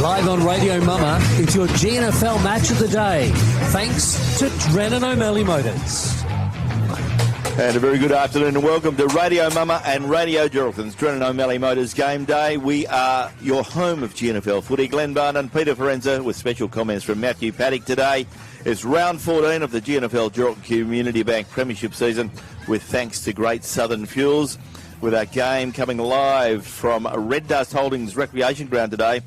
Live on Radio Mama, it's your GNFL match of the day. Thanks to Drennan O'Malley Motors. And a very good afternoon and welcome to Radio Mama and Radio Geraldton's Drennan O'Malley Motors Game Day. We are your home of GNFL footy. Glenn Barton, Peter Forenza with special comments from Matthew Paddock today. It's round 14 of the GNFL Geraldton Community Bank Premiership season with thanks to Great Southern Fuels. With our game coming live from Red Dust Holdings Recreation Ground today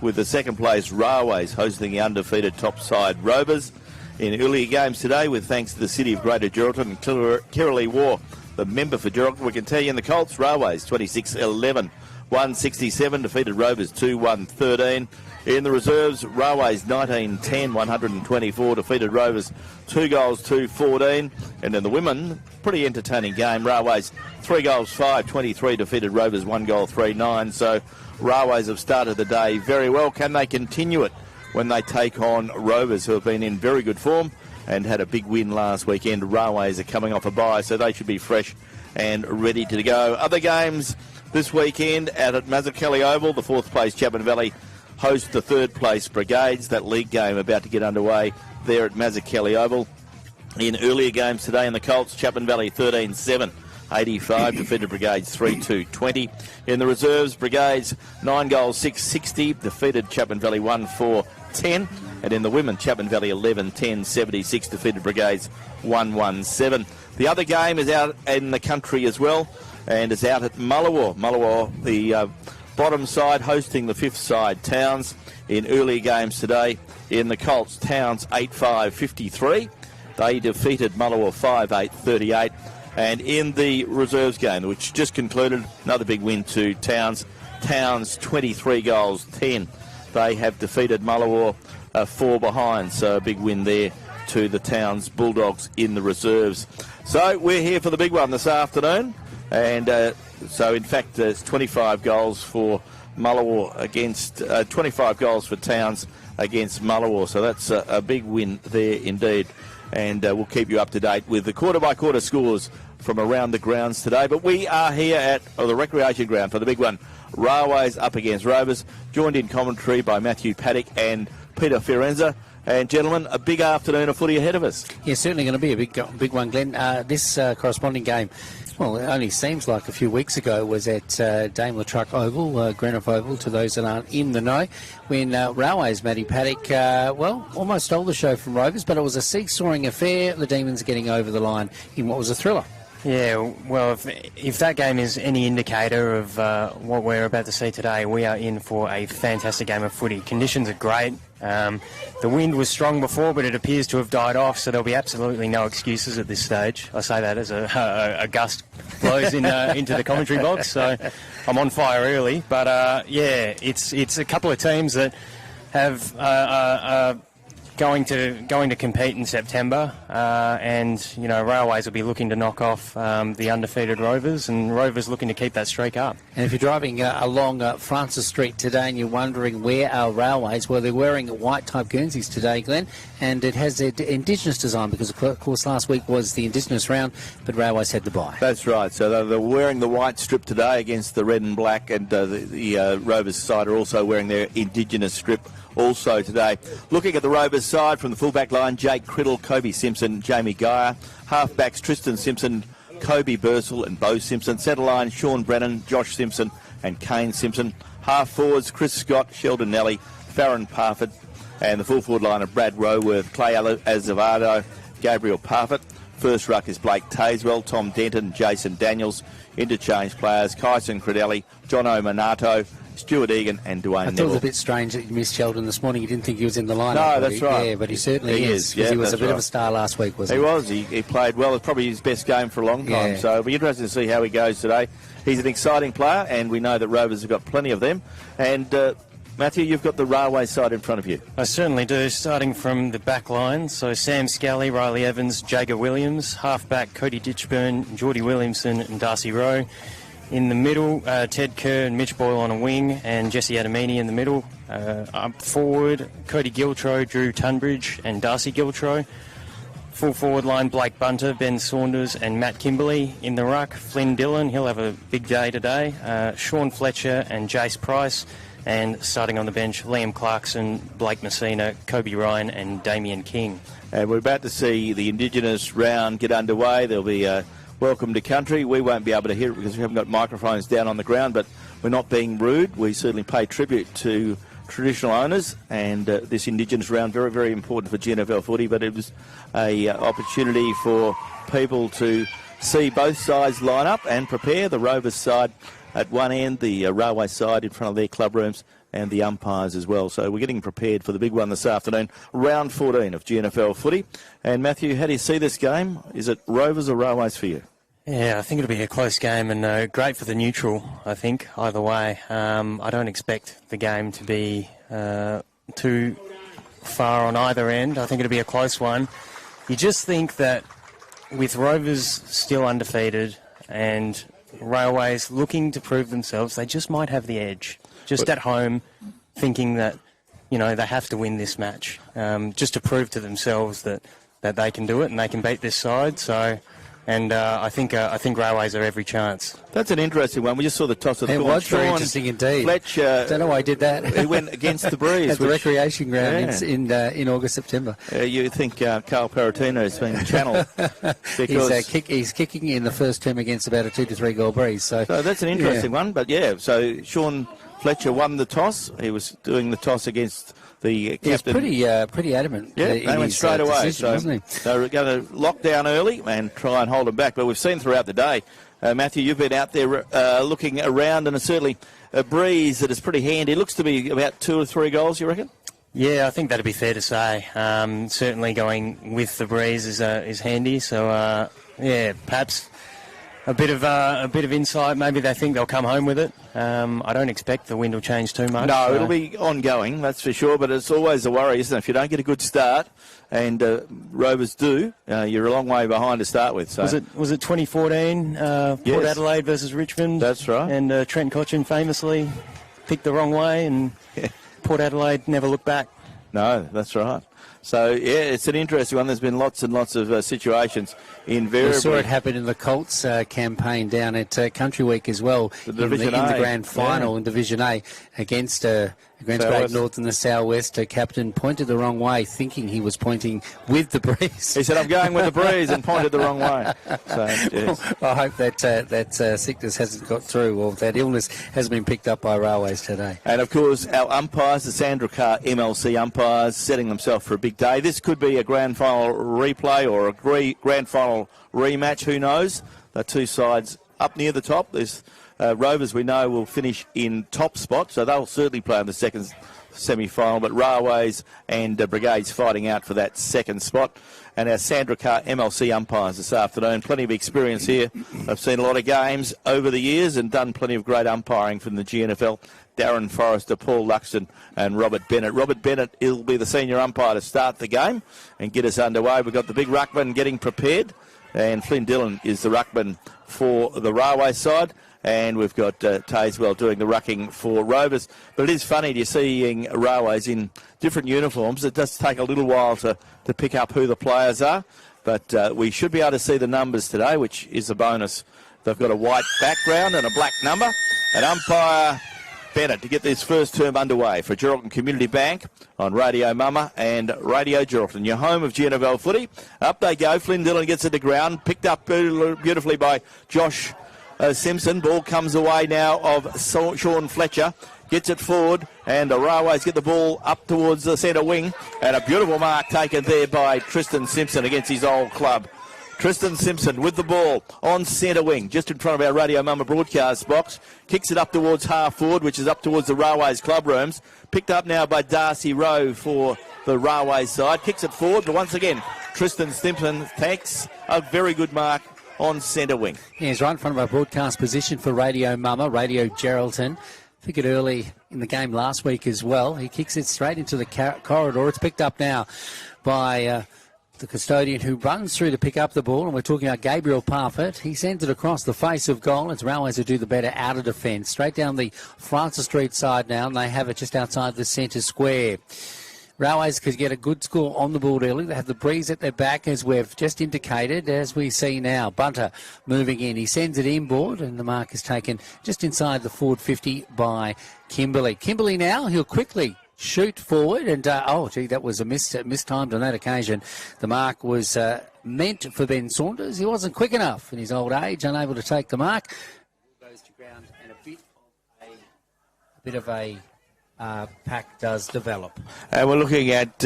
with the second place Railways hosting the undefeated top side Rovers. In earlier games today with thanks to the City of Greater Geraldton and Kirralee War, the member for Geraldton, we can tell you in the Colts, Railways 26-11, 167 defeated Rovers 2-1-13. In the reserves, Railways 19-10, 124 defeated Rovers 2-2-14. And in the women, pretty entertaining game. Railways 3-5, 23 defeated Rovers 1-3-9. So Railways have started the day very well. Can they continue it when they take on Rovers, who have been in very good form and had a big win last weekend? Railways are coming off a bye, so they should be fresh and ready to go. Other games this weekend out at Mazzucchelli Oval, the fourth place Chapman Valley host the third place Brigades. That league game about to get underway there at Mazzucchelli Oval. In earlier games today in the Colts, Chapman Valley 13-7, 85 defeated Brigades 3-2-20. In the reserves, Brigades 9-6, defeated Chapman Valley 1-4-10. And in the women, Chapman Valley 11-10, 76 defeated Brigades 1-1-7. The other game is out in the country as well, and it's out at Mullawa. Mullawa, the bottom side hosting the fifth side Towns. In earlier games today in the Colts, Towns 8-5, 53. They defeated Mullawa 5-8, 38. And in the reserves game, which just concluded, another big win to Towns. Towns 23-10. They have defeated Mullawa 4 behind. So a big win there to the Towns Bulldogs in the reserves. So we're here for the big one this afternoon. And so, in fact, it's 25 goals for Mullawa against 25 goals for Towns against Mullawa. So that's a big win there indeed. And we'll keep you up to date with the quarter-by-quarter scores from around the grounds today. But we are here at the recreation ground for the big one. Railways up against Rovers, joined in commentary by Matthew Paddock and Peter Fiorenza. And, gentlemen, a big afternoon of footy ahead of us. Yeah, certainly going to be a big one, Glenn. This corresponding game, well, it only seems like a few weeks ago, was at Daimler Truck Oval, Greenock Oval, to those that aren't in the know, when Railways, Matty Paddock, almost stole the show from Rovers, but it was a seesawing affair, the Demons getting over the line in what was a thriller. Yeah, well, if that game is any indicator of what we're about to see today, we are in for a fantastic game of footy. Conditions are great. The wind was strong before, but it appears to have died off, so there'll be absolutely no excuses at this stage. I say that as a gust blows into the commentary box, so I'm on fire early. But yeah, it's a couple of teams that have going to compete in September, and you know, Railways will be looking to knock off the undefeated Rovers, and Rovers looking to keep that streak up. And if you're driving along Francis Street today and you're wondering where are Railways, well, they're wearing white type Guernseys today, Glenn, and it has the Indigenous design because of course last week was the Indigenous round, but Railways had the bye. That's right, so they're wearing the white strip today against the red and black, and the Rovers side are also wearing their Indigenous strip also today. Looking at the Rovers side from the fullback line, Jake Criddle, Kobe Simpson, Jamie Geyer. Halfbacks, Tristan Simpson, Kobe Bursell and Bo Simpson. Centre line, Sean Brennan, Josh Simpson and Kane Simpson. Half forwards, Chris Scott, Sheldon Nelly, Farron Parfitt. And the full forward line of Brad Roworth, Clay Azevedo, Gabriel Parfitt. First ruck is Blake Tazewell, Tom Denton, Jason Daniels. Interchange players, Kyson Credelli, John O'Manato, Stuart Egan and Dwayne Neville. I thought it was a bit strange that you missed Sheldon this morning. You didn't think he was in the lineup. No, that's right. Yeah, but he certainly is. Yeah, he was a bit of a star last week, wasn't he? He was. He played well. It's probably his best game for a long time. Yeah. So it'll be interesting to see how he goes today. He's an exciting player, and we know that Rovers have got plenty of them. And Matthew, you've got the Railway side in front of you. I certainly do, starting from the back line. So Sam Scally, Riley Evans, Jager Williams. Halfback, Cody Ditchburn, Geordie Williamson and Darcy Rowe. In the middle, Ted Kerr and Mitch Boyle on a wing, and Jesse Adamini in the middle. Up forward, Cody Giltro, Drew Tunbridge and Darcy Giltro. Full forward line, Blake Bunter, Ben Saunders and Matt Kimberley. In the ruck, Flynn Dillon, he'll have a big day today. Sean Fletcher and Jace Price. and starting on the bench, Liam Clarkson, Blake Messina, Kobe Ryan and Damien King. And we're about to see the Indigenous round get underway. There'll be a welcome to country. We won't be able to hear it because we haven't got microphones down on the ground, but we're not being rude. We certainly pay tribute to traditional owners, and this Indigenous round, very, very important for GNFL footy, but it was a opportunity for people to see both sides line up and prepare. The Rovers side at one end, the Railway side in front of their club rooms, and the umpires as well. So we're getting prepared for the big one this afternoon, round 14 of GNFL footy. And Matthew, how do you see this game? Is it Rovers or Railways for you? Yeah, I think it'll be a close game and great for the neutral, I think, either way. I don't expect the game to be too far on either end. I think it'll be a close one. You just think that with Rovers still undefeated and Railways looking to prove themselves, they just might have the edge. Just at home, thinking that, you know, they have to win this match, just to prove to themselves that they can do it and they can beat this side. So... And I think Railways are every chance. That's an interesting one. We just saw the toss of the coin. It was very interesting indeed. Fletcher. Don't know why he did that. He went against the breeze. At the recreation ground in August, September. You think Carl Peratino has been channeled. Because he's kicking in the first term against about a 2 to 3 goal breeze. So that's an interesting one. But yeah, so Sean Fletcher won the toss. He was doing the toss against the captain. He was pretty adamant. Yeah, they went straight away. So they were going to lock down early and try and hold them back. But we've seen throughout the day, Matthew, you've been out there looking around, and it's certainly a breeze that is pretty handy. It looks to be about 2 or 3 goals, you reckon? Yeah, I think that'd be fair to say. Certainly going with the breeze is handy. So yeah, perhaps a bit of insight. Maybe they think they'll come home with it. I don't expect the wind will change too much. No, it'll be ongoing, that's for sure. But it's always a worry, isn't it? If you don't get a good start, and Rovers do, you're a long way behind to start with. So was it 2014 Port Adelaide versus Richmond? That's right. And Trent Cotchin famously picked the wrong way, and Port Adelaide never looked back. No, that's right. So, yeah, it's an interesting one. There's been lots and lots of situations invariably. We saw it happen in the Colts campaign down at Country Week as well, in the grand final in Division A against Great North and the Southwest. Captain pointed the wrong way, thinking he was pointing with the breeze. He said, I'm going with the breeze, and pointed the wrong way. So, yes. I hope that sickness hasn't got through, or that illness has been picked up by Railways today. And, of course, our umpires, the Sandra Carr MLC umpires, setting themselves for a big day. This could be a grand final replay or a grand final rematch. Who knows? The two sides up near the top. There's Rovers, we know, will finish in top spot, so they'll certainly play in the second semi-final. But Railways and Brigades fighting out for that second spot. And our Sandra Carr MLC umpires this afternoon. Plenty of experience here. I've seen a lot of games over the years and done plenty of great umpiring from the GNFL. Darren Forrester, Paul Luxton and Robert Bennett. Robert Bennett will be the senior umpire to start the game and get us underway. We've got the big ruckman getting prepared, and Flynn Dillon is the ruckman for the Railway side, and we've got Tayswell doing the rucking for Rovers. But it is funny to seeing Railways in different uniforms. It does take a little while to pick up who the players are, but we should be able to see the numbers today, which is a bonus. They've got a white background and a black number, and umpire Bennett to get this first term underway for Geraldton Community Bank on Radio Mama and Radio Geraldton, your home of GNFL footy. Up they go. Flynn Dillon gets it to ground, picked up beautifully by Josh Simpson. Ball comes away now of Sean Fletcher. Gets it forward, and the Railways get the ball up towards the centre wing, and a beautiful mark taken there by Tristan Simpson against his old club. Tristan Simpson with the ball on centre wing, just in front of our Radio Mama broadcast box. Kicks it up towards half forward, which is up towards the Railways club rooms. Picked up now by Darcy Rowe for the Railways side. Kicks it forward, but once again, Tristan Simpson takes a very good mark on centre wing. Yeah, he's right in front of our broadcast position for Radio Mama, Radio Geraldton. I think it early in the game last week as well. He kicks it straight into the corridor. It's picked up now by the custodian who runs through to pick up the ball, and we're talking about Gabriel Parfitt. He sends it across the face of goal. It's Railways who do the better out of defence. Straight down the Francis Street side now, and they have it just outside the centre square. Railways could get a good score on the board early. They have the breeze at their back, as we've just indicated, as we see now. Bunter moving in. He sends it inboard, and the mark is taken just inside the forward 50 by Kimberley. Kimberley now, he'll quickly shoot forward, and that was a mistimed on that occasion. The mark was meant for Ben Saunders. He wasn't quick enough in his old age, unable to take the mark. Goes to ground, and a bit of a pack does develop. And we're looking at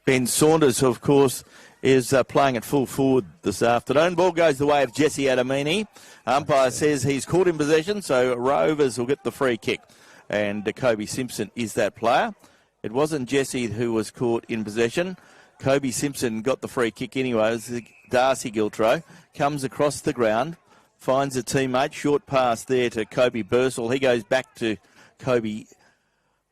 Ben Saunders, who of course is playing at full forward this afternoon. Ball goes the way of Jesse Adamini. Umpire says he's caught in possession, so Rovers will get the free kick. And Kobe Simpson is that player. It wasn't Jesse who was caught in possession. Kobe Simpson got the free kick anyway. Darcy Giltro comes across the ground, finds a teammate, short pass there to Kobe Bursell. He goes back to Kobe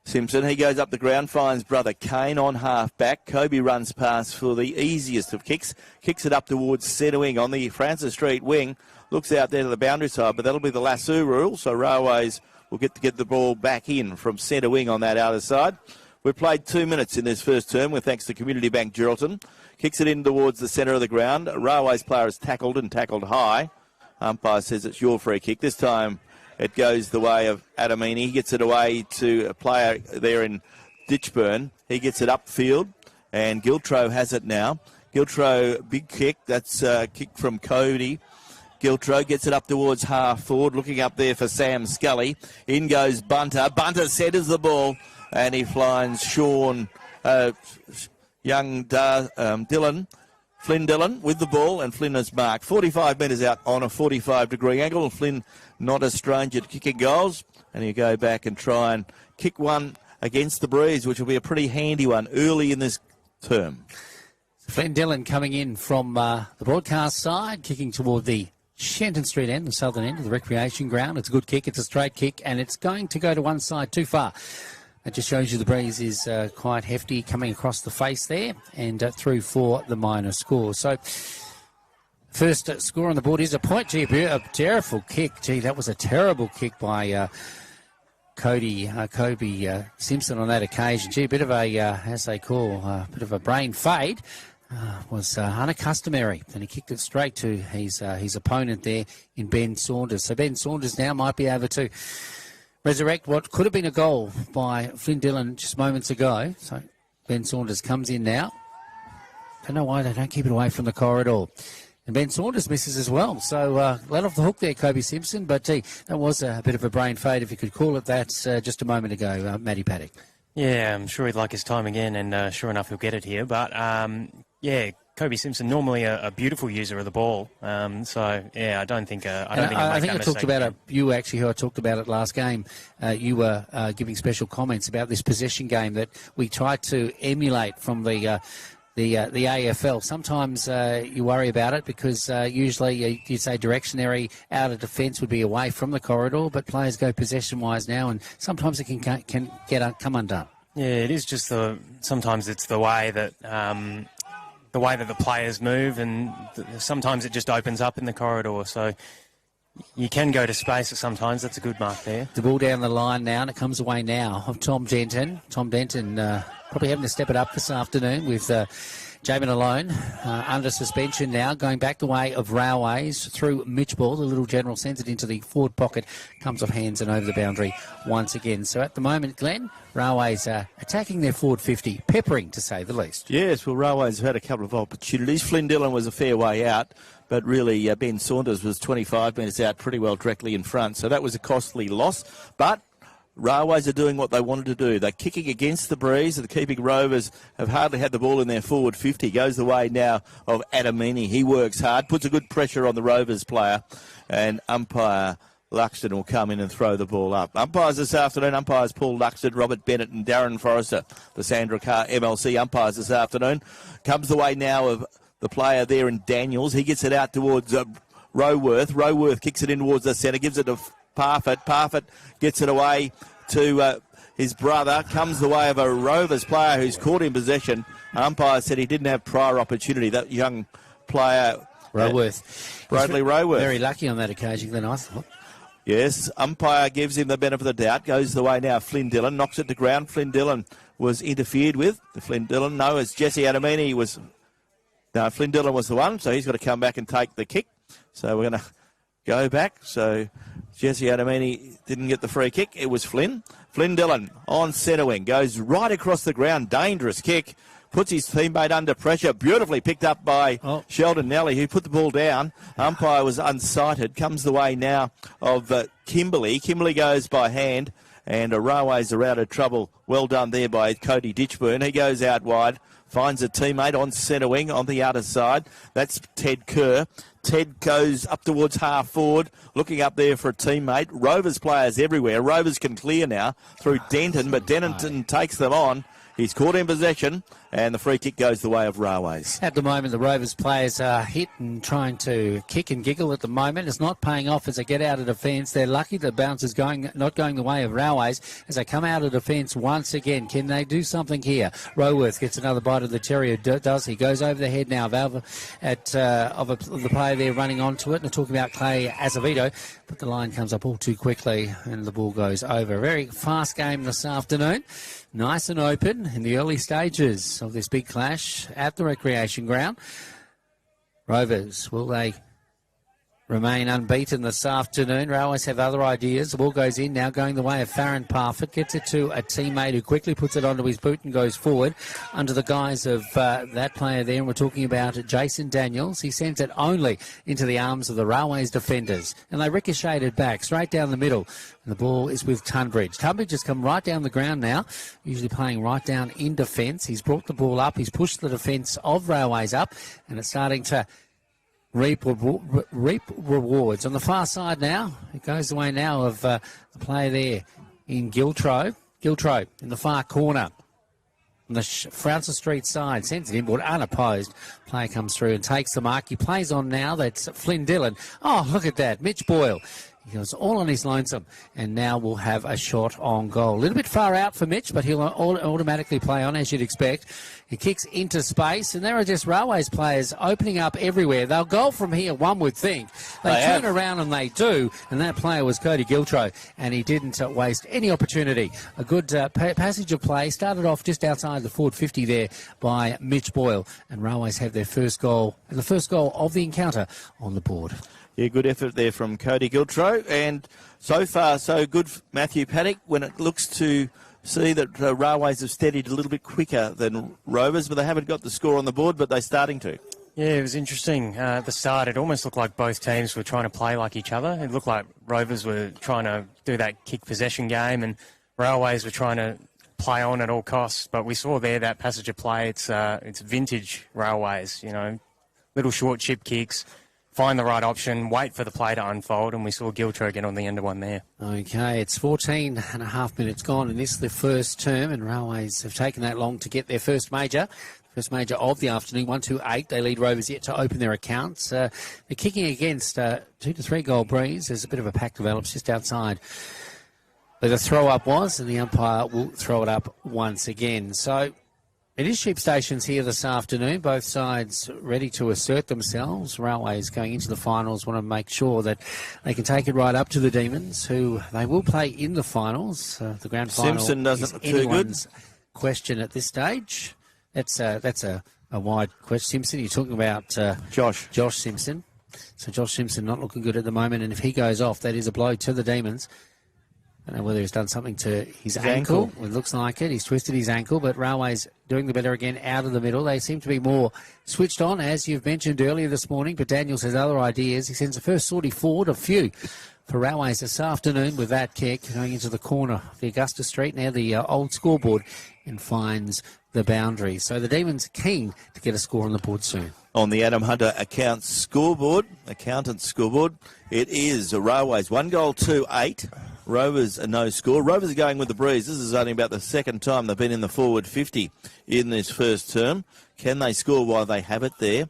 Simpson. He goes up the ground, finds brother Kane on half-back. Kobe runs past for the easiest of kicks. Kicks it up towards centre wing on the Francis Street wing. Looks out there to the boundary side, but that'll be the lasso rule, so Railways will get the ball back in from centre wing on that outer side. We've played 2 minutes in this first term with thanks to Community Bank Geraldton. Kicks it in towards the centre of the ground. Railways player is tackled and tackled high. Umpire says it's your free kick. This time it goes the way of Adamini. He gets it away to a player there in Ditchburn. He gets it upfield, and Giltro has it now. Giltro, big kick. That's a kick from Cody. Giltro gets it up towards half forward, looking up there for Sam Scully. In goes Bunter. Bunter centres the ball, and he finds Dillon. Flynn Dillon with the ball, and Flynn is marked 45 metres out on a 45-degree angle. And Flynn, not a stranger to kicking goals, and you go back and try and kick one against the breeze, which will be a pretty handy one early in this term. Flynn Dillon coming in from the broadcast side, kicking toward the Shenton Street end, the southern end of the recreation ground. It's a good kick. It's a straight kick, and it's going to go to one side too far. That just shows you the breeze is quite hefty coming across the face there, and through for the minor score. So first score on the board is a point. Gee, a terrible kick. Gee, that was a terrible kick by Kobe Simpson on that occasion. Gee, a bit of a, as they call, a bit of a brain fade. Was unaccustomary, and he kicked it straight to his opponent there in Ben Saunders. So Ben Saunders now might be able to resurrect what could have been a goal by Flynn Dillon just moments ago. So Ben Saunders comes in now. Don't know why they don't keep it away from the corridor. And Ben Saunders misses as well. So let off the hook there, Kobe Simpson. But that was a bit of a brain fade, if you could call it that, just a moment ago, Matty Paddock. Yeah, I'm sure he'd like his time again, and sure enough, he'll get it here. But, Kobe Simpson, normally a beautiful user of the ball. I don't think I talked about it. You actually, who I talked about it last game, you were giving special comments about this possession game that we tried to emulate from the AFL. Sometimes you worry about it because usually you'd say directionary out of defence would be away from the corridor, but players go possession-wise now, and sometimes it can come undone. Yeah, it is just sometimes it's the way that the players move, and sometimes it just opens up in the corridor. So you can go to space sometimes. That's a good mark there. The ball down the line now, and it comes away now of Tom Denton. Tom Denton probably having to step it up this afternoon with Jamin Alone under suspension now, going back the way of Railways through Mitch Ball. The little general sends it into the forward pocket, comes off hands and over the boundary once again. So at the moment, Glenn, Railways attacking their forward 50, peppering to say the least. Yes, well, Railways have had a couple of opportunities. Flynn Dillon was a fair way out, but really Ben Saunders was 25 metres out pretty well directly in front. So that was a costly loss, but Railways are doing what they wanted to do. They're kicking against the breeze. The keeping Rovers have hardly had the ball in their forward 50. Goes the way now of Adamini. He works hard, puts a good pressure on the Rovers player, and umpire Luxton will come in and throw the ball up. Umpires this afternoon, umpires Paul Luxton, Robert Bennett and Darren Forrester. The Sandra Carr MLC umpires this afternoon. Comes the way now of the player there in Daniels. He gets it out towards Roworth. Roworth kicks it in towards the centre, gives it to Parfitt. Parfitt gets it away to his brother. Comes the way of a Rovers player who's caught in possession. Umpire said he didn't have prior opportunity. That young player, Roworth. Bradley Roworth. Very lucky on that occasion, then I thought. Yes, umpire gives him the benefit of the doubt. Goes the way now of Flynn Dillon. Knocks it to ground. Flynn Dillon was interfered with. Flynn Dillon, no, it's Jesse Adamini was... No, Flynn Dillon was the one, so he's got to come back and take the kick. So we're going to go back. So Jesse Adamini didn't get the free kick. It was Flynn. Flynn Dillon on centre wing. Goes right across the ground. Dangerous kick. Puts his teammate under pressure. Beautifully picked up by Sheldon Nelly, who put the ball down. Umpire was unsighted. Comes the way now of Kimberley. Kimberley goes by hand, and Railways are out of trouble. Well done there by Cody Ditchburn. He goes out wide. Finds a teammate on centre wing on the outer side. That's Ted Kerr. Ted goes up towards half forward, looking up there for a teammate. Rovers players everywhere. Rovers can clear now through Denton, but Denton takes them on. He's caught in possession, and the free kick goes the way of Railways. At the moment, the Rovers players are hit and trying to kick and giggle at the moment. It's not paying off as they get out of defence. They're lucky the bounce is not going the way of Railways as they come out of defence once again. Can they do something here? Roworth gets another bite of the terrier. Does he? Goes over the head now of the player there running onto it. And they're talking about Clay Azevedo, but the line comes up all too quickly and the ball goes over. A very fast game this afternoon. Nice and open in the early stages of this big clash at the recreation ground. Rovers, will they remain unbeaten this afternoon? Railways have other ideas. The ball goes in now, going the way of Farron Parfitt. Gets it to a teammate who quickly puts it onto his boot and goes forward under the guise of that player there. And we're talking about Jason Daniels. He sends it only into the arms of the Railways defenders. And they ricocheted back straight down the middle. And the ball is with Tunbridge. Tunbridge has come right down the ground now, usually playing right down in defence. He's brought the ball up. He's pushed the defence of Railways up. And it's starting to reap rewards. On the far side now, it goes the way now of the player there in Giltrode. Giltrode in the far corner on the Francis Street side. Sends it inboard, unopposed. Player comes through and takes the mark. He plays on now. That's Flynn Dillon. Oh, look at that. Mitch Boyle. He was all on his lonesome, and now we'll have a shot on goal. A little bit far out for Mitch, but he'll automatically play on, as you'd expect. He kicks into space, and there are just Railways players opening up everywhere. They'll goal from here, one would think. They turn around, and they do, and that player was Cody Giltrode, and he didn't waste any opportunity. A good passage of play. Started off just outside the forward 50 there by Mitch Boyle, and Railways have their first goal, and the first goal of the encounter on the board. Yeah, good effort there from Cody Giltro. And so far, so good, Matthew Paddock, when it looks to see that Railways have steadied a little bit quicker than Rovers, but they haven't got the score on the board, but they're starting to. Yeah, it was interesting. At the start, it almost looked like both teams were trying to play like each other. It looked like Rovers were trying to do that kick possession game, and Railways were trying to play on at all costs. But we saw there that passage of play. It's vintage Railways, you know, little short chip kicks. Find the right option, wait for the play to unfold, and we saw Giltro get on the end of one there. Okay, it's 14 and a half minutes gone, and this is the first term, and Railways have taken that long to get their first major of the afternoon, 1-2-8. They lead Rovers yet to open their accounts. They're kicking against 2 to 3 goal breeze. There's a bit of a pack develops just outside where the throw-up was, and the umpire will throw it up once again. So it is sheep stations here this afternoon. Both sides ready to assert themselves. Railways going into the finals want to make sure that they can take it right up to the Demons, who they will play in the finals. The grand final Simpson doesn't look too good. Question at this stage. That's a wide question. Simpson, you're talking about Josh Simpson. So Josh Simpson not looking good at the moment, and if he goes off, that is a blow to the Demons. I don't know whether he's done something to his ankle. It looks like it. He's twisted his ankle, but Railways doing the better again out of the middle. They seem to be more switched on, as you've mentioned earlier this morning, but Daniels has other ideas. He sends the first sortie forward, a few for Railways this afternoon with that kick going into the corner of the Augusta Street, now the old scoreboard, and finds the boundary. So the Demons keen to get a score on the board soon. On the Adam Hunter accountant's scoreboard, it is Railways 1-2-8. Rovers a no score. Rovers are going with the breeze. This is only about the second time they've been in the forward 50 in this first term. Can they score while they have it there?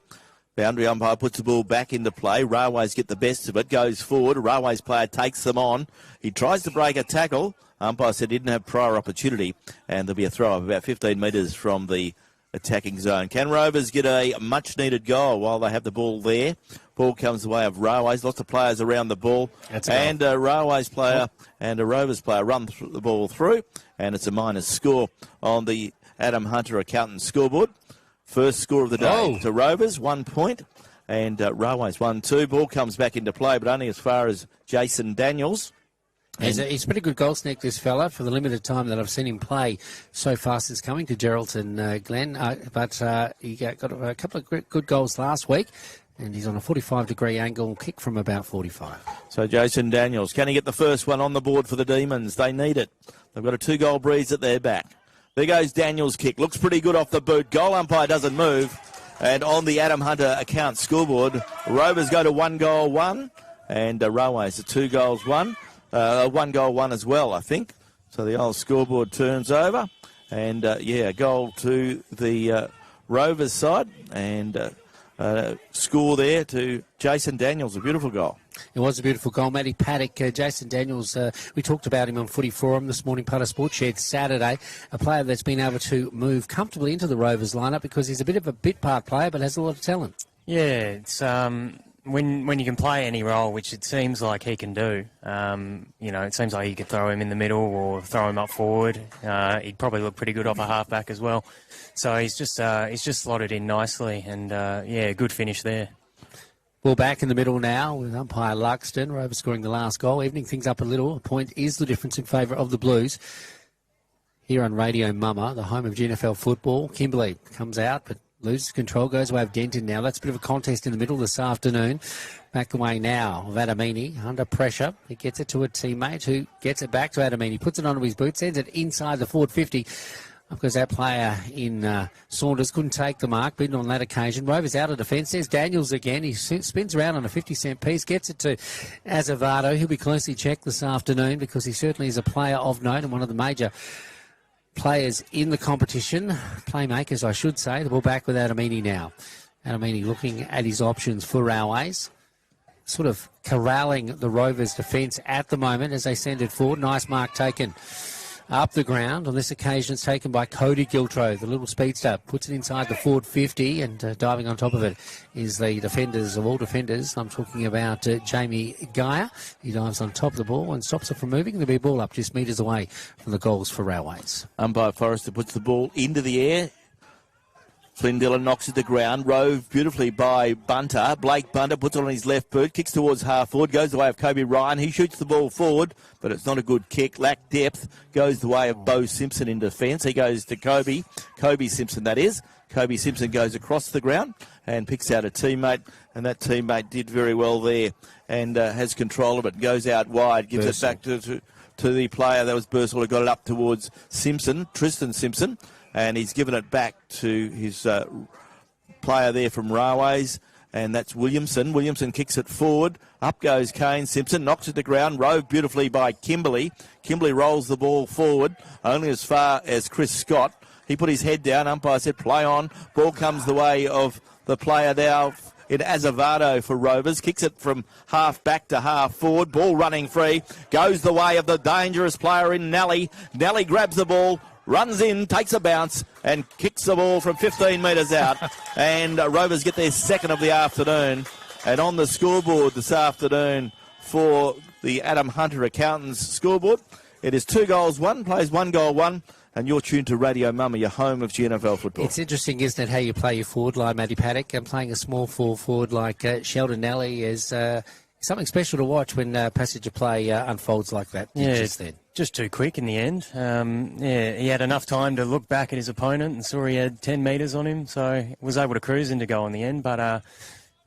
Boundary umpire puts the ball back into play. Railways get the best of it, goes forward. A Railways player takes them on. He tries to break a tackle. Umpire said he didn't have prior opportunity, and there'll be a throw of about 15 metres from the attacking zone. Can Rovers get a much-needed goal while they have the ball there? Ball comes the way of Railways. Lots of players around the ball. And a Railways player and a Rovers player run the ball through. And it's a minus score on the Adam Hunter Accountant scoreboard. First score of the day to Rovers, 1 point. And Railways 1-2. Ball comes back into play, but only as far as Jason Daniels. He's a pretty good goal sneak, this fella, for the limited time that I've seen him play so far since coming to Geraldton, Glenn. But he got a couple of good goals last week, and he's on a 45-degree angle, kick from about 45. So Jason Daniels, can he get the first one on the board for the Demons? They need it. They've got a 2-goal breeze at their back. There goes Daniels' kick. Looks pretty good off the boot. Goal umpire doesn't move. And on the Adam Hunter account scoreboard, Rovers go to 1-goal-1, and Railways to 2-goals-1. 1-goal-1 as well, I think. So the old scoreboard turns over. And, a goal to the Rovers side. And score there to Jason Daniels, a beautiful goal. It was a beautiful goal. Matty Paddock, Jason Daniels, we talked about him on Footy Forum this morning, part of Sports Shed Saturday, a player that's been able to move comfortably into the Rovers lineup because he's a bit of a bit-part player but has a lot of talent. Yeah, it's when you can play any role, which it seems like he can do, it seems like you could throw him in the middle or throw him up forward. He'd probably look pretty good off a halfback as well. So he's just slotted in nicely and, good finish there. Ball back in the middle now with umpire Luxton. Rovers scoring the last goal, evening things up a little. A point is the difference in favour of the Blues. Here on Radio Mama, the home of GNFL football. Kimberley comes out but loses control, goes away of Denton now. That's a bit of a contest in the middle this afternoon. Back away now of Adamini under pressure. He gets it to a teammate who gets it back to Adamini, puts it onto his boot, sends it inside the forward 50. Because that player in Saunders couldn't take the mark, beaten on that occasion. Rovers out of defence. There's Daniels again. He spins around on a 50-cent piece, gets it to Azevedo. He'll be closely checked this afternoon because he certainly is a player of note and one of the major players in the competition. Playmakers, I should say. The ball back with Adamini now. Adamini looking at his options for Railways. Sort of corralling the Rovers' defence at the moment as they send it forward. Nice mark taken up the ground. On this occasion, it's taken by Cody Giltro, the little speedster. Puts it inside the forward 50, and diving on top of it is the defenders of all defenders. I'm talking about Jamie Geyer. He dives on top of the ball and stops it from moving. There'll be a ball up just metres away from the goals for Railways. Umpire Forrester puts the ball into the air. Flynn Dillon knocks it to ground. Rove beautifully by Bunter. Blake Bunter puts it on his left boot, kicks towards half forward, goes the way of Kobe Ryan. He shoots the ball forward, but it's not a good kick. Lack depth, goes the way of Bo Simpson in defence. He goes to Kobe Simpson, that is. Kobe Simpson goes across the ground and picks out a teammate, and that teammate did very well there and has control of it. Goes out wide, gives it back to the player. That was Bursell who got it up towards Simpson, Tristan Simpson. And he's given it back to his player there from Railways, and that's Williamson. Williamson kicks it forward. Up goes Kane. Simpson knocks it to ground. Rove beautifully by Kimberley. Kimberley rolls the ball forward, only as far as Chris Scott. He put his head down. Umpire said, play on. Ball comes the way of the player now in Azevedo for Rovers. Kicks it from half back to half forward. Ball running free. Goes the way of the dangerous player in Nally. Nally grabs the ball, runs in, takes a bounce, and kicks the ball from 15 metres out. And Rovers get their second of the afternoon. And on the scoreboard this afternoon for the Adam Hunter Accountants scoreboard, it is 2-goals-1, plays 1-goal-1. And you're tuned to Radio Mama, your home of GNFL football. It's interesting, isn't it, how you play your forward line, Matty Paddock. And playing a small forward like Sheldon Nally is something special to watch when passage of play unfolds like that. Yeah, just too quick in the end. He had enough time to look back at his opponent and saw he had 10 metres on him, so was able to cruise into goal in the end. But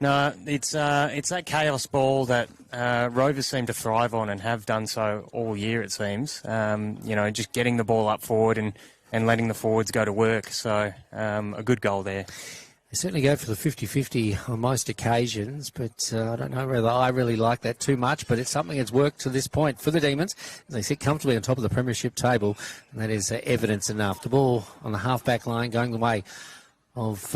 no, it's that chaos ball that Rovers seem to thrive on and have done so all year, it seems. Just getting the ball up forward and letting the forwards go to work. So a good goal there. They certainly go for the 50-50 on most occasions, but I don't know whether I really like that too much, but it's something that's worked to this point for the Demons. They sit comfortably on top of the premiership table, and that is evidence enough. The ball on the half-back line going the way of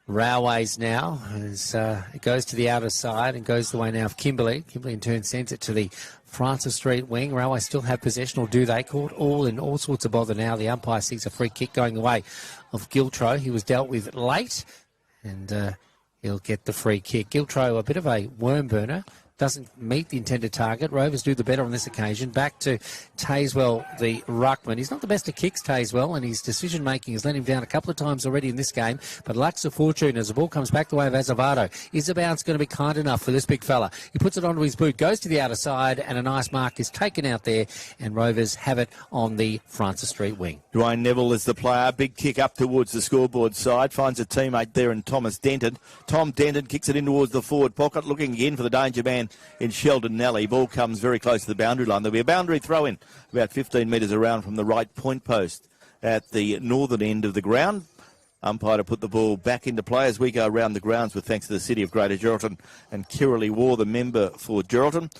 Railways now as it goes to the outer side and goes the way now of Kimberley. Kimberley in turn sends it to the Francis Street wing. Railways still have possession, or do they? Caught all in all sorts of bother now. The umpire sees a free kick going the way of Giltro. He was dealt with late, and he'll get the free kick. Giltro, a bit of a worm burner. Doesn't meet the intended target. Rovers do the better on this occasion. Back to Tazewell, the ruckman. He's not the best of kicks, Tazewell, and his decision-making has let him down a couple of times already in this game. But luck's of fortune as the ball comes back the way of Azevedo. Is the bounce going to be kind enough for this big fella? He puts it onto his boot, goes to the outer side, and a nice mark is taken out there, and Rovers have it on the Francis Street wing. Dwayne Neville is the player. Big kick up towards the scoreboard side. Finds a teammate there in Thomas Denton. Tom Denton kicks it in towards the forward pocket, looking again for the danger man in Sheldon Nally. Ball comes very close to the boundary line. There'll be a boundary throw-in about 15 metres around from the right point post at the northern end of the ground. Umpire to put the ball back into play as we go around the grounds with thanks to the City of Greater Geraldton and Kirrily War, the member for Geraldton.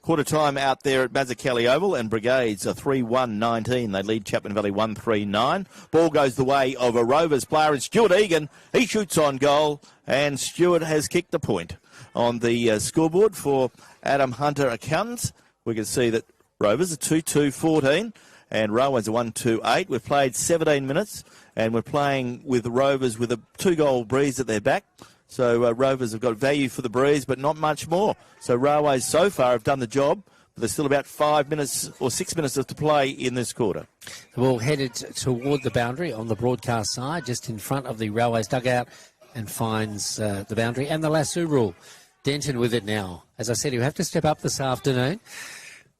Quarter time out there at Mazzucchelli Oval, and Brigades are 3-1-19. They lead Chapman Valley 1-3-9. Ball goes the way of a Rovers player, and Stuart Egan. He shoots on goal, and Stuart has kicked the point on the scoreboard for Adam Hunter Accountants. We can see that Rovers are 2-2-14 and Railways are 1-2-8. We've played 17 minutes and we're playing with the Rovers with a 2-goal breeze at their back. So Rovers have got value for the breeze, but not much more. So Railways so far have done the job, but there's still about 5 minutes or 6 minutes to play in this quarter. The ball headed toward the boundary on the broadcast side, just in front of the Railways dugout, and finds the boundary and the lasso rule. Denton with it now. As I said, he'll have to step up this afternoon.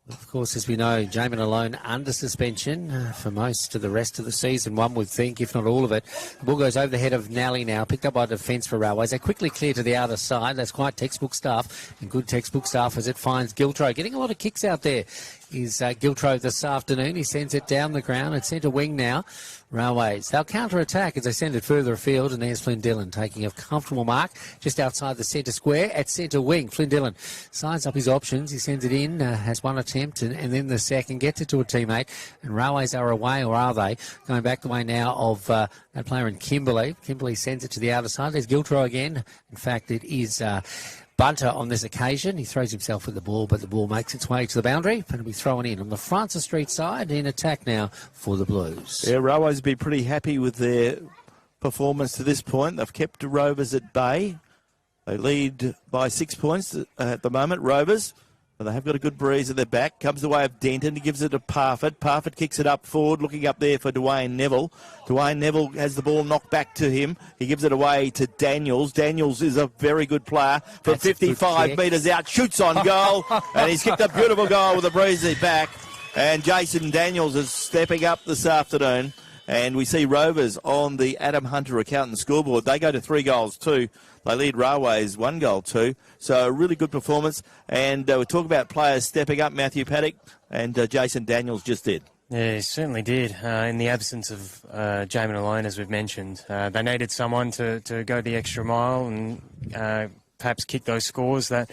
Of course, as we know, Jamin alone under suspension for most of the rest of the season, one would think, if not all of it. The ball goes over the head of Nally now, picked up by defence for Railways. They quickly clear to the outer side. That's quite textbook stuff, and good textbook stuff as it finds Giltro. Getting a lot of kicks out there is Giltro this afternoon. He sends it down the ground at centre wing now. Railways, they'll counter-attack as they send it further afield, and there's Flynn Dillon taking a comfortable mark just outside the centre square at centre wing. Flynn Dillon signs up his options. He sends it in, has one attempt, and then the second, gets it to a teammate, and Railways are away, or are they? Going back the way now of that player in Kimberley. Kimberley sends it to the outer side. There's Giltro again. In fact, it is Bunter on this occasion. He throws himself at the ball, but the ball makes its way to the boundary, and it'll be thrown in on the Francis Street side in attack now for the Blues. Yeah, Railways will be pretty happy with their performance to this point. They've kept the Rovers at bay. They lead by 6 points at the moment, Rovers. But they have got a good breeze at their back. Comes the way of Denton. He gives it to Parfitt. Parfitt kicks it up forward, looking up there for Dwayne Neville. Dwayne Neville has the ball knocked back to him. He gives it away to Daniels. Daniels is a very good player. From 55 metres out, shoots on goal. And he's kicked a beautiful goal with a breeze at back. And Jason Daniels is stepping up this afternoon. And we see Rovers on the Adam Hunter Accountant scoreboard. They go to 3 goals too. They lead Railways 1 goal too. So a really good performance. And we talk about players stepping up. Matthew Paddock and Jason Daniels just did. Yeah, he certainly did. In the absence of Jamin alone, as we've mentioned, they needed someone to go the extra mile and perhaps kick those scores that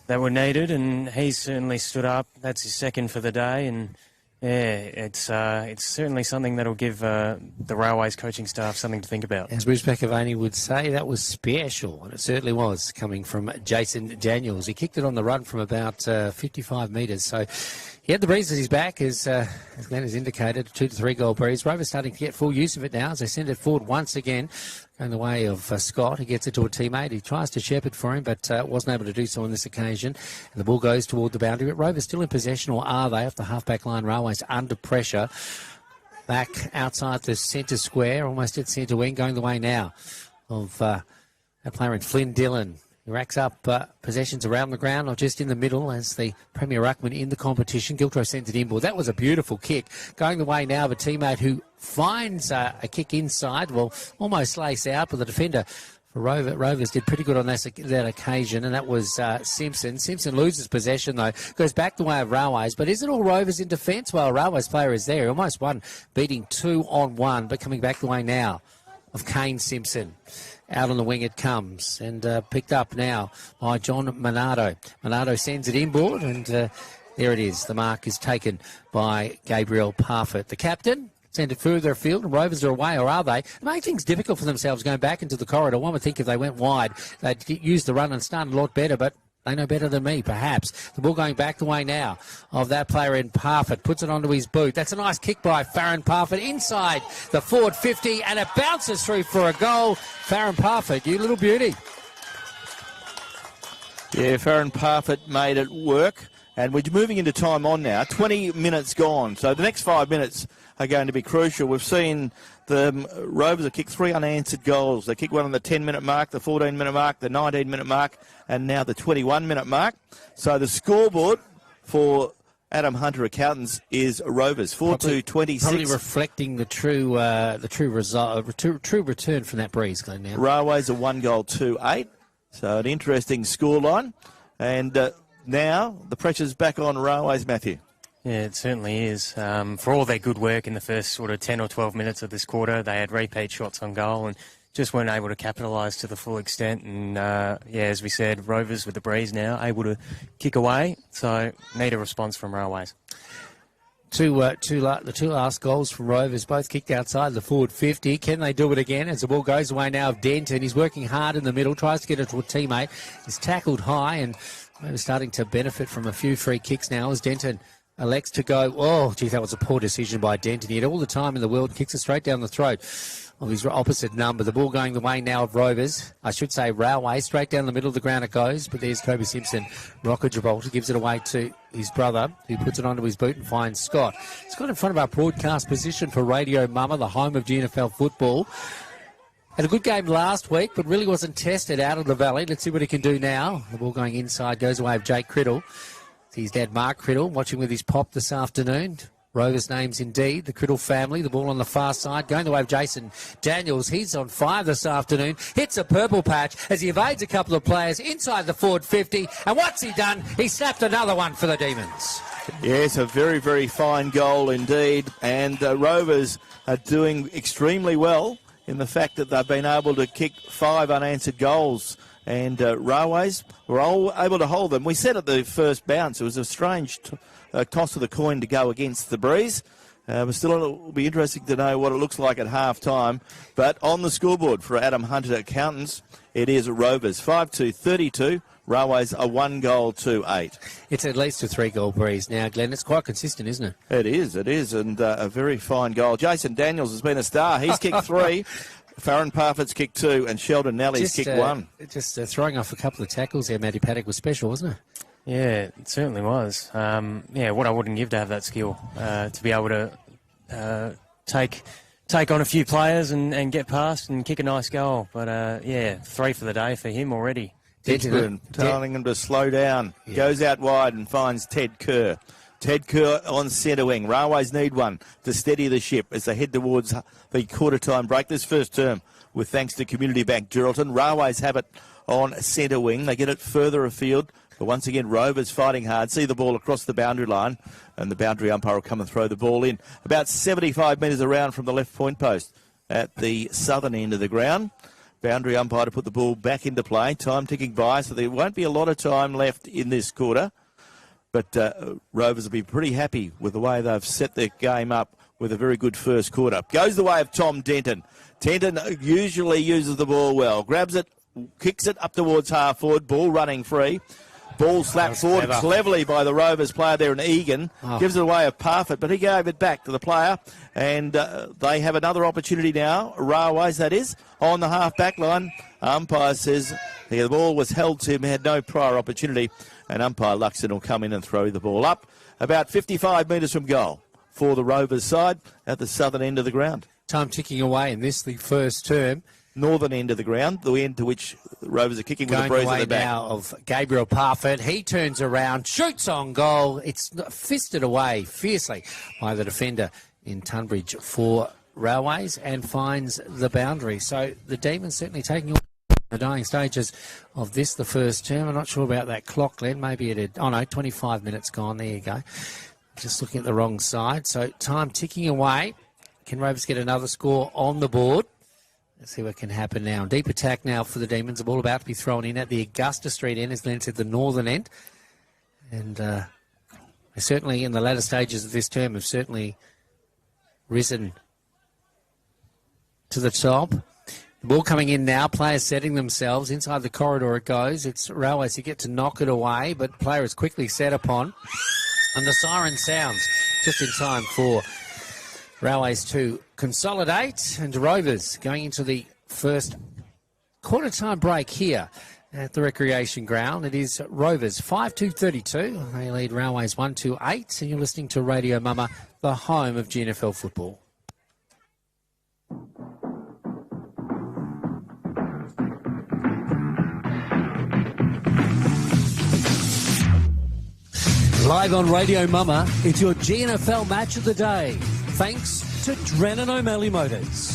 were needed. And he's certainly stood up. That's his second for the day. And yeah, it's certainly something that'll give the Railways coaching staff something to think about. As Bruce McAvaney would say, that was special, and it certainly was, coming from Jason Daniels. He kicked it on the run from about 55 metres, so he had the breeze at his back, as Glenn has indicated, a 2 to 3 goal breeze. Rovers starting to get full use of it now as they send it forward once again. Going the way of Scott. He gets it to a teammate. He tries to shepherd for him, but wasn't able to do so on this occasion. And the ball goes toward the boundary. But Rovers still in possession, or are they? Off the half-back line, Railways under pressure. Back outside the centre square, almost at centre wing, going the way now of a player in Flynn Dillon. He racks up possessions around the ground, or just in the middle, as the Premier Ruckman in the competition. Giltro sends it inboard. That was a beautiful kick. Going the way now of a teammate who finds a kick inside, well, almost lace out, but the defender for Rovers did pretty good on that occasion, and that was Simpson. Simpson loses possession, though. Goes back the way of Railways, but is it all Rovers in defence? Well, a Railways player is there. He almost won, beating 2-on-1, but coming back the way now of Kane Simpson. Out on the wing it comes, and picked up now by John Monardo. Monardo sends it inboard, and there it is. The mark is taken by Gabriel Parfitt. The captain send it further afield, and Rovers are away, or are they? It makes things difficult for themselves going back into the corridor. One would think if they went wide, they'd use the run and start a lot better, but they know better than me, perhaps. The ball going back the way now of that player in Parfitt. Puts it onto his boot. That's a nice kick by Farron Parfitt inside the forward 50, and it bounces through for a goal. Farron Parfitt, you little beauty. Yeah, Farron Parfitt made it work. And we're moving into time on now. 20 minutes gone. So the next 5 minutes are going to be crucial. We've seen the Rovers have kicked 3 unanswered goals. They kicked one on the 10-minute mark, the 14-minute mark, the 19-minute mark, and now the 21-minute mark. So the scoreboard for Adam Hunter Accountants is Rovers 4-2-26. Probably reflecting the true result, true return from that breeze, Glenn. Now Railways are 1-goal 2-8. So an interesting scoreline. And now the pressure's back on Railways, Matthew. Yeah, it certainly is. For all their good work in the first sort of 10 or 12 minutes of this quarter, they had repeat shots on goal and just weren't able to capitalise to the full extent. And, as we said, Rovers with the breeze now, able to kick away. So need a response from Railways. The two last goals from Rovers, both kicked outside the forward 50. Can they do it again as the ball goes away now of Denton? He's working hard in the middle, tries to get it to a teammate. He's tackled high and maybe starting to benefit from a few free kicks now as Denton elects to go. Oh, gee, that was a poor decision by Denton. He had all the time in the world, kicks it straight down the throat of his opposite number. The ball going the way now of Rovers. I should say Railway. Straight down the middle of the ground it goes. But there's Kobe Simpson. Rocker Gibraltar gives it away to his brother, who puts it onto his boot and finds Scott. Scott in front of our broadcast position for Radio Mama, the home of GNFL football. Had a good game last week, but really wasn't tested out of the valley. Let's see what he can do now. The ball going inside goes away of Jake Criddle. His dad, Mark Criddle, watching with his pop this afternoon. Rovers names indeed, the Criddle family. The ball on the far side, going the way of Jason Daniels. He's on fire this afternoon. Hits a purple patch as he evades a couple of players inside the forward 50. And what's he done? He snapped another one for the Demons. Yes, a very, very fine goal indeed. And Rovers are doing extremely well in the fact that they've been able to kick 5 unanswered goals. And Railways were all able to hold them. We said at the first bounce it was a strange toss of the coin to go against the breeze. But still, it'll be interesting to know what it looks like at half-time. But on the scoreboard for Adam Hunter Accountants, it is Rovers 5-2-32. Railways a 1-goal 2-8. It's at least a 3-goal breeze now, Glenn. It's quite consistent, isn't it? It is, and a very fine goal. Jason Daniels has been a star. He's kicked 3. Farron Parfitt's kicked 2, and Sheldon Nally's kicked 1. Just throwing off a couple of tackles there, Matty Paddock was special, wasn't it? Yeah, it certainly was. What I wouldn't give to have that skill, to be able to take on a few players and get past and kick a nice goal. But, 3 for the day for him already. Denton telling him to slow down. Yeah. Goes out wide and finds Ted Kerr. Ted Kerr on centre wing. Railways need one to steady the ship as they head towards the quarter-time break. This first term with thanks to Community Bank Geraldton. Railways have it on centre wing. They get it further afield. But once again, Rovers fighting hard. See the ball across the boundary line. And the boundary umpire will come and throw the ball in. About 75 metres around from the left point post at the southern end of the ground. Boundary umpire to put the ball back into play. Time ticking by, so there won't be a lot of time left in this quarter. But Rovers will be pretty happy with the way they've set their game up with a very good first quarter. Goes the way of Tom Denton. Denton usually uses the ball well. Grabs it, kicks it up towards half forward. Ball running free. Ball slapped forward cleverly by the Rovers player there in Egan. Gives it away of Parfitt, but he gave it back to the player. And they have another opportunity now. Railways, that is, on the half-back line. Umpire says the ball was held to him, had no prior opportunity. And umpire Luxon will come in and throw the ball up. About 55 metres from goal for the Rovers side at the southern end of the ground. Time ticking away in this, the first term. Northern end of the ground, the end to which the Rovers are kicking with a breeze at the back. Now of Gabriel Parfitt. He turns around, shoots on goal. It's fisted away fiercely by the defender in Tunbridge for Railways and finds the boundary. So the Demons certainly taking the dying stages of this, the first term. I'm not sure about that clock, Glenn. Maybe it had, 25 minutes gone. There you go. Just looking at the wrong side. So time ticking away. Can Rovers get another score on the board? Let's see what can happen now. Deep attack now for the Demons. The ball about to be thrown in at the Augusta Street end, as Glenn said, the northern end. And certainly in the latter stages of this term have certainly risen to the top. The ball coming in now. Players setting themselves. Inside the corridor it goes. It's Railways who get to knock it away, but player is quickly set upon. And the siren sounds just in time for Railways to consolidate, and Rovers going into the first quarter-time break here at the recreation ground. It is Rovers 5-2-32. They lead Railways 1-8, and you're listening to Radio Mama, the home of GNFL football. Live on Radio Mama, it's your GNFL match of the day. Thanks to Drennan O'Malley Motors.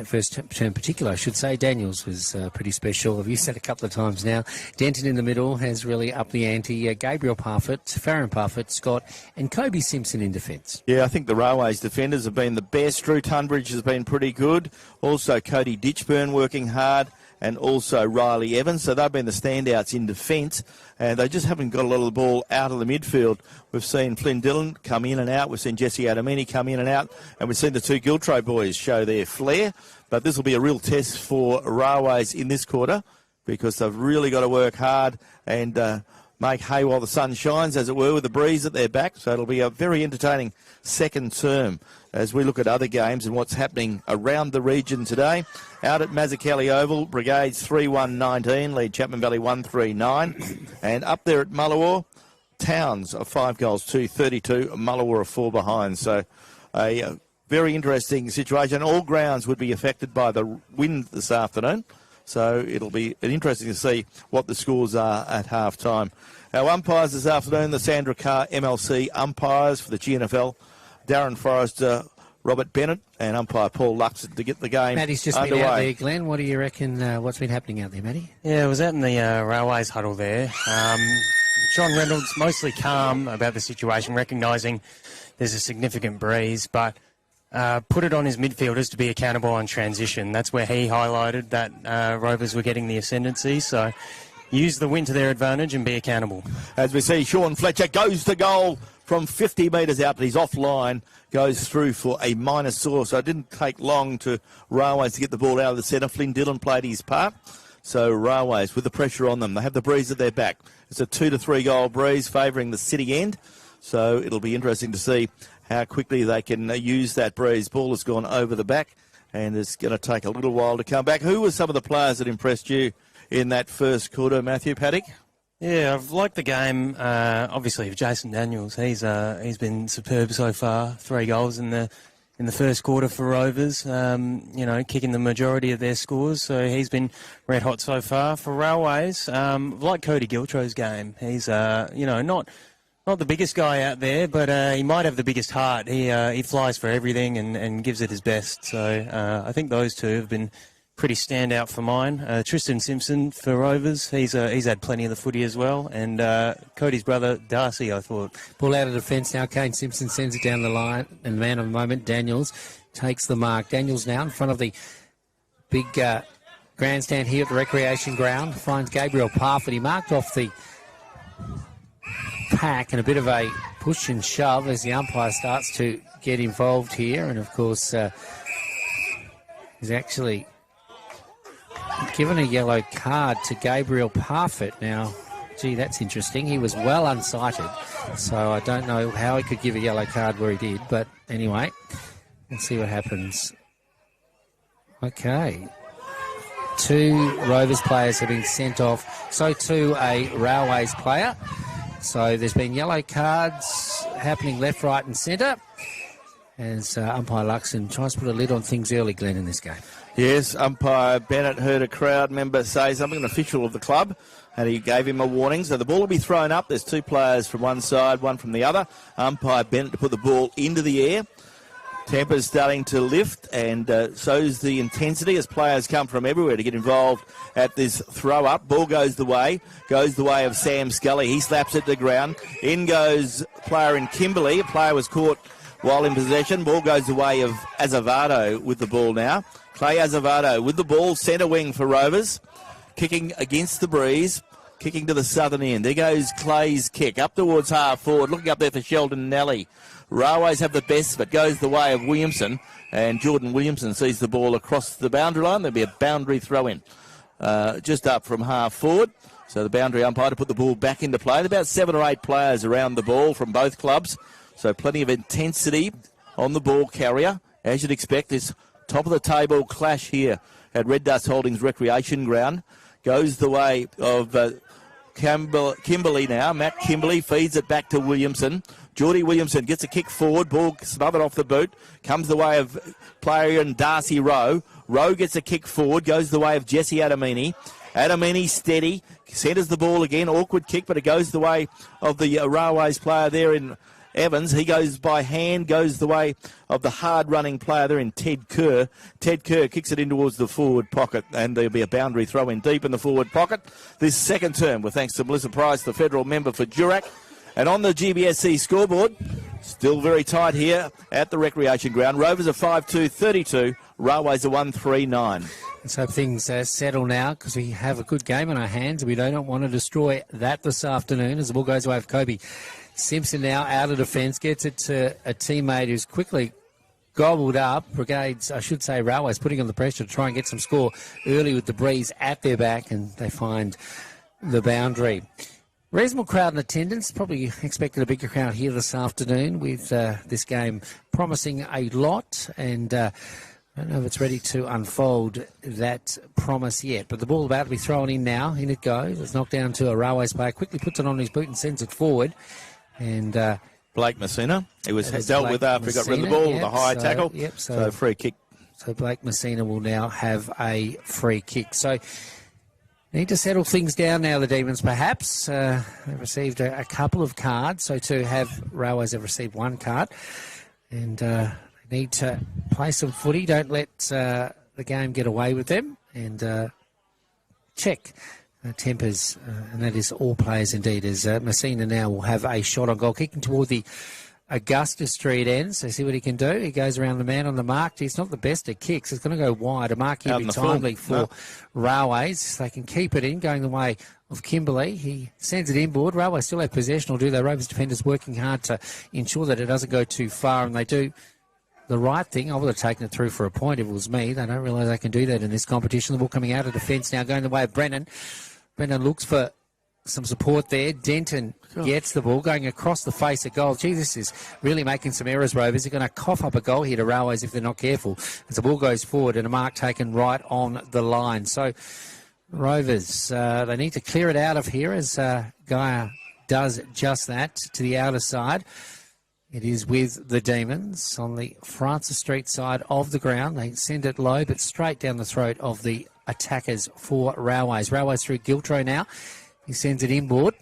First term particular, I should say. Daniels was pretty special. I've used that a couple of times now. Denton in the middle has really upped the ante. Gabriel Parfitt, Farron Parfitt, Scott, and Kobe Simpson in defence. Yeah, I think the Railways defenders have been the best. Drew Tunbridge has been pretty good. Also, Cody Ditchburn working hard, and also Riley Evans. So they've been the standouts in defence, and they just haven't got a lot of the ball out of the midfield. We've seen Flynn Dillon come in and out. We've seen Jesse Adamini come in and out, and we've seen the two Giltro boys show their flair. But this will be a real test for Railways in this quarter, because they've really got to work hard and make hay while the sun shines, as it were, with the breeze at their back. So it'll be a very entertaining second term as we look at other games and what's happening around the region today. Out at Mazzucchelli Oval, Brigades 3-1-19, lead Chapman Valley 1-3-9. And up there at Mullawa, Towns are 5 goals to 32, Mullawa are 4 behind. So a very interesting situation. All grounds would be affected by the wind this afternoon. So it'll be interesting to see what the scores are at half-time. Our umpires this afternoon, the Sandra Carr MLC umpires for the GNFL, Darren Forrester, Robert Bennett, and umpire Paul Luxon to get the game Matty's just underway. been out there, Glenn. What do you reckon, what's been happening out there, Matty? Yeah, I was out in the Railways huddle there. Sean Reynolds mostly calm about the situation, recognising there's a significant breeze, but put it on his midfielders to be accountable on transition. That's where he highlighted that Rovers were getting the ascendancy, so use the wind to their advantage and be accountable. As we see, Sean Fletcher goes to goal from 50 metres out, but he's offline, goes through for a minor score, so it didn't take long to Railways to get the ball out of the centre. Flynn Dillon played his part. So Railways, with the pressure on them, they have the breeze at their back. It's a 2 to 3 goal breeze favouring the City end. So it'll be interesting to see how quickly they can use that breeze. Ball has gone over the back, and it's going to take a little while to come back. Who were some of the players that impressed you in that first quarter, Matthew Paddock? Yeah, I've liked the game, obviously, of Jason Daniels. He's been superb so far. 3 goals in the first quarter for Rovers, kicking the majority of their scores. So he's been red hot so far. For Railways, like Cody Giltro's game, he's, not the biggest guy out there, but he might have the biggest heart. He flies for everything and gives it his best. So I think those two have been pretty standout for mine. Tristan Simpson for Rovers, he's had plenty of the footy as well. And Cody's brother, Darcy, I thought. Ball out of defence now. Kane Simpson sends it down the line. And man of the moment, Daniels, takes the mark. Daniels now in front of the big grandstand here at the recreation ground. Finds Gabriel Parfitt. He marked off the pack and a bit of a push and shove as the umpire starts to get involved here. And, of course, he's actually given a yellow card to Gabriel Parfitt. Now, gee, that's interesting. He was well unsighted, so I don't know how he could give a yellow card where he did. But anyway, let's see what happens. Okay. 2 Rovers players have been sent off, so too a Railways player. So there's been yellow cards happening left, right and centre as umpire Luxon tries to put a lid on things early, Glenn, in this game. Yes, umpire Bennett heard a crowd member say something, an official of the club, and he gave him a warning. So the ball will be thrown up. There's 2 players from one side, one from the other. Umpire Bennett to put the ball into the air. Temper's starting to lift, and so's the intensity as players come from everywhere to get involved at this throw-up. Ball goes the way of Sam Scully. He slaps it to the ground. In goes player in Kimberley. A player was caught while in possession. Ball goes the way of Azevedo with the ball now. Clay Azevedo with the ball, centre wing for Rovers. Kicking against the breeze, kicking to the southern end. There goes Clay's kick up towards half forward, looking up there for Sheldon Nelly. Railways have the best of it, goes the way of Williamson, and Jordan Williamson sees the ball across the boundary line. There'll be a boundary throw-in just up from half forward. So the boundary umpire to put the ball back into play. There's about 7 or 8 players around the ball from both clubs, so plenty of intensity on the ball carrier. As you'd expect, this top-of-the-table clash here at Red Dust Holdings Recreation Ground goes the way of Kimberley now. Matt Kimberley feeds it back to Williamson. Geordie Williamson gets a kick forward. Ball smothered off the boot. Comes the way of player in Darcy Rowe. Rowe gets a kick forward. Goes the way of Jesse Adamini. Adamini steady. Centres the ball again. Awkward kick, but it goes the way of the Railways player there in Evans. He goes by hand, goes the way of the hard-running player there in Ted Kerr. Ted Kerr kicks it in towards the forward pocket, and there'll be a boundary throw-in deep in the forward pocket. This second term, with thanks to Melissa Price, the federal member for Durack. And on the GBSC scoreboard, still very tight here at the recreation ground. Rovers are 5-2-32. Railways are 1-3-9. Let's hope things settle now, because we have a good game on our hands. We don't want to destroy that this afternoon as the ball goes away with Kobe Simpson now out of defence, gets it to a teammate who's quickly gobbled up. Brigades, I should say, Railways putting on the pressure to try and get some score early with the breeze at their back, and they find the boundary. Reasonable crowd in attendance. Probably expected a bigger crowd here this afternoon with this game promising a lot, and I don't know if it's ready to unfold that promise yet. But the ball about to be thrown in now. In it goes. It's knocked down to a Railways player. Quickly puts it on his boot and sends it forward. And Blake Messina. He was dealt Blake with after Messina, he got rid of the ball with a high tackle. Yep, so free kick. So Blake Messina will now have a free kick. So need to settle things down now, the Demons, perhaps. They've received a couple of cards. So too have Railways have received 1 card. And they need to play some footy. Don't let the game get away with them. And check tempers, and that is all players indeed, as Messina now will have a shot on goal, kicking toward the Augusta Street end. So see what he can do. He goes around the man on the mark. He's not the best at kicks. It's going to go wide. A mark here be timely for Railways. They can keep it in, going the way of Kimberley. He sends it inboard. Railways still have possession, will do their Rovers defenders working hard to ensure that it doesn't go too far, and they do the right thing. I would have taken it through for a point if it was me. They don't realise they can do that in this competition. The ball coming out of defence now, going the way of Brennan. Brennan looks for some support there. Denton gets the ball, going across the face of goal. Gee, this is really making some errors, Rovers. They're going to cough up a goal here to Railways if they're not careful, as the ball goes forward and a mark taken right on the line. So Rovers, they need to clear it out of here, as Gaia does just that to the outer side. It is with the Demons on the Francis Street side of the ground. They send it low, but straight down the throat of the attackers for Railways. Railways through Giltro now. He sends it inboard,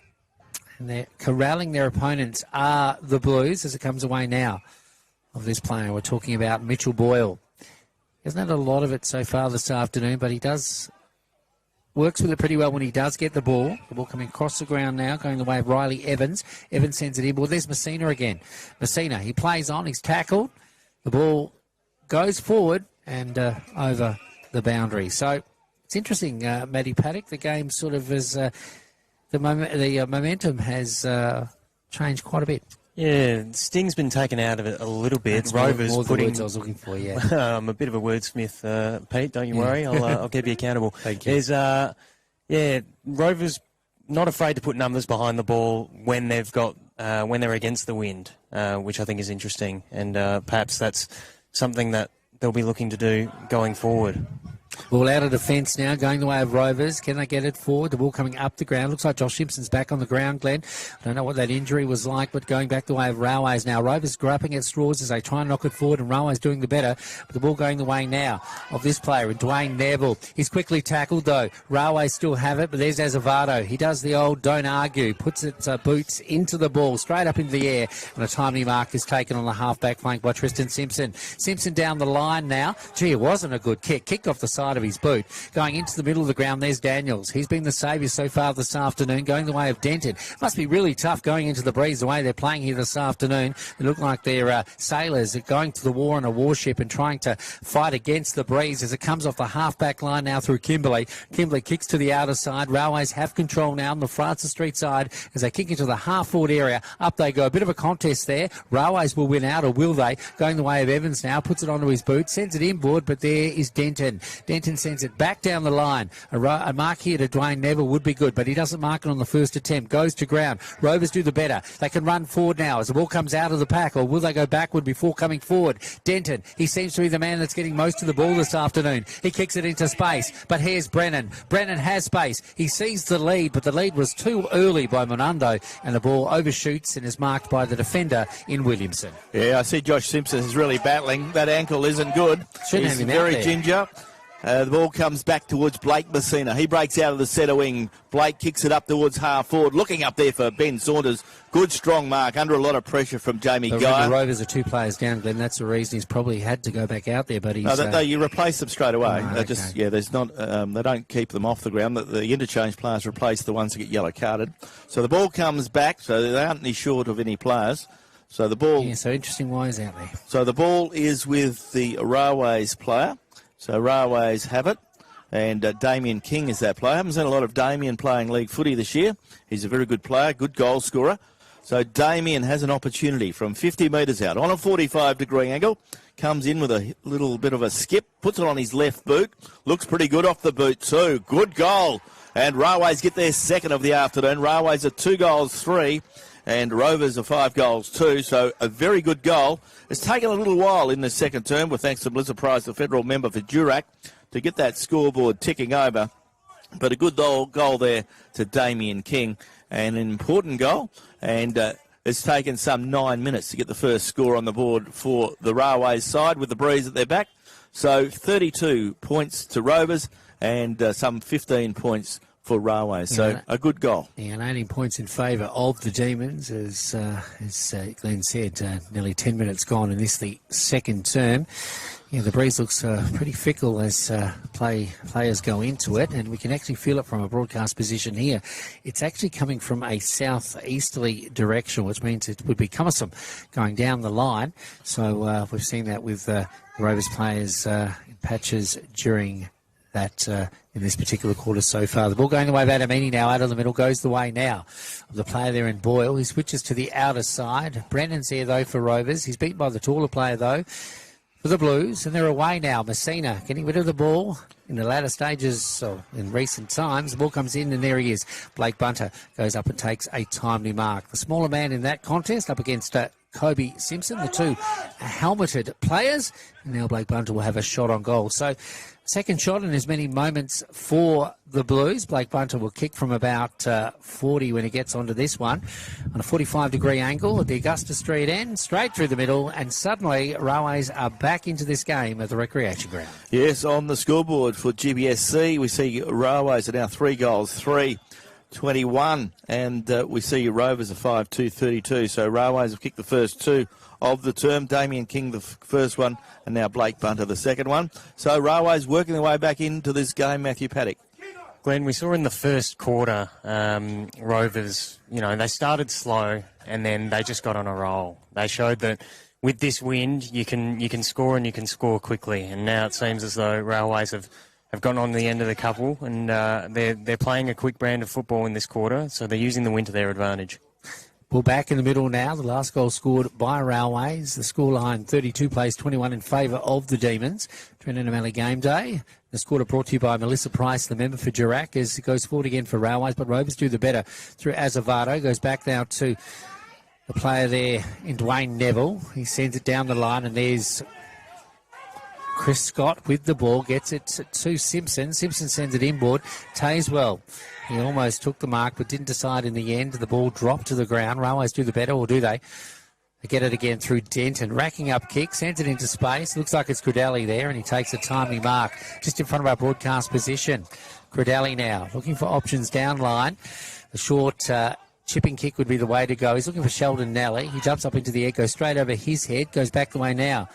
and they're corralling their opponents are the Blues, as it comes away now of this player. We're talking about Mitchell Boyle. He hasn't had a lot of it so far this afternoon, but he works with it pretty well when he does get the ball. The ball coming across the ground now, going the way of Riley Evans. Evans sends it inboard. There's Messina again. Messina, he plays on. He's tackled. The ball goes forward and over the boundary. So it's interesting, Matty Paddock. The game sort of is... the momentum has changed quite a bit. Yeah, Sting's been taken out of it a little bit. That's Rovers more the putting... words I was looking for, yeah. I'm a bit of a wordsmith, Pete, don't you worry. I'll keep you accountable. Thank you. There's, Rovers not afraid to put numbers behind the ball when they've got when they're against the wind, which I think is interesting. And perhaps that's something that they'll be looking to do going forward. Ball out of defence now, going the way of Rovers. Can they get it forward? The ball coming up the ground. Looks like Josh Simpson's back on the ground, Glenn. I don't know what that injury was like, but going back the way of Railways now. Rovers grappling at straws as they try and knock it forward, and Railways doing the better. But the ball going the way now of this player, Dwayne Neville. He's quickly tackled, though. Railways still have it, but there's Azevedo. He does the old don't argue, puts its boots into the ball, straight up into the air, and a timely mark is taken on the half-back flank by Tristan Simpson. Simpson down the line now. Gee, it wasn't a good kick. Kicked off the side of his boot. Going into the middle of the ground, there's Daniels. He's been the saviour so far this afternoon, going the way of Denton. Must be really tough going into the breeze the way they're playing here this afternoon. They look like they're sailors going to the war on a warship and trying to fight against the breeze as it comes off the half-back line now through Kimberley. Kimberley kicks to the outer side. Railways have control now on the Francis Street side as they kick into the half-forward area. Up they go. A bit of a contest there. Railways will win out, or will they? Going the way of Evans now. Puts it onto his boot. Sends it inboard, but there is Denton. Denton sends it back down the line. A mark here to Dwayne Neville would be good, but he doesn't mark it on the first attempt. Goes to ground. Rovers do the better. They can run forward now as the ball comes out of the pack, or will they go backward before coming forward? Denton, he seems to be the man that's getting most of the ball this afternoon. He kicks it into space, but here's Brennan. Brennan has space. He sees the lead, but the lead was too early by Monundo, and the ball overshoots and is marked by the defender in Williamson. Yeah, I see Josh Simpson is really battling. That ankle isn't good. Shouldn't He's have him very out there. ginger. The ball comes back towards Blake Messina. He breaks out of the centre wing. Blake kicks it up towards half forward. Looking up there for Ben Saunders. Good, strong mark under a lot of pressure from Jamie Guy. The Rovers are 2 players down, Glenn. That's the reason he's probably had to go back out there. But he's No, you replace them straight away. Oh, They just, there's not. They don't keep them off the ground. The interchange players replace the ones that get yellow carded. So the ball comes back. So they aren't any short of any players. So the ball. Yeah, so interesting why he's out there. So the ball is with the Railways player. So Railways have it. And Damien King is that player. I haven't seen a lot of Damien playing league footy this year. He's a very good player, good goal scorer. So Damien has an opportunity from 50 metres out on a 45-degree angle. Comes in with a little bit of a skip, puts it on his left boot. Looks pretty good off the boot too. Good goal. And Railways get their second of the afternoon. Railways are 2 goals, 3. And Rovers are 5 goals, 2. So a very good goal. It's taken a little while in the second term, with thanks to Melissa Price, the federal member for Durack, to get that scoreboard ticking over. But a good goal there to Damien King, and an important goal. And it's taken some 9 minutes to get the first score on the board for the Railways side with the breeze at their back. So 32 points to Rovers and some 15 points for Railway. So a good goal. Yeah, and 18 points in favour of the Demons, as Glenn said, nearly 10 minutes gone in this, the second term. Yeah, the breeze looks pretty fickle as players go into it, and we can actually feel it from a broadcast position here. It's actually coming from a southeasterly direction, which means it would be cumbersome going down the line. So we've seen that with the Rovers players in patches during that in this particular quarter so far. The ball going the way of Adamini now, out of the middle, goes the way now of the player there in Boyle. He switches to the outer side. Brennan's there, though, for Rovers. He's beaten by the taller player, though, for the Blues, and they're away now. Messina getting rid of the ball in the latter stages, so in recent times. The ball comes in, and there he is. Blake Bunter goes up and takes a timely mark. The smaller man in that contest up against Kobe Simpson, the two helmeted players. And now Blake Bunter will have a shot on goal. So second shot in as many moments for the Blues. Blake Bunter will kick from about 40 when he gets onto this one, on a 45-degree angle at the Augusta Street end, straight through the middle, and suddenly Railways are back into this game at the recreation ground. Yes, on the scoreboard for GBSC, we see Railways are now 3 goals, 3-21, and we see Rovers are 5-2-32. So Railways have kicked the first 2 of the term. Damien King the first one, and now Blake Bunter the second one. So Railways working their way back into this game. Matthew Paddock. Glenn, we saw in the first quarter, Rovers, they started slow and then they just got on a roll. They showed that with this wind, you can score and you can score quickly. And now it seems as though Railways have gotten on the end of the couple, and they're playing a quick brand of football in this quarter, so they're using the wind to their advantage. Ball back in the middle now. The last goal scored by Railways. The scoreline 32 plays 21 in favour of the Demons. Trent O'Malley game day. The score brought to you by Melissa Price, the member for Durack, as it goes forward again for Railways, but Rovers do the better through Azevedo. Goes back now to the player there in Dwayne Neville. He sends it down the line, and there's Chris Scott with the ball. Gets it to Simpson. Simpson sends it inboard. Tazewell. He almost took the mark, but didn't decide in the end. The ball dropped to the ground. Railways do the better, or do they? They get it again through Denton. Racking up kick, sends it into space. Looks like it's Crudelli there, and he takes a timely mark just in front of our broadcast position. Crudelli now looking for options down line. The short chipping kick would be the way to go. He's looking for Sheldon Nally. He jumps up into the air, goes straight over his head, goes back the way now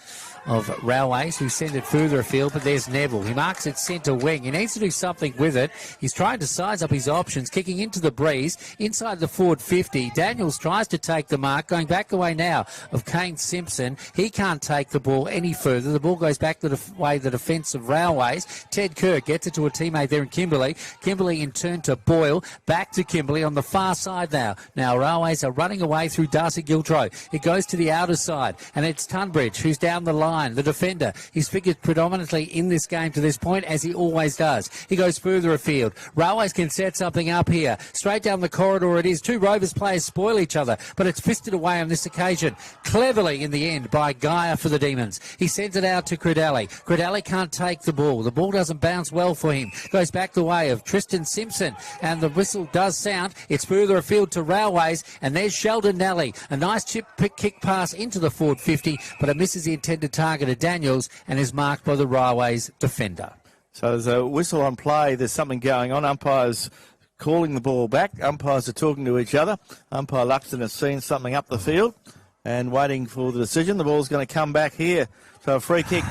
of Railways, who send it further afield, but there's Neville. He marks it centre wing. He needs to do something with it. He's trying to size up his options, kicking into the breeze, inside the forward 50. Daniels tries to take the mark, going back the way now of Kane Simpson. He can't take the ball any further. The ball goes back the way the defence of Railways. Ted Kerr gets it to a teammate there in Kimberley. Kimberley in turn to Boyle. Back to Kimberley on the far side now. Now Railways are running away through Darcy Giltro. It goes to the outer side, and it's Tunbridge who's down the line. The defender. He's figured predominantly in this game to this point, as he always does. He goes further afield. Railways can set something up here. Straight down the corridor it is. 2 Rovers players spoil each other, but it's fisted away on this occasion. Cleverly in the end by Gaia for the Demons. He sends it out to Crudelli. Crudelli can't take the ball. The ball doesn't bounce well for him. Goes back the way of Tristan Simpson, and the whistle does sound. It's further afield to Railways, and there's Sheldon Nally. A nice chip kick pass into the forward 50, but it misses the intended target of Daniels and is marked by the Railways defender. So there's a whistle on play. There's something going on. Umpires calling the ball back. Umpires are talking to each other. Umpire Luxton has seen something up the field and waiting for the decision. The ball's going to come back here. So a free kick.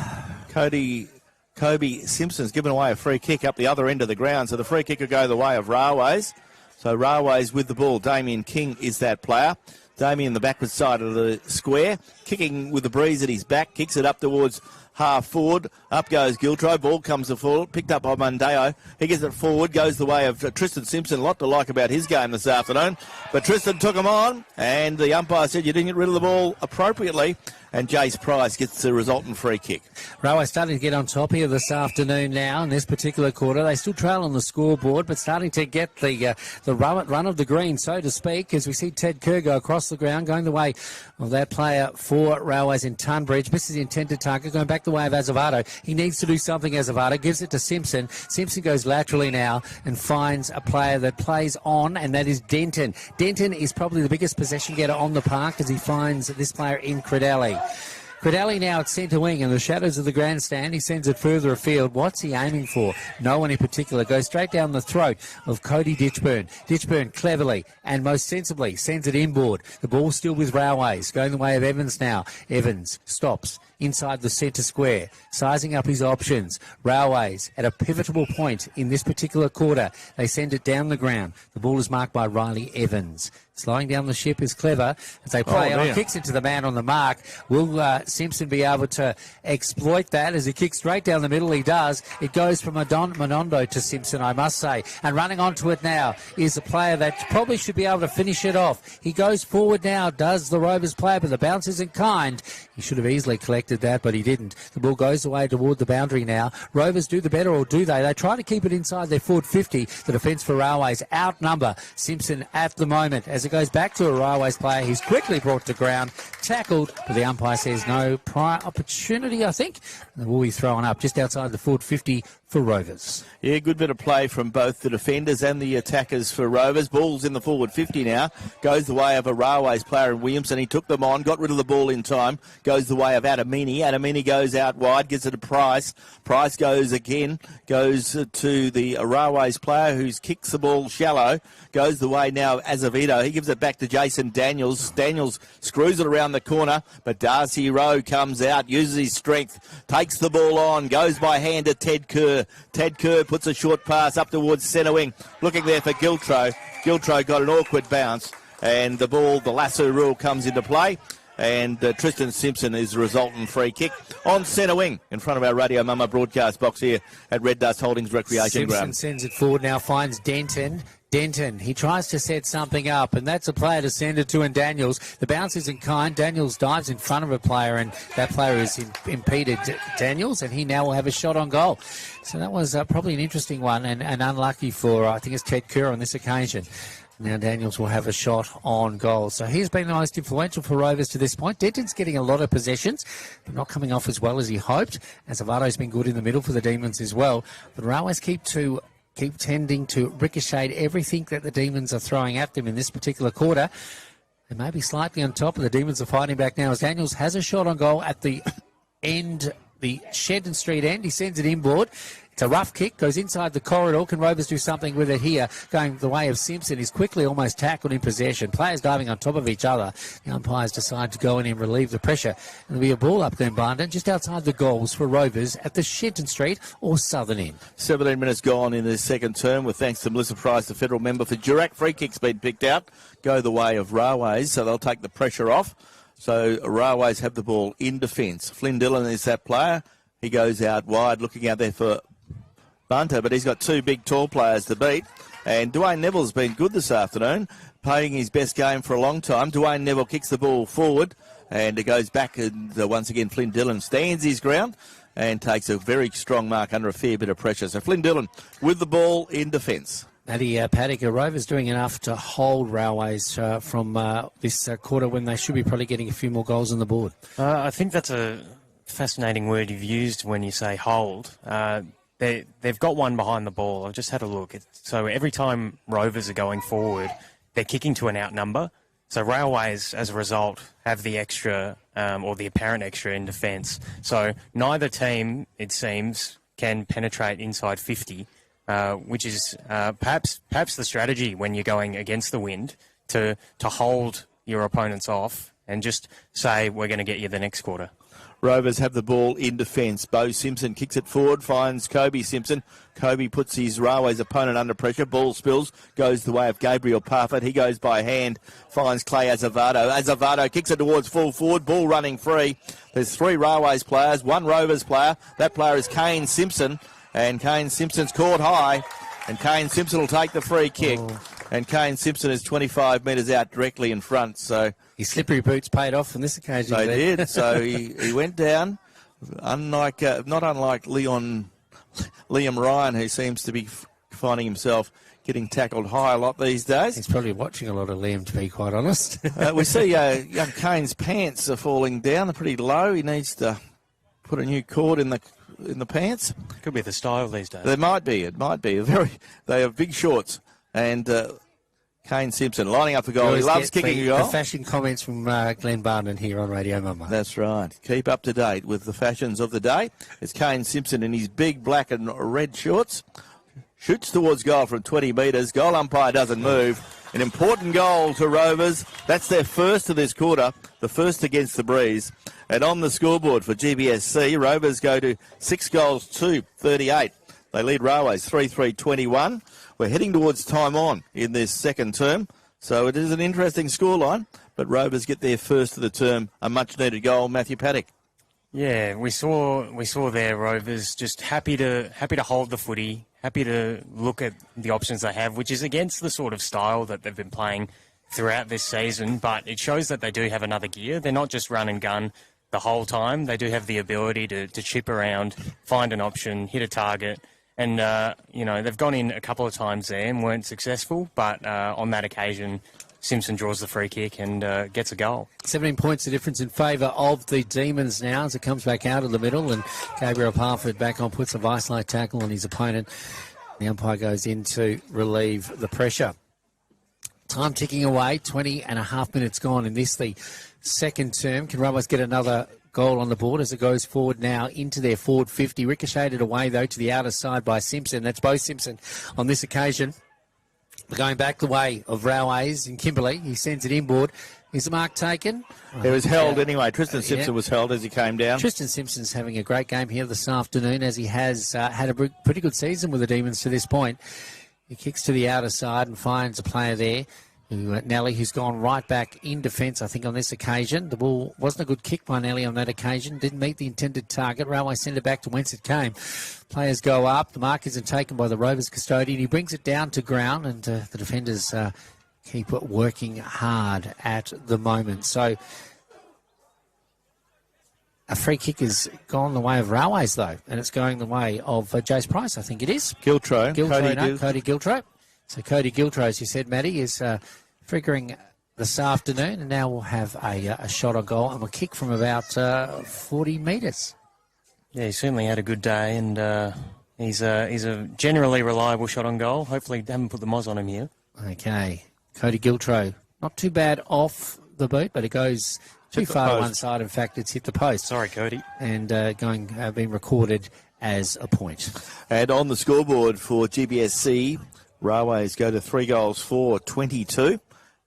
Kobe Simpson's given away a free kick up the other end of the ground. So the free kick will go the way of Railways. So Railways with the ball. Damien King is that player. Damien the backward side of the square, kicking with the breeze at his back, kicks it up towards half forward. Up goes Giltro. Ball comes to forward, picked up by Mundeo. He gets it forward, goes the way of Tristan Simpson. A lot to like about his game this afternoon. But Tristan took him on, and the umpire said you didn't get rid of the ball appropriately. And Jace Price gets the resultant free kick. Railways starting to get on top here this afternoon now in this particular quarter. They still trail on the scoreboard, but starting to get the run of the green, so to speak, as we see Ted Kerr go across the ground, going the way of that player for Railways in Tunbridge. Misses the intended target, going back the way of Azevedo. He needs to do something, Azevedo. Gives it to Simpson. Simpson goes laterally now and finds a player that plays on, and that is Denton. Denton is probably the biggest possession getter on the park as he finds this player in Crudelli. Credelli now at centre wing in the shadows of the grandstand. He sends it further afield. What's he aiming for? No one in particular. Goes straight down the throat of Cody Ditchburn. Ditchburn cleverly and most sensibly sends it inboard. The ball still with Railways. Going the way of Evans now. Evans stops inside the centre square, sizing up his options. Railways at a pivotal point in this particular quarter. They send it down the ground. The ball is marked by Riley Evans. Slowing down the ship is clever as they play on. Kicks into the man on the mark. Will Simpson be able to exploit that as he kicks straight down the middle? He does. It goes from Monondo to Simpson, I must say. And running onto it now is a player that probably should be able to finish it off. He goes forward now, does the Rovers player, but the bounce isn't kind. He should have easily collected that, but he didn't. The ball goes away toward the boundary now. Rovers do the better, or do they? They try to keep it inside their forward 50. The defence for Railways outnumber Simpson at the moment. As it goes back to a Railways player, he's quickly brought to ground, tackled, but the umpire says no prior opportunity, I think. And the ball be thrown up just outside the forward 50 for Rovers. Yeah, good bit of play from both the defenders and the attackers for Rovers. Ball's in the forward 50 now. Goes the way of a Railways player in Williamson. He took them on, got rid of the ball in time. Goes the way of Adamini. Adamini goes out wide, gives it to Price. Price goes again, goes to the Railways player who kicks the ball shallow. Goes the way now of Azevedo. He gives it back to Jason Daniels. Daniels screws it around the corner, but Darcy Rowe comes out, uses his strength, takes the ball on, goes by hand to Ted Kerr. Ted Kerr puts a short pass up towards centre wing, looking there for Giltro. Giltro got an awkward bounce, and the ball, the lasso rule comes into play, and Tristan Simpson is the resultant free kick on centre wing in front of our Radio Mama broadcast box here at Red Dust Holdings Recreation Ground. Simpson sends it forward now, finds Denton. He tries to set something up, and that's a player to send it to, and Daniels. The bounce isn't kind. Daniels dives in front of a player, and that player has impeded Daniels, and he now will have a shot on goal. So that was probably an interesting one, and unlucky for, I think it's Ted Kerr on this occasion. Now Daniels will have a shot on goal. So he's been the most influential for Rovers to this point. Denton's getting a lot of possessions, but not coming off as well as he hoped. Azevedo's been good in the middle for the Demons as well. But Railways keep tending to ricochet everything that the Demons are throwing at them in this particular quarter. They may be slightly on top, but the Demons are fighting back now as Daniels has a shot on goal at the end, the Shedden Street end. He sends it inboard. It's a rough kick, goes inside the corridor. Can Rovers do something with it here? Going the way of Simpson. He's quickly almost tackled in possession. Players diving on top of each other. The umpires decide to go in and relieve the pressure. And there'll be a ball up there, Barndon, just outside the goals for Rovers at the Shenton Street or Southern end. 17 minutes gone in the second term, with thanks to Melissa Price, the federal member for Durack. Free kick's been picked out. Go the way of Railways, so they'll take the pressure off. So Railways have the ball in defence. Flynn Dillon is that player. He goes out wide, looking out there for Bunter, but he's got two big, tall players to beat. And Dwayne Neville's been good this afternoon, playing his best game for a long time. Dwayne Neville kicks the ball forward, and it goes back, and once again Flynn Dillon stands his ground and takes a very strong mark under a fair bit of pressure. So Flynn Dillon with the ball in defence. Paddy Paddock, Rovers doing enough to hold Railways from this quarter when they should be probably getting a few more goals on the board. I think that's a fascinating word you've used when you say hold. They've got one behind the ball. I've just had a look. So every time Rovers are going forward, they're kicking to an outnumber. So Railways, as a result, have the extra or the apparent extra in defence. So neither team, it seems, can penetrate inside 50, which is perhaps the strategy when you're going against the wind to hold your opponents off and just say, we're going to get you the next quarter. Rovers have the ball in defence. Bo Simpson kicks it forward, finds Kobe Simpson. Kobe puts his Railways opponent under pressure. Ball spills, goes the way of Gabriel Parfitt. He goes by hand, finds Clay Azevedo. Azevedo kicks it towards full forward, ball running free. There's three Railways players, one Rovers player. That player is Kane Simpson, and Kane Simpson's caught high, and Kane Simpson will take the free kick. And Kane Simpson is 25 metres out directly in front, so... His slippery boots paid off on this occasion. They did. So he went down, not unlike Liam Ryan, who seems to be finding himself getting tackled high a lot these days. He's probably watching a lot of Liam, to be quite honest. We see young Kane's pants are falling down. They're pretty low. He needs to put a new cord in the pants. Could be the style these days. There might be. It might be. They have big shorts, and Kane Simpson lining up for goal. He always loves get kicking a the goal. fashion comments from Glenn Barton here on Radio Mama. That's right. Keep up to date with the fashions of the day. It's Kane Simpson in his big black and red shorts. Shoots towards goal from 20 metres. Goal umpire doesn't move. An important goal to Rovers. That's their first of this quarter, the first against the Breeze. And on the scoreboard for GBSC, Rovers go to 6 goals to 38. They lead Railways 3-3-21. We're heading towards time on in this second term, so it is an interesting scoreline. But Rovers get their first of the term, a much-needed goal. Matthew Paddock. Yeah, we saw there Rovers just happy to hold the footy, happy to look at the options they have, which is against the sort of style that they've been playing throughout this season. But it shows that they do have another gear. They're not just run and gun the whole time. They do have the ability to chip around, find an option, hit a target. And, they've gone in a couple of times there and weren't successful. But on that occasion, Simpson draws the free kick and gets a goal. 17 points the difference in favour of the Demons now as it comes back out of the middle. And Gabriel Parford back on, puts a vice-like tackle on his opponent. The umpire goes in to relieve the pressure. Time ticking away, 20 and a half minutes gone in this, the second term. Can Rovers get another goal on the board as it goes forward now into their forward 50. Ricocheted away, though, to the outer side by Simpson. That's both Simpson on this occasion. Going back the way of Railways in Kimberley. He sends it inboard. Is the mark taken? It was held anyway. Tristan Simpson was held as he came down. Tristan Simpson's having a great game here this afternoon, as he has had a pretty good season with the Demons to this point. He kicks to the outer side and finds a player there, Nelly, who's gone right back in defence, I think, on this occasion. The ball wasn't a good kick by Nelly on that occasion. Didn't meet the intended target. Railway send it back to whence it came. Players go up. The mark isn't taken by the Rovers custodian. He brings it down to ground, and the defenders keep working hard at the moment. So a free kick has gone the way of Railways, though, and it's going the way of Jace Price, I think it is. Giltro. Cody Giltro. So Cody Giltro, as you said, Matty, is figuring this afternoon, and now we'll have a shot on goal and a kick from about 40 metres. Yeah, he certainly had a good day, and he's a generally reliable shot on goal. Hopefully they haven't put the Moz on him here. Okay. Cody Giltro, not too bad off the boot, but it goes too far to one side. In fact, it's hit the post. Sorry, Cody. And being recorded as a point. And on the scoreboard for GBSC, Railways go to 3 goals for 22,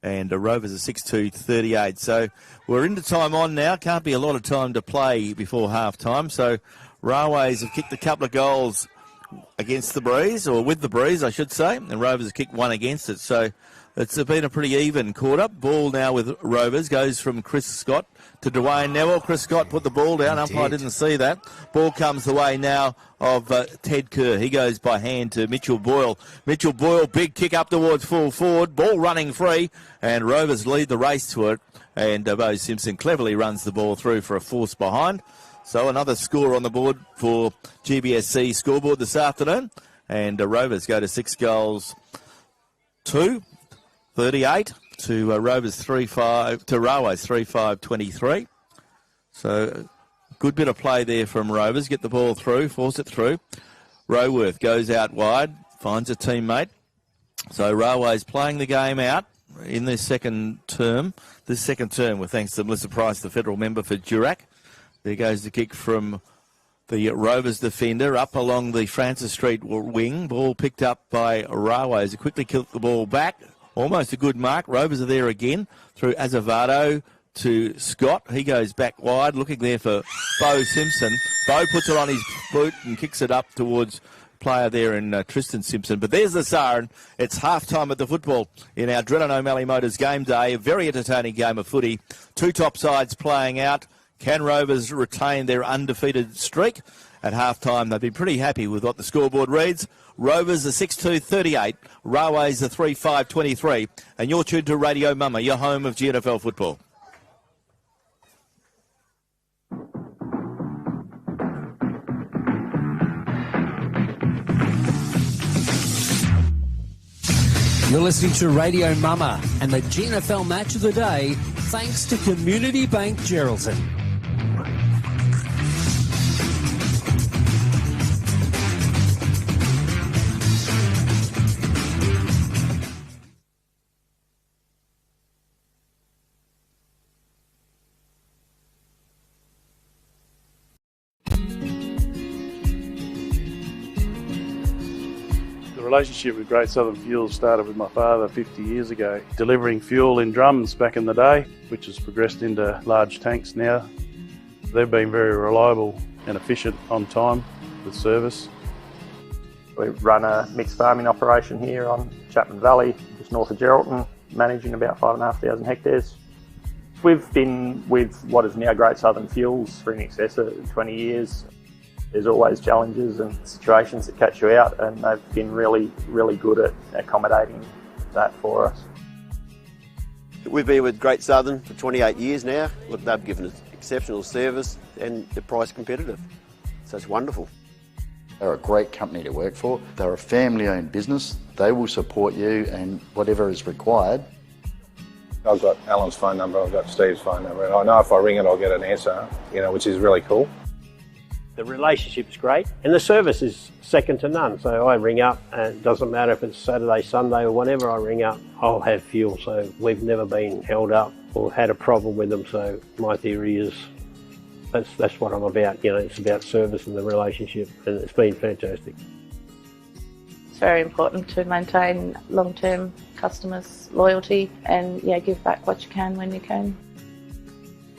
and the Rovers are 6-2-38. So we're into time on now. Can't be a lot of time to play before half time. So Railways have kicked a couple of goals against the Breeze, or with the Breeze, I should say, and Rovers have kicked one against it. So it's been a pretty even quarter. Ball now with Rovers goes from Chris Scott to Dwayne Neville. Chris Scott put the ball down. Umpire didn't see that. Ball comes the way now of Ted Kerr. He goes by hand to Mitchell Boyle. Mitchell Boyle, big kick up towards full forward. Ball running free, and Rovers lead the race to it. And Bo Simpson cleverly runs the ball through for a force behind. So another score on the board for GBSC scoreboard this afternoon. And Rovers go to 6 goals to 38 to Rovers 3-5 to Railways 3-5-23. So good bit of play there from Rovers. Get the ball through, force it through. Roworth goes out wide, finds a teammate. So Railways playing the game out in this second term. This second term, with thanks to Melissa Price, the federal member for Durack. There goes the kick from the Rovers defender up along the Francis Street wing. Ball picked up by Railways. He quickly kicked the ball back. Almost a good mark. Rovers are there again through Azevedo to Scott. He goes back wide, looking there for Bo Simpson. Bo puts it on his boot and kicks it up towards player there in Tristan Simpson. But there's the siren. It's half-time at the football in our Drennan O'Malley Motors game day. A very entertaining game of footy. 2 top sides playing out. Can Rovers retain their undefeated streak? At half-time, they've been pretty happy with what the scoreboard reads. Rovers are 6-2-38, Railways are 3-5-23, and you're tuned to Radio Mama, your home of GNFL football. You're listening to Radio Mama and the GNFL match of the day, thanks to Community Bank Geraldton. relationship with Great Southern Fuels started with my father 50 years ago, delivering fuel in drums back in the day, which has progressed into large tanks now. They've been very reliable and efficient on time with service. We run a mixed farming operation here on Chapman Valley, just north of Geraldton, managing about 5,500 hectares. We've been with what is now Great Southern Fuels for in excess of 20 years. There's always challenges and situations that catch you out, and they've been really, really good at accommodating that for us. We've been with Great Southern for 28 years now. Look, they've given us exceptional service and the price competitive, so it's wonderful. They're a great company to work for. They're a family-owned business. They will support you and whatever is required. I've got Alan's phone number, I've got Steve's phone number, and I know if I ring it I'll get an answer, which is really cool. The relationship's great and the service is second to none. So I ring up and it doesn't matter if it's Saturday, Sunday or whatever I ring up, I'll have fuel. So we've never been held up or had a problem with them. So my theory is that's what I'm about. It's about service and the relationship, and it's been fantastic. It's very important to maintain long-term customers' loyalty and give back what you can when you can.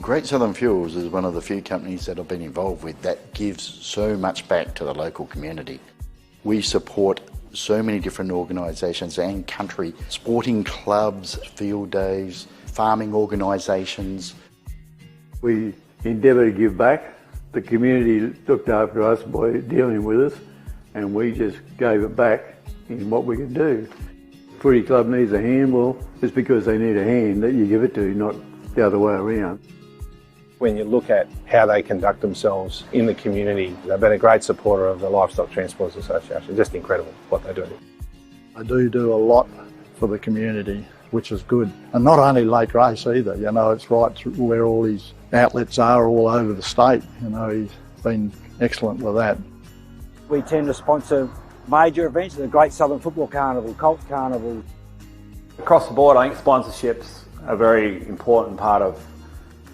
Great Southern Fuels is one of the few companies that I've been involved with that gives so much back to the local community. We support so many different organisations and country, sporting clubs, field days, farming organisations. We endeavour to give back. The community looked after us by dealing with us, and we just gave it back in what we could do. Footy club needs a hand, well, it's because they need a hand that you give it to, not the other way around. When you look at how they conduct themselves in the community, they've been a great supporter of the Livestock Transporters Association. Just incredible what they do. I do a lot for the community, which is good. And not only Lake Race either, it's right where all his outlets are all over the state. He's been excellent with that. We tend to sponsor major events, the Great Southern Football Carnival, Colts Carnival. Across the board, I think sponsorships are a very important part of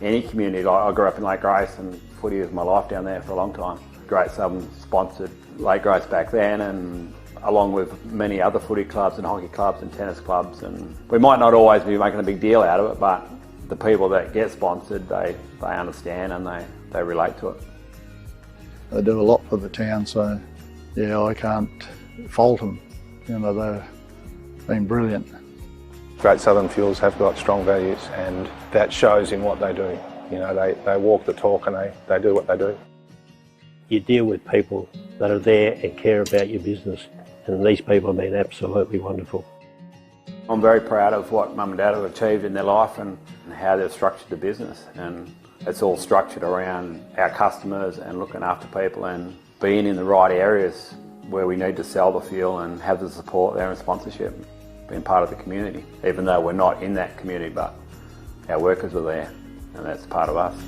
any community. I grew up in Lake Grace and footy was my life down there for a long time. Great Southern sponsored Lake Grace back then, and along with many other footy clubs and hockey clubs and tennis clubs, and we might not always be making a big deal out of it, but the people that get sponsored, they understand and they relate to it. They do a lot for the town, so I can't fault them. They've been brilliant. Great Southern Fuels have got strong values, and that shows in what they do. They walk the talk and they do what they do. You deal with people that are there and care about your business, and these people have been absolutely wonderful. I'm very proud of what Mum and Dad have achieved in their life and how they've structured the business, and it's all structured around our customers and looking after people and being in the right areas where we need to sell the fuel and have the support there and sponsorship. Being part of the community, even though we're not in that community, but our workers are there and that's part of us.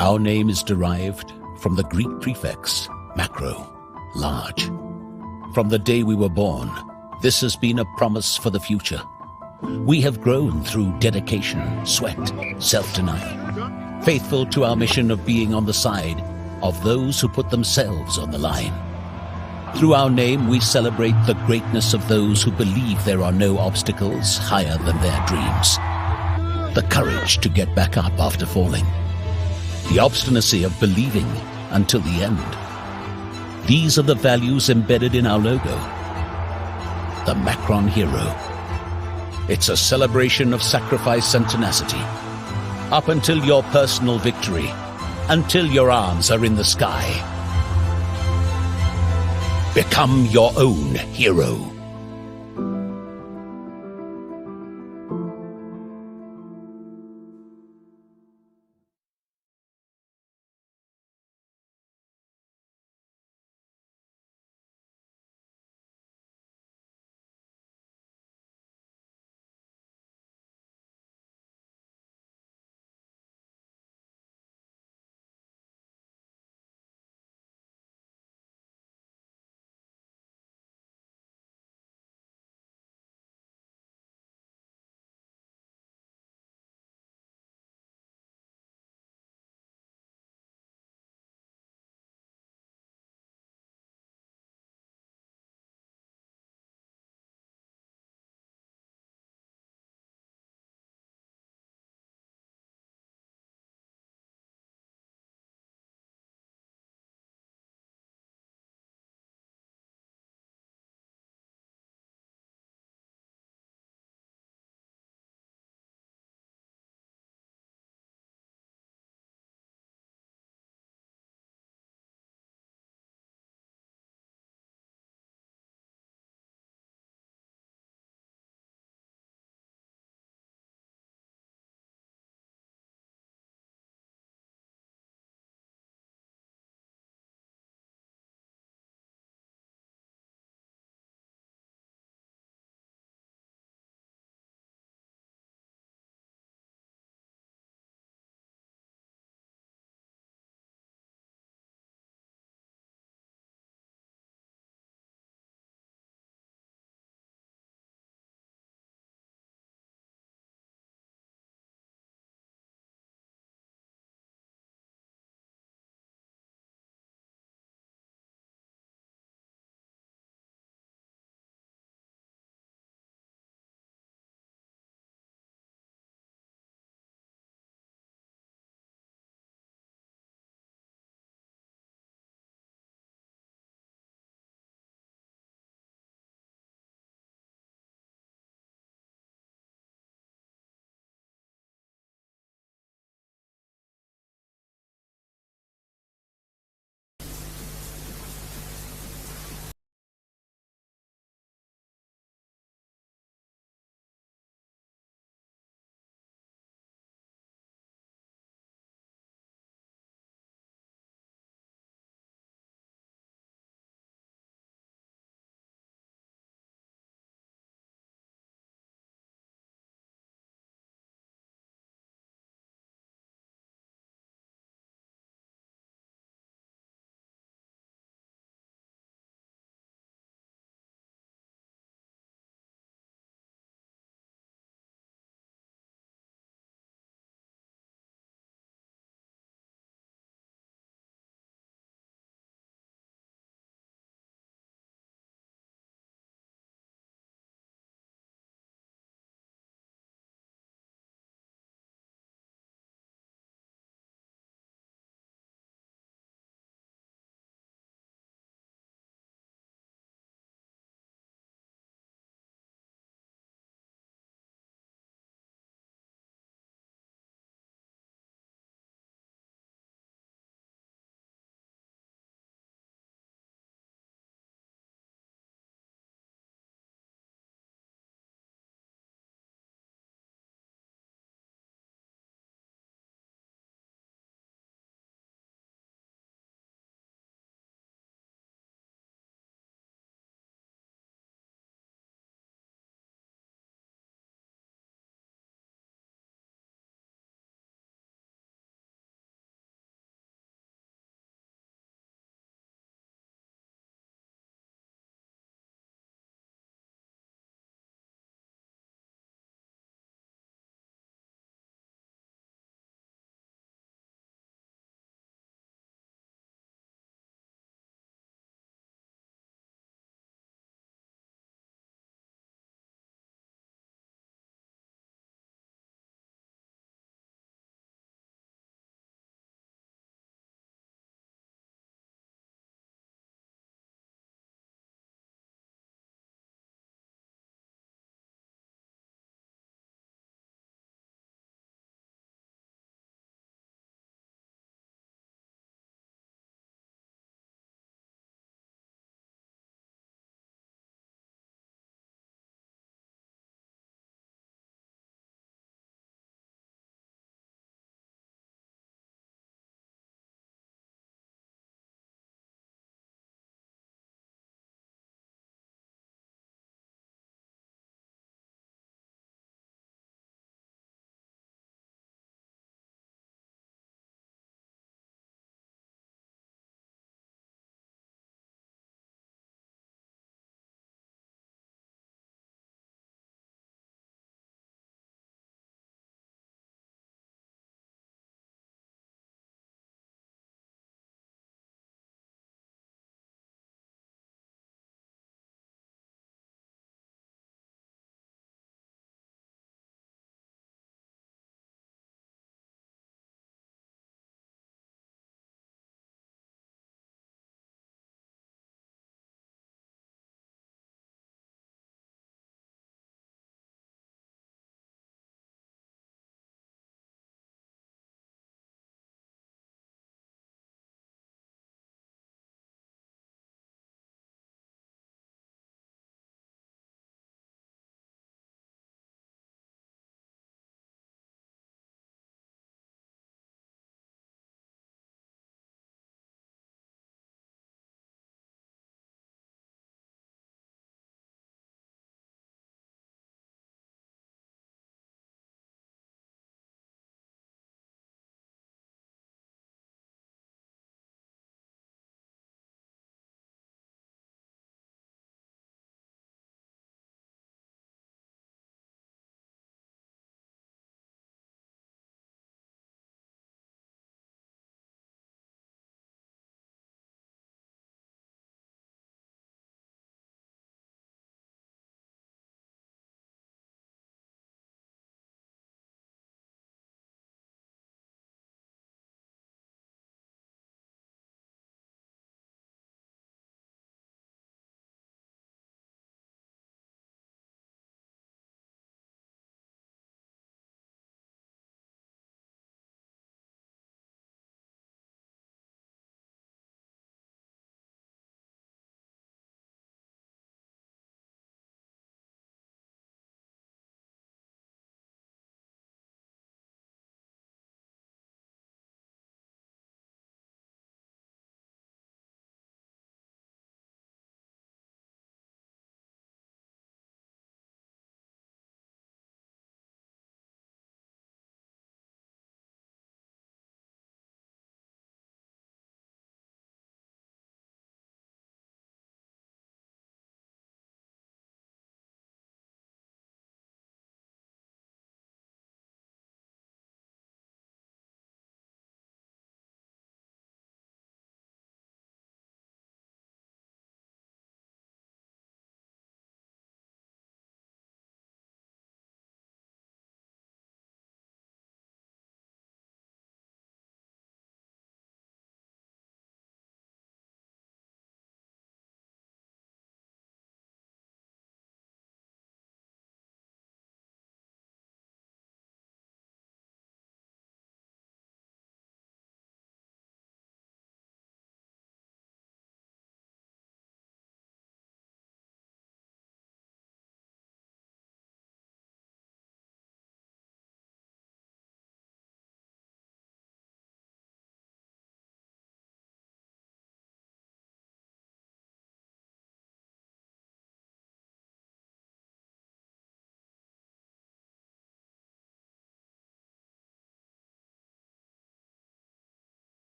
Our name is derived from the Greek prefix, macro, large. From the day we were born, this has been a promise for the future. We have grown through dedication, sweat, self-denial, faithful to our mission of being on the side of those who put themselves on the line. Through our name, we celebrate the greatness of those who believe there are no obstacles higher than their dreams. The courage to get back up after falling. The obstinacy of believing until the end. These are the values embedded in our logo. The Macron Hero. It's a celebration of sacrifice and tenacity. Up until your personal victory, until your arms are in the sky. Become your own hero.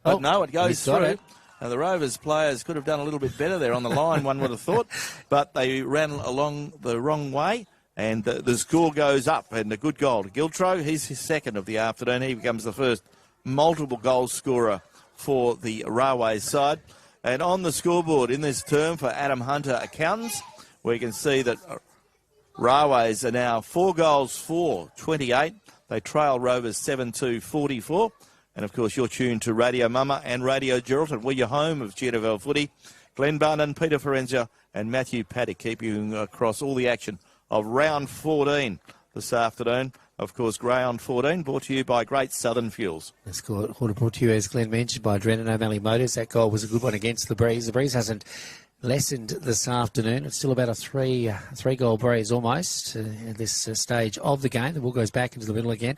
But no, it goes he's got through. it. Now, the Rovers players could have done a little bit better there on the line, one would have thought, but they ran along the wrong way, and the score goes up, and a good goal to Giltro. He's his second of the afternoon. He becomes the first multiple goal scorer for the Railways side. And on the scoreboard in this term for Adam Hunter Accountants, we can see that Railways are now 4 goals for 28. They trail Rovers 7-2-44. And, of course, you're tuned to Radio Mama and Radio Geraldton. We're your home of GNFL footy. Glenn Barnon, Peter Forenza and Matthew Paddock keep you across all the action of round 14 this afternoon. Of course, round 14 brought to you by Great Southern Fuels. This quarter brought to you, as Glenn mentioned, by Drennan O'Malley Motors. That goal was a good one against the Breeze. The Breeze hasn't lessened this afternoon. It's still about a three-goal breeze almost at this stage of the game. The ball goes back into the middle again.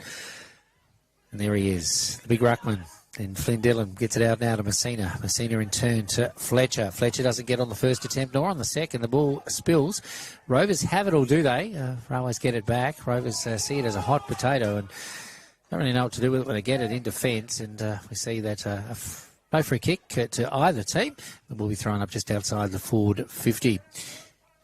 And there he is, the big ruckman. Then Flynn Dillon gets it out now to Messina. Messina in turn to Fletcher. Fletcher doesn't get on the first attempt nor on the second. The ball spills. Rovers have it, or do they? Railways get it back. Rovers see it as a hot potato and don't really know what to do with it when they get it in defence. And we see that no free kick to either team. The ball will be thrown up just outside the forward 50.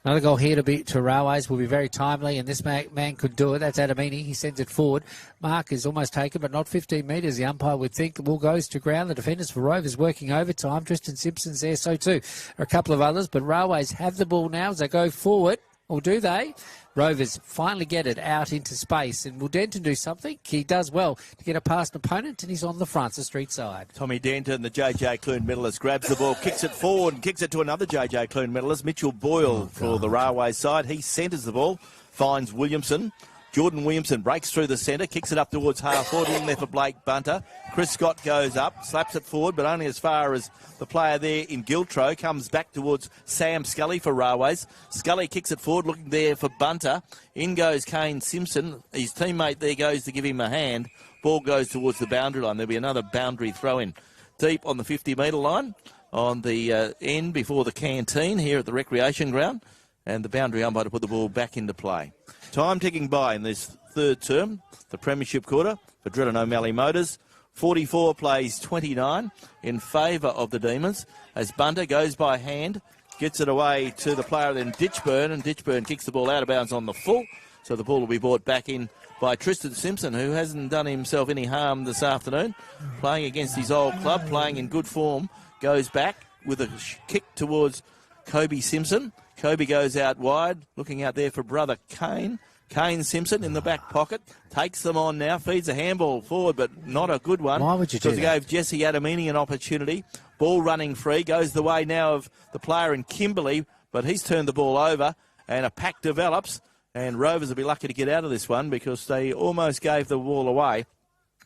Another goal here to Railways will be very timely, and this man could do it. That's Adamini. He sends it forward. Mark is almost taken, but not 15 metres. The umpire would think the ball goes to ground. The defenders for Rovers working overtime. Tristan Simpson's there, so too are a couple of others. But Railways have the ball now as they go forward. Or do they? Rovers finally get it out into space. And will Denton do something? He does well to get it past an opponent, and he's on the front, the street side. Tommy Denton, the JJ Clune medalist, grabs the ball, kicks it forward, and kicks it to another JJ Clune medalist, Mitchell Boyle, for the Railway side. He centres the ball, finds Williamson. Jordan Williamson breaks through the centre, kicks it up towards half forward, in there for Blake Bunter. Chris Scott goes up, slaps it forward, but only as far as the player there in Giltro comes back towards Sam Scully for Railways. Scully kicks it forward, looking there for Bunter. In goes Kane Simpson. His teammate there goes to give him a hand. Ball goes towards the boundary line. There'll be another boundary throw-in deep on the 50-metre line on the end before the canteen here at the recreation ground. And the boundary umpire to put the ball back into play. Time ticking by in this third term, the premiership quarter for Drennan O'Malley Motors. 44 plays 29 in favour of the Demons as Bunter goes by hand, gets it away to the player then Ditchburn, and Ditchburn kicks the ball out of bounds on the full. So the ball will be brought back in by Tristan Simpson, who hasn't done himself any harm this afternoon. Playing against his old club, playing in good form, goes back with a kick towards Kobe Simpson. Kobe goes out wide, looking out there for brother Kane. Kane Simpson in the back pocket, takes them on now, feeds a handball forward, but not a good one. Why would you do that? Because he gave Jesse Adamini an opportunity. Ball running free, goes the way now of the player in Kimberley, but he's turned the ball over, and a pack develops, and Rovers will be lucky to get out of this one because they almost gave the ball away.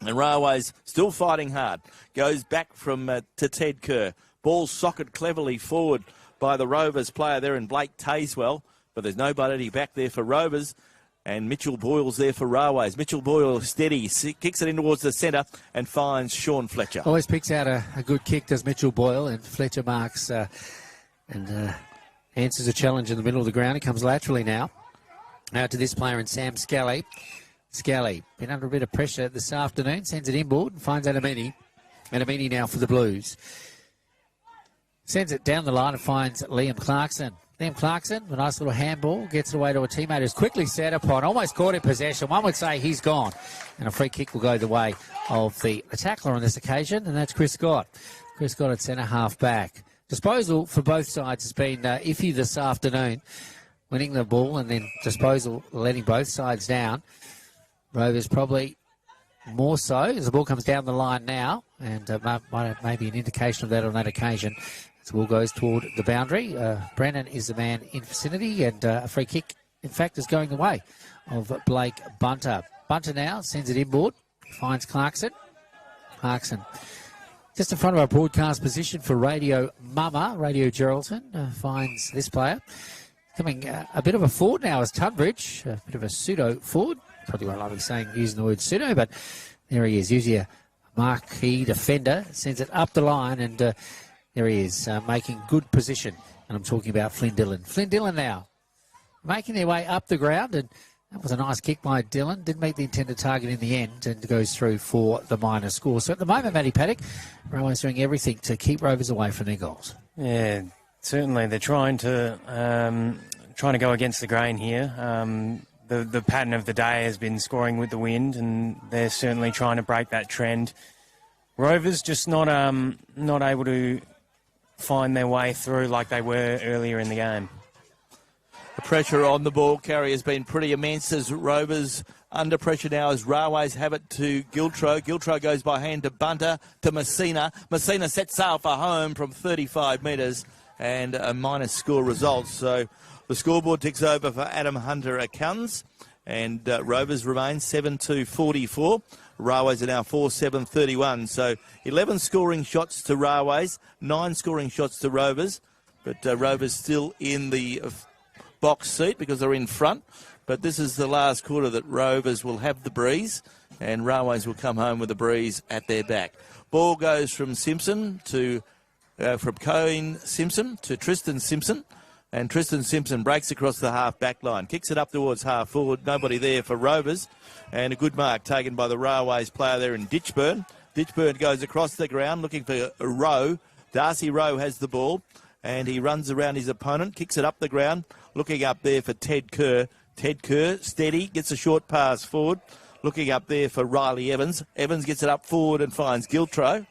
And Railways still fighting hard. Goes back from to Ted Kerr. Ball socket cleverly forward by the Rovers player there in Blake Tazewell, but there's nobody back there for Rovers, and Mitchell Boyle's there for Railways. Mitchell Boyle steady, kicks it in towards the centre and finds Sean Fletcher. Always picks out a good kick, does Mitchell Boyle, and Fletcher marks and answers a challenge in the middle of the ground. He comes laterally now. Now to this player in Sam Scally. Scally, been under a bit of pressure this afternoon, sends it inboard and finds Adamini. Adamini now for the Blues. Sends it down the line and finds Liam Clarkson. Liam Clarkson, a nice little handball, gets it away to a teammate who's quickly set upon, almost caught in possession. One would say he's gone. And a free kick will go the way of the tackler on this occasion, and that's Chris Scott. Chris Scott at centre half back. Disposal for both sides has been iffy this afternoon. Winning the ball and then disposal letting both sides down. Rovers probably more so as the ball comes down the line now, and maybe an indication of that on that occasion. The ball goes toward the boundary. Brennan is the man in vicinity, and a free kick, in fact, is going the way of Blake Bunter. Bunter now sends it inboard, finds Clarkson. Clarkson just in front of our broadcast position for Radio Mama. Radio Geraldton finds this player. Coming a bit of a forward now is Tunbridge, a bit of a pseudo forward. Probably won't like me using the word pseudo, but there he is. Usually a marquee defender, sends it up the line, and there he is, making good position. And I'm talking about Flynn Dillon. Flynn Dillon now making their way up the ground, and That was a nice kick by Dylan. Didn't meet the intended target in the end and goes through for the minor score. So at the moment, Matty Paddock, Railway's doing everything to keep Rovers away from their goals. Yeah, certainly they're trying to go against the grain here. The pattern of the day has been scoring with the wind, and they're certainly trying to break that trend. Rovers just not able to find their way through like they were earlier in the game. The pressure on the ball carry has been pretty immense as Rovers under pressure now as Railways have it to Giltro. Giltro goes by hand to Bunter, to Messina. Messina sets sail for home from 35 metres and a minor score results. So the scoreboard ticks over for Adam Hunter Accounts and Rovers remain 7-2-44. Railways are now 4-7-31. So 11 scoring shots to Railways, 9 scoring shots to Rovers. But Rovers still in the box seat because they're in front. But this is the last quarter that Rovers will have the breeze and Railways will come home with the breeze at their back. Ball goes from Simpson to from Cohen Simpson to Tristan Simpson. And Tristan Simpson breaks across the half-back line, kicks it up towards half-forward. Nobody there for Rovers. And a good mark taken by the Railways player there in Ditchburn. Ditchburn goes across the ground looking for Rowe. Darcy Rowe has the ball. And he runs around his opponent, kicks it up the ground, looking up there for Ted Kerr. Ted Kerr, steady, gets a short pass forward, looking up there for Riley Evans. Evans gets it up forward and finds Giltro.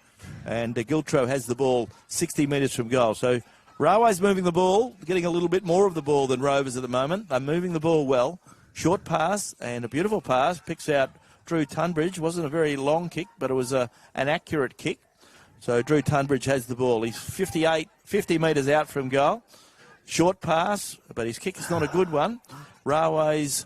And Giltro has the ball 60 metres from goal. So Railways moving the ball, getting a little bit more of the ball than Rovers at the moment. They're moving the ball well. Short pass and a beautiful pass. Picks out Drew Tunbridge. Wasn't a very long kick, but it was an accurate kick. So Drew Tunbridge has the ball. He's 50 metres out from goal. Short pass, but his kick is not a good one. Railways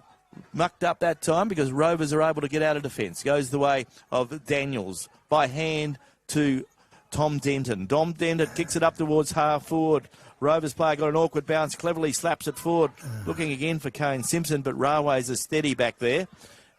mucked up that time because Rovers are able to get out of defence. Goes the way of Daniels by hand to Tom Denton. Tom Denton kicks it up towards half forward. Rovers player got an awkward bounce, cleverly slaps it forward. Looking again for Kane Simpson, but Railways are steady back there.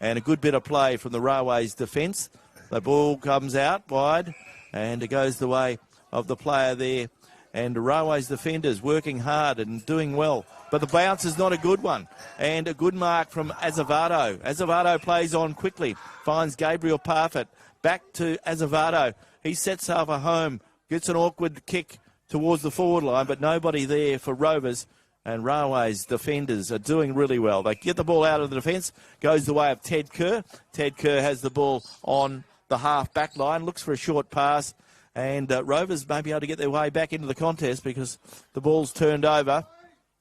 And a good bit of play from the Railways defence. The ball comes out wide. And it goes the way of the player there. And the Railways defenders working hard and doing well. But the bounce is not a good one. And a good mark from Azevedo. Azevedo plays on quickly. Finds Gabriel Parfitt. Back to Azevedo. He sets up a home. Gets an awkward kick towards the forward line. But nobody there for Rovers. And Railways defenders are doing really well. They get the ball out of the defence. Goes the way of Ted Kerr. Ted Kerr has the ball on the half-back line, looks for a short pass, and Rovers may be able to get their way back into the contest because the ball's turned over.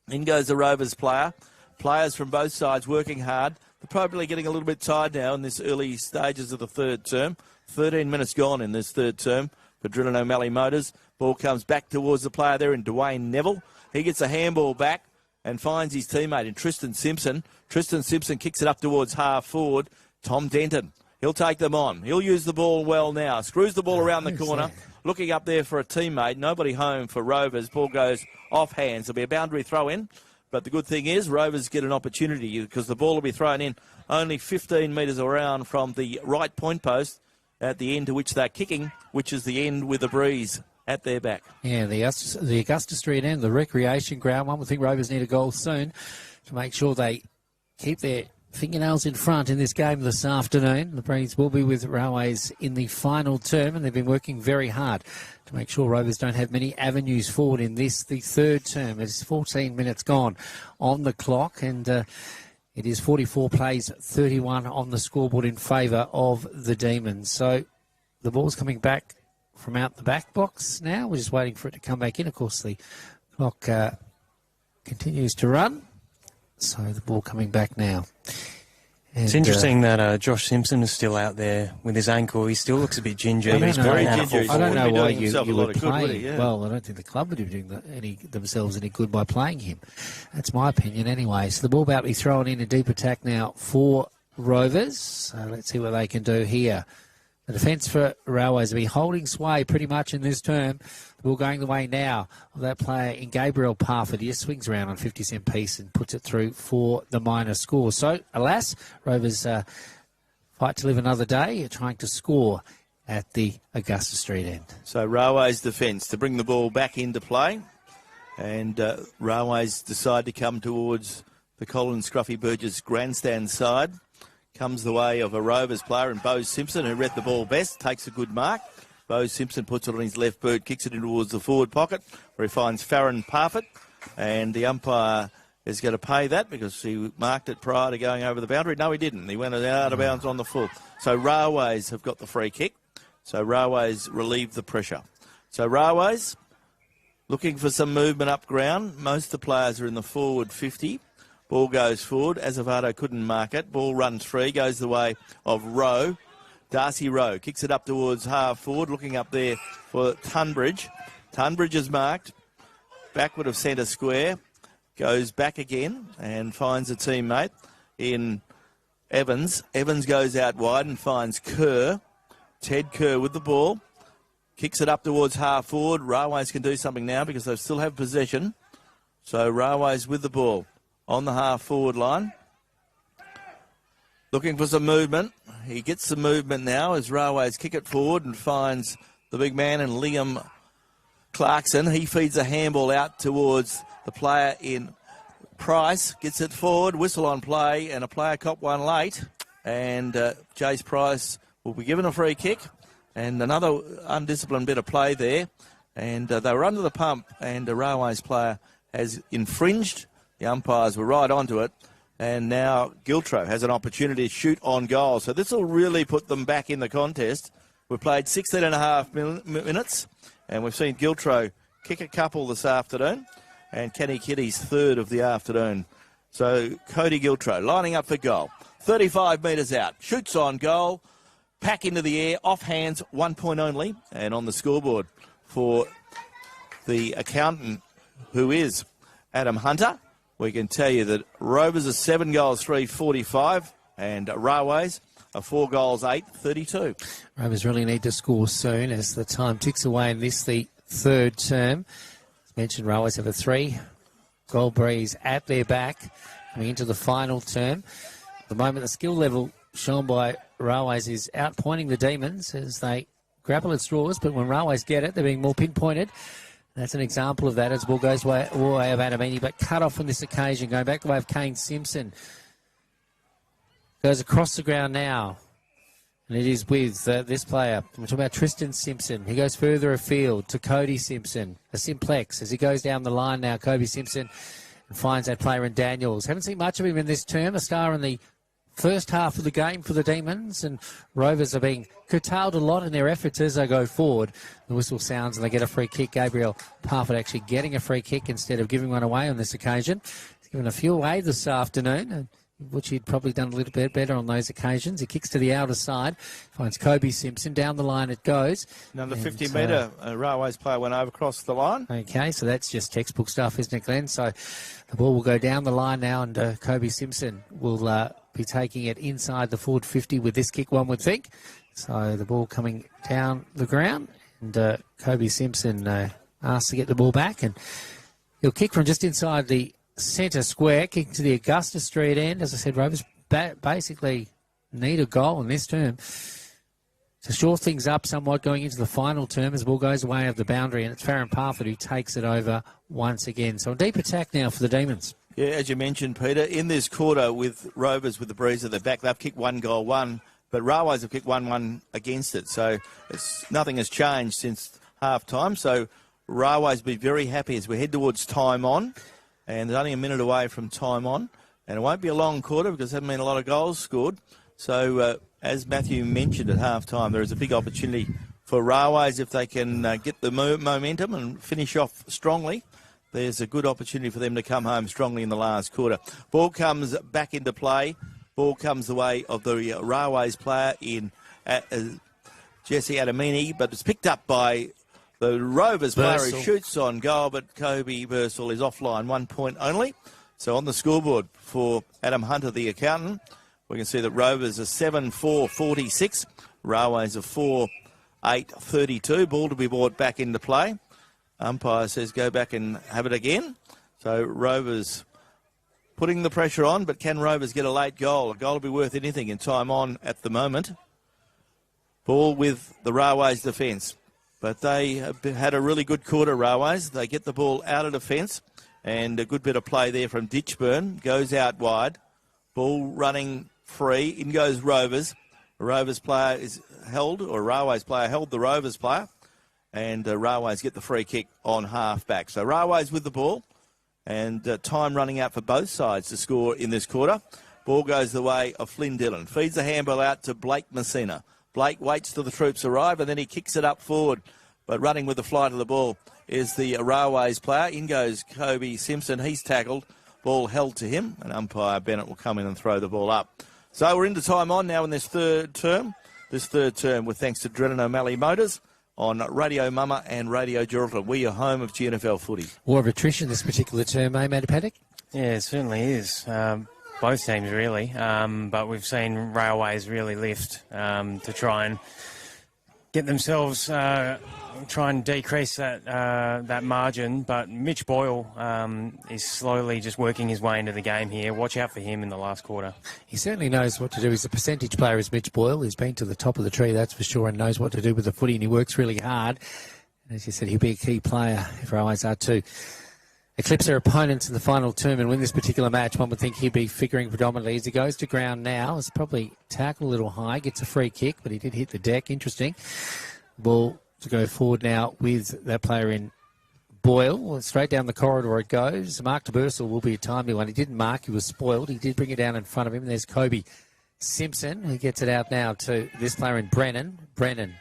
In goes the Rovers player. Players from both sides working hard. They're probably getting a little bit tired now in this early stages of the third term. 13 minutes gone in this third term for Drilling O'Malley Motors. Ball comes back towards the player there in Dwayne Neville. He gets a handball back and finds his teammate in Tristan Simpson. Tristan Simpson kicks it up towards half forward. Tom Denton. He'll take them on. He'll use the ball well now. Screws the ball around the corner. Looking up there for a teammate. Nobody home for Rovers. Ball goes off hands. There'll be a boundary throw in. But the good thing is Rovers get an opportunity because the ball will be thrown in only 15 metres around from the right point post at the end to which they're kicking, which is the end with a breeze at their back. Yeah, the Augusta Street end, the recreation ground. One would think Rovers need a goal soon to make sure they keep their fingernails in front in this game this afternoon. The Breeze will be with Railways in the final term, and they've been working very hard to make sure Rovers don't have many avenues forward in this, the third term. It's 14 minutes gone on the clock, and it is 44 plays, 31 on the scoreboard in favour of the Demons. So the ball's coming back from out the back box now. We're just waiting for it to come back in. Of course, the clock continues to run. So the ball coming back now. And, it's interesting that Josh Simpson is still out there with his ankle. He still looks a bit ginger. He's very ginger. I don't know why you would play him. Yeah. Well, I don't think the club would be doing themselves any good by playing him. That's my opinion anyway. So the ball about to be thrown in a deep attack now for Rovers. So let's see what they can do here. The defence for Railways will be holding sway pretty much in this term. The ball going the way now of that player in Gabriel Parfitt. He just swings around on 50-cent piece and puts it through for the minor score. So, alas, Rovers fight to live another day, trying to score at the Augusta Street end. So Railways defence to bring the ball back into play. And Railways decide to come towards the Colin Scruffy Burgess grandstand side. Comes the way of a Rovers player, and Bo Simpson, who read the ball best, takes a good mark. Bo Simpson puts it on his left boot, kicks it in towards the forward pocket, where he finds Farron Parfitt, and the umpire is going to pay that because he marked it prior to going over the boundary. No, he didn't. He went out of bounds on the full. So Railways have got the free kick. So Railways relieve the pressure. So Railways looking for some movement up ground. Most of the players are in the forward 50. Ball goes forward. Azevedo couldn't mark it. Ball runs free, goes the way of Rowe. Darcy Rowe kicks it up towards half forward, looking up there for Tunbridge. Tunbridge is marked. Backward of centre square. Goes back again and finds a teammate in Evans. Evans goes out wide and finds Kerr. Ted Kerr with the ball. Kicks it up towards half forward. Railways can do something now because they still have possession. So Railways with the ball on the half forward line. Looking for some movement. He gets some movement now as Railways kick it forward and finds the big man in Liam Clarkson. He feeds a handball out towards the player in Price. Gets it forward, whistle on play, and a player cop one late. And Jace Price will be given a free kick. And another undisciplined bit of play there. And they were under the pump, and a Railways player has infringed. The umpires were right onto it. And now Giltro has an opportunity to shoot on goal. So this will really put them back in the contest. We've played 16 and a half minutes, and we've seen Giltro kick a couple this afternoon, and Kenny Kitty's third of the afternoon. So Cody Giltro lining up for goal. 35 metres out, shoots on goal, pack into the air, off hands, 1 point only. And on the scoreboard for the accountant, who is Adam Hunter, we can tell you that Rovers are 7 goals, 3-45, and Railways are 4 goals, 8-32. Rovers really need to score soon as the time ticks away in this, the third term. As mentioned, Railways have a 3-goal breeze at their back coming into the final term. At the moment, the skill level shown by Railways is outpointing the Demons as they grapple at straws, but when Railways get it, they're being more pinpointed. That's an example of that as the ball goes way of Adamini, but cut off on this occasion, going back the way of Kane Simpson. Goes across the ground now, and it is with this player. We're talking about Tristan Simpson. He goes further afield to Cody Simpson, a simplex, as he goes down the line now, Kobe Simpson, and finds that player in Daniels. Haven't seen much of him in this term, a star in the first half of the game for the Demons, and Rovers are being curtailed a lot in their efforts as they go forward. The whistle sounds and they get a free kick. Gabriel Parfitt actually getting a free kick instead of giving one away on this occasion. He's given a few away this afternoon, which he'd probably done a little bit better on those occasions. He kicks to the outer side, finds Kobe Simpson. Down the line it goes. Another 50-metre Railways player went over across the line. Okay, so that's just textbook stuff, isn't it, Glenn? So the ball will go down the line now, and Kobe Simpson will be taking it inside the forward 50 with this kick, one would think. So the ball coming down the ground, and Kobe Simpson asked to get the ball back, and he'll kick from just inside the centre square, kicking to the Augusta Street end. As I said, Rovers basically need a goal in this term to shore things up somewhat going into the final term as the ball goes away of the boundary, and it's Farron Parfitt who takes it over once again. So a deep attack now for the Demons. Yeah, as you mentioned, Peter, in this quarter with Rovers with the breeze at their back, they've kicked 1 goal, 1, but Railways have kicked 1-1 against it. So nothing has changed since half-time. So Railways be very happy as we head towards time on, and there's only a minute away from time on, and it won't be a long quarter because there haven't been a lot of goals scored. So as Matthew mentioned at half-time, there is a big opportunity for Railways if they can get the momentum and finish off strongly. There's a good opportunity for them to come home strongly in the last quarter. Ball comes back into play. Ball comes the way of the Railways player in Jesse Adamini, but it's picked up by the Rovers player who shoots on goal, but Kobe Bursell is offline, 1 point only. So on the scoreboard for Adam Hunter, the accountant, we can see that Rovers are 7-4-46. Railways are 4-8-32. Ball to be brought back into play. Umpire says go back and have it again. So Rovers putting the pressure on, but can Rovers get a late goal? A goal will be worth anything in time on at the moment. Ball with the Railways defence. But they have had a really good quarter, Railways. They get the ball out of defence And a good bit of play there from Ditchburn. Goes out wide. Ball running free. In goes Rovers. The Rovers player is held, or Railways player held the Rovers player. And Railways get the free kick on half-back. So Railways with the ball. And time running out for both sides to score in this quarter. Ball goes the way of Flynn Dillon. Feeds the handball out to Blake Messina. Blake waits till the troops arrive and then he kicks it up forward. But running with the flight of the ball is the Railways player. In goes Kobe Simpson. He's tackled. Ball held to him. And umpire Bennett will come in and throw the ball up. So we're into time on now in this third term. This third term with thanks to Drennan O'Malley Motors on Radio Mama and Radio Geraldton. We're your home of GNFL footy. War of attrition this particular term, eh, Matty Paddock? Yeah, it certainly is. Both teams, really. But we've seen Railways really lift to try and get themselves, try and decrease that margin. But Mitch Boyle is slowly just working his way into the game here. Watch out for him in the last quarter. He certainly knows what to do. He's a percentage player, is Mitch Boyle. He's been to the top of the tree, that's for sure, and knows what to do with the footy, and he works really hard. And as you said, he'll be a key player if Railways are too. Eclipse their opponents in the final term and win this particular match. One would think he'd be figuring predominantly as he goes to ground now. It's probably tackled a little high, gets a free kick, but he did hit the deck. Interesting. Ball to go forward now with that player in Boyle. Well, straight down the corridor it goes. Mark de Bursel will be a timely one. He didn't mark, he was spoiled. He did bring it down in front of him. There's Kobe Simpson, who gets it out now to this player in Brennan.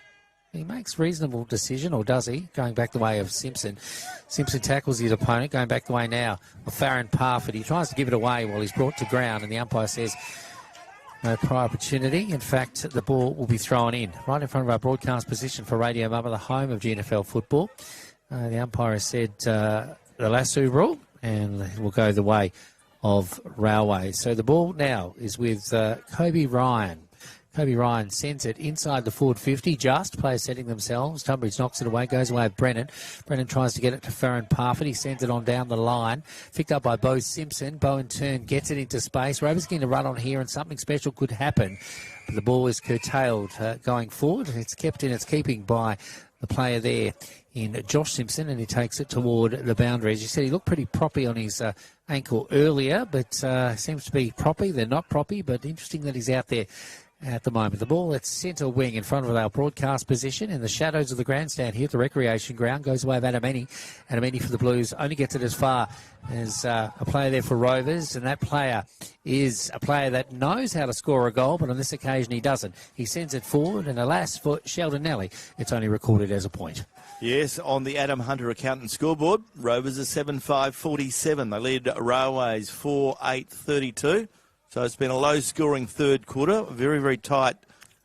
He makes reasonable decision, or does he? Going back the way of Simpson. Simpson tackles his opponent, going back the way now of Farron Parfitt. He tries to give it away while he's brought to ground, and the umpire says no prior opportunity. In fact, the ball will be thrown in right in front of our broadcast position for Radio Mama, the home of GNFL football. The umpire has said the lasso rule, and will go the way of Railways. So the ball now is with Kobe Ryan. Kobe Ryan sends it inside the forward 50, just. Players setting themselves. Tunbridge knocks it away, goes away with Brennan. Brennan tries to get it to Farron Parfitt. He sends it on down the line. Picked up by Bo Simpson. Bo in turn gets it into space. Rovers getting to run on here and something special could happen. But the ball is curtailed going forward. It's kept in its keeping by the player there in Josh Simpson, and he takes it toward the boundary. As you said, he looked pretty proppy on his ankle earlier, but seems to be proppy. They're not proppy, but interesting that he's out there at the moment. The ball at centre wing in front of our broadcast position in the shadows of the grandstand here at the recreation ground. Goes away with Adamini. Adamini for the Blues only gets it as far as a player there for Rovers, and that player is a player that knows how to score a goal, but on this occasion he doesn't. He sends it forward, and alas for Sheldon Nelly, it's only recorded as a point. Yes, on the Adam Hunter Accountant scoreboard, Rovers are 7-5-47. They lead Railways 4-8-32. So it's been a low-scoring third quarter, a very, very tight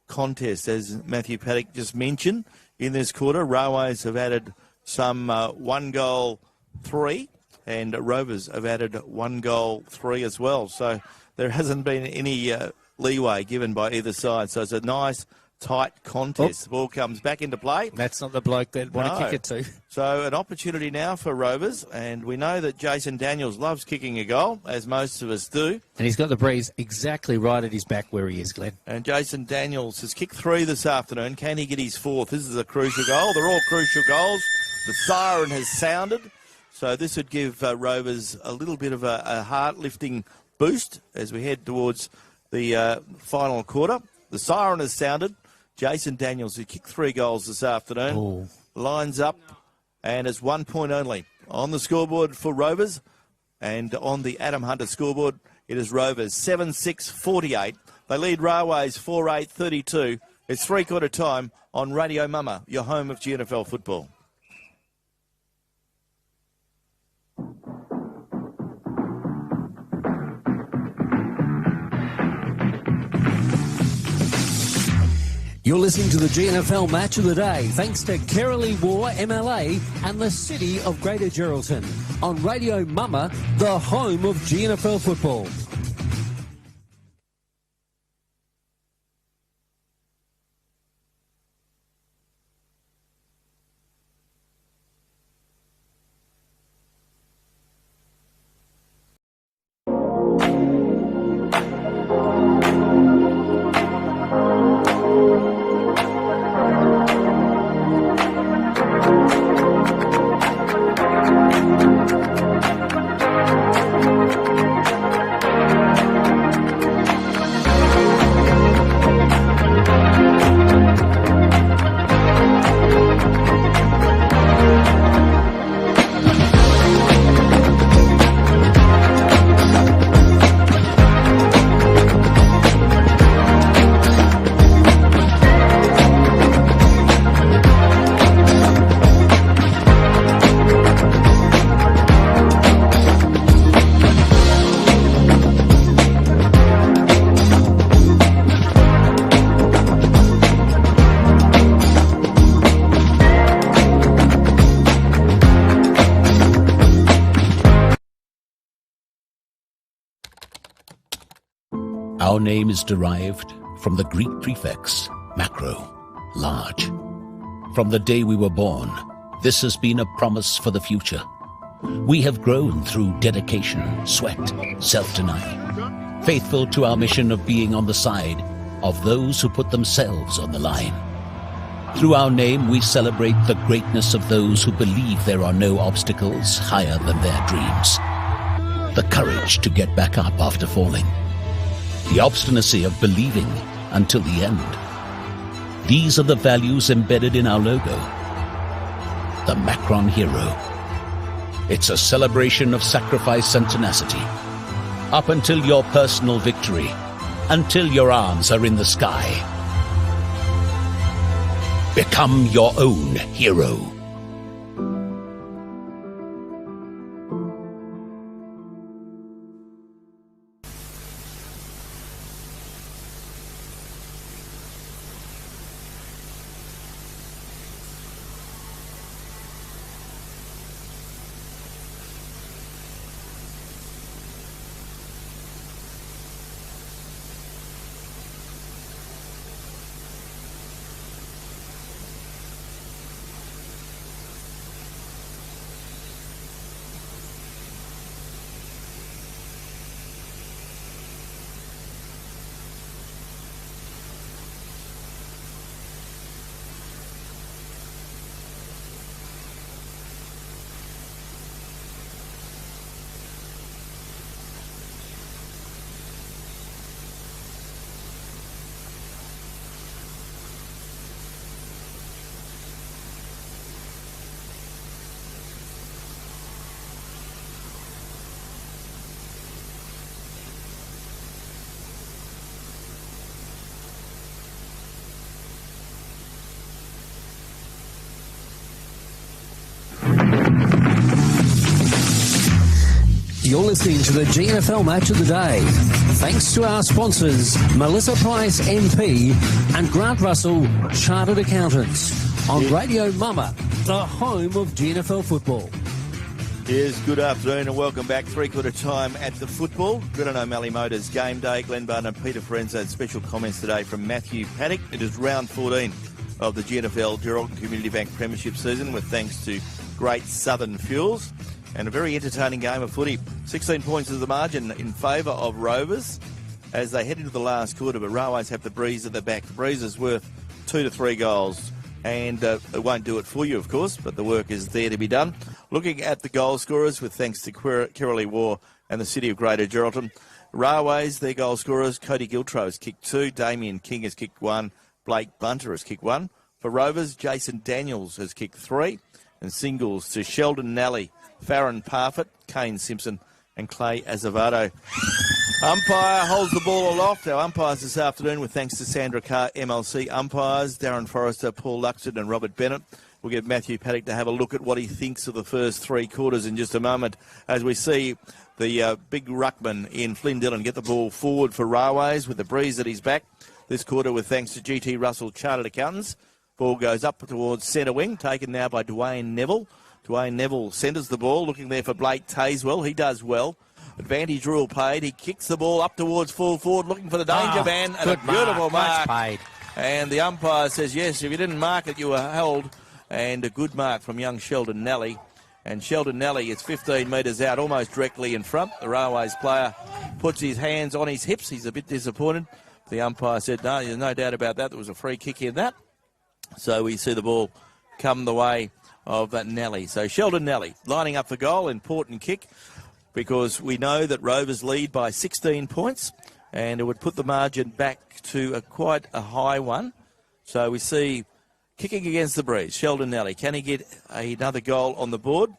contest, as Matthew Paddock just mentioned. In this quarter, Railways have added some 1-goal-3, and Rovers have added 1-goal-3 as well. So there hasn't been any leeway given by either side. So it's a nice, tight contest. The ball comes back into play. That's not the bloke that want to kick it to. So an opportunity now for Rovers, and we know that Jason Daniels loves kicking a goal, as most of us do. And he's got the breeze exactly right at his back where he is, Glenn. And Jason Daniels has kicked 3 this afternoon. Can he get his 4th? This is a crucial goal. They're all crucial goals. The siren has sounded. So this would give Rovers a little bit of a heart-lifting boost as we head towards the final quarter. The siren has sounded. Jason Daniels, who kicked 3 goals this afternoon, lines up, and it's 1 point only on the scoreboard for Rovers. And on the Adam Hunter scoreboard, it is Rovers 7-6-48. They lead Railways 4-8-32. It's three-quarter time on Radio Mama, your home of GNFL football. You're listening to the GNFL Match of the Day, thanks to Kerrily War MLA and the City of Greater Geraldton on Radio Mama, the home of GNFL football. Our name is derived from the Greek prefix, macro, large. From the day we were born, this has been a promise for the future. We have grown through dedication, sweat, self-denial, faithful to our mission of being on the side of those who put themselves on the line. Through our name, we celebrate the greatness of those who believe there are no obstacles higher than their dreams. The courage to get back up after falling. The obstinacy of believing until the end. These are the values embedded in our logo. The Macron Hero. It's a celebration of sacrifice and tenacity. Up until your personal victory, until your arms are in the sky. Become your own hero. You're listening to the GNFL Match of the Day. Thanks to our sponsors, Melissa Price MP and Grant Russell, Chartered Accountants. On Radio Mama, the home of GNFL football. Yes, good afternoon and welcome back. Three-quarter time at the football. Glen O'Malley Motors Game Day. Glenn Barn and Peter Forenza had special comments today from Matthew Paddock. It is round 14 of the GNFL Geraldton Community Bank Premiership season with thanks to Great Southern Fuels. And a very entertaining game of footy. 16 points is the margin in favour of Rovers as they head into the last quarter, but Railways have the Breeze at their back. The Breeze is worth 2 to 3 goals, and it won't do it for you, of course, but the work is there to be done. Looking at the goal scorers, with thanks to Kirrily War and the City of Greater Geraldton. Railways, their goal scorers, Cody Giltro has kicked 2, Damien King has kicked 1, Blake Bunter has kicked 1. For Rovers, Jason Daniels has kicked 3, and singles to Sheldon Nally, Farron Parfitt, Kane Simpson and Clay Azevedo. Umpire holds the ball aloft. Our umpires this afternoon with thanks to Sandra Carr, MLC umpires, Darren Forrester, Paul Luxton and Robert Bennett. We'll get Matthew Paddock to have a look at what he thinks of the first 3 quarters in just a moment as we see the big ruckman in Flynn Dillon get the ball forward for Railways with the Breeze at his back. This quarter with thanks to GT Russell Chartered Accountants. Ball goes up towards centre wing, taken now by Dwayne Neville. Dwayne Neville centres the ball, looking there for Blake Tazewell. He does well. Advantage rule paid. He kicks the ball up towards full forward, looking for the danger man. And a beautiful mark. Paid. And the umpire says, yes, if you didn't mark it, you were held. And a good mark from young Sheldon Nally. And Sheldon Nally is 15 metres out, almost directly in front. The Railways player puts his hands on his hips. He's a bit disappointed. The umpire said, no, there's no doubt about that. There was a free kick in that. So we see the ball come the way of Nally. So Sheldon Nally lining up for goal, important kick, because we know that Rovers lead by 16 points and it would put the margin back to quite a high one. So we see kicking against the Breeze, Sheldon Nally. Can he get another goal on the board?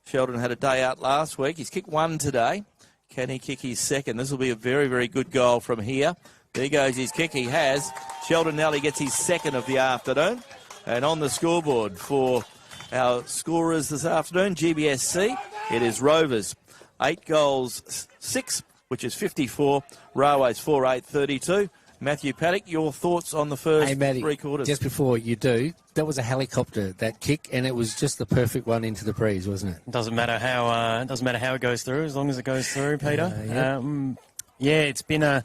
Sheldon had a day out last week. He's kicked 1 today. Can he kick his second? This will be a very, very good goal from here. There goes his kick. He has. Sheldon Nally gets his second of the afternoon. And on the scoreboard for our scorers this afternoon, GBSC, it is Rovers 8 goals 6, which is 54. Railways 4-8, 32. Matthew Paddock, your thoughts on the first 3 quarters? Just before you do, that was a helicopter, that kick, and it was just the perfect one into the Breeze, wasn't it? Doesn't matter how it goes through, as long as it goes through, Peter. Yeah, it's been a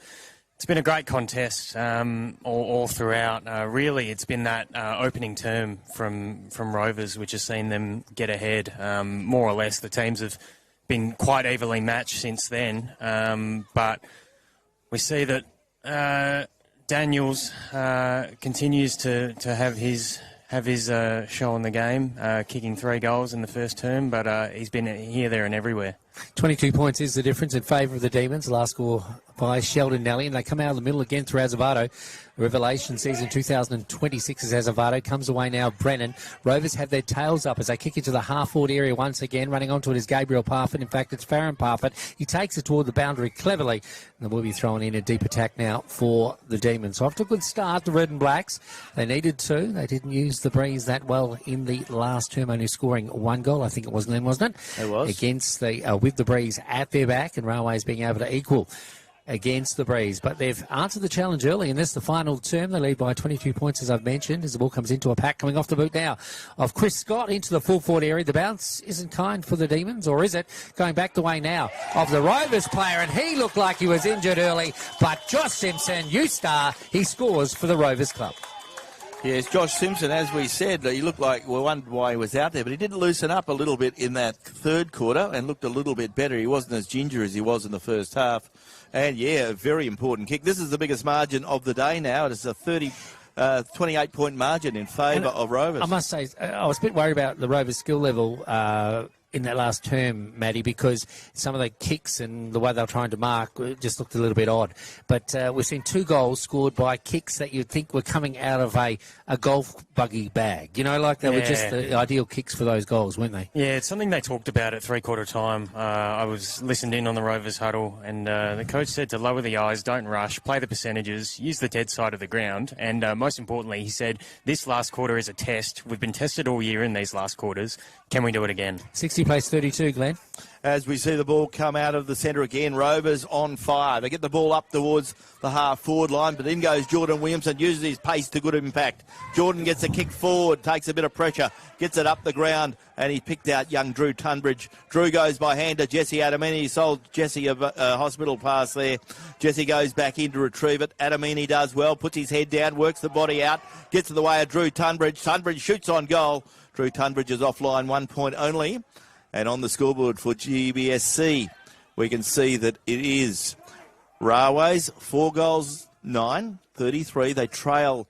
It's been a great contest all throughout. Really, it's been that opening term from Rovers which has seen them get ahead. More or less, the teams have been quite evenly matched since then. But we see that Daniels continues to have his show in the game, kicking 3 goals in the first term, but he's been here, there and everywhere. 22 points is the difference in favour of the Demons. Last score by Sheldon Nelly, and they come out of the middle again through Azevedo. Revelation season 2026 as Azevedo comes away now. Brennan. Rovers have their tails up as they kick into the half-forward area once again. Running onto it is Gabriel Parfitt. In fact, it's Farron Parfitt. He takes it toward the boundary cleverly, and we'll be throwing in a deep attack now for the Demons. So off to a good start, the Red and Blacks. They needed to. They didn't use the breeze that well in the last term, only scoring 1 goal. I think it was then, wasn't it? It was. Against the with the breeze at their back, and Railways being able to equal against the breeze. But they've answered the challenge early, and this is the final term. They lead by 22 points, as I've mentioned, as the ball comes into a pack, coming off the boot now of Chris Scott into the full forward area. The bounce isn't kind for the Demons, or is it? Going back the way now of the Rovers player, and he looked like he was injured early, but Josh Simpson, U-Star, he scores for the Rovers club. Yes, Josh Simpson, as we said, he looked like we wondered why he was out there, but he did loosen up a little bit in that third quarter and looked a little bit better. He wasn't as ginger as he was in the first half. And, yeah, a very important kick. This is the biggest margin of the day now. It is a 28-point margin in favour of Rovers. I must say, I was a bit worried about the Rovers' skill level in that last term, Matty, because some of the kicks and the way they were trying to mark just looked a little bit odd. But we've seen 2 goals scored by kicks that you'd think were coming out of a golf buggy bag. You know, like they were just the ideal kicks for those goals, weren't they? Yeah, it's something they talked about at three-quarter time. I was listened in on the Rovers huddle, and the coach said to lower the eyes, don't rush, play the percentages, use the dead side of the ground. And most importantly, he said, this last quarter is a test. We've been tested all year in these last quarters. Can we do it again? 60 plays 32, Glenn. As we see the ball come out of the centre again, Rovers on fire. They get the ball up towards the half-forward line, but in goes Jordan Williamson, uses his pace to good impact. Jordan gets a kick forward, takes a bit of pressure, gets it up the ground, and he picked out young Drew Tunbridge. Drew goes by hand to Jesse Adamini. He sold Jesse a hospital pass there. Jesse goes back in to retrieve it. Adamini does well, puts his head down, works the body out, gets in the way of Drew Tunbridge. Tunbridge shoots on goal. Drew Tunbridge is offline, 1 point only. And on the scoreboard for GBSC, we can see that it is Railways, 4 goals, 9, 33. They trail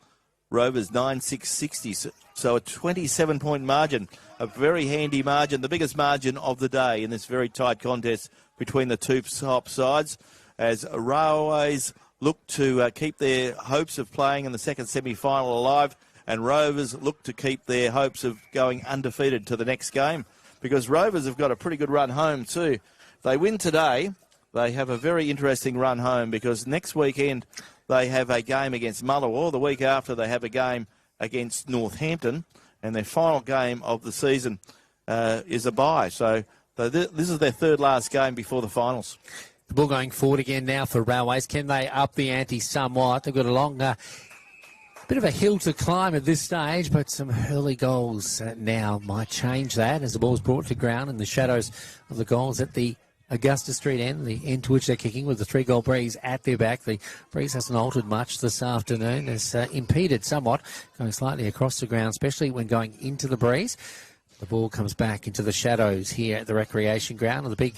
Rovers 9-6-60. So a 27-point margin, a very handy margin, the biggest margin of the day in this very tight contest between the two top sides, as Railways look to keep their hopes of playing in the second semi-final alive, and Rovers look to keep their hopes of going undefeated to the next game, because Rovers have got a pretty good run home too. If they win today, they have a very interesting run home, because next weekend they have a game against Mullawa. The week after they have a game against Northampton, and their final game of the season is a bye. So this is their third last game before the finals. The ball going forward again now for Railways. Can they up the ante somewhat? They've got a long bit of a hill to climb at this stage, but some early goals now might change that as the ball's brought to ground in the shadows of the goals at the Augusta Street end, the end to which they're kicking with the 3-goal breeze at their back. The breeze hasn't altered much this afternoon. It's impeded somewhat, going slightly across the ground, especially when going into the breeze. The ball comes back into the shadows here at the recreation ground, and the big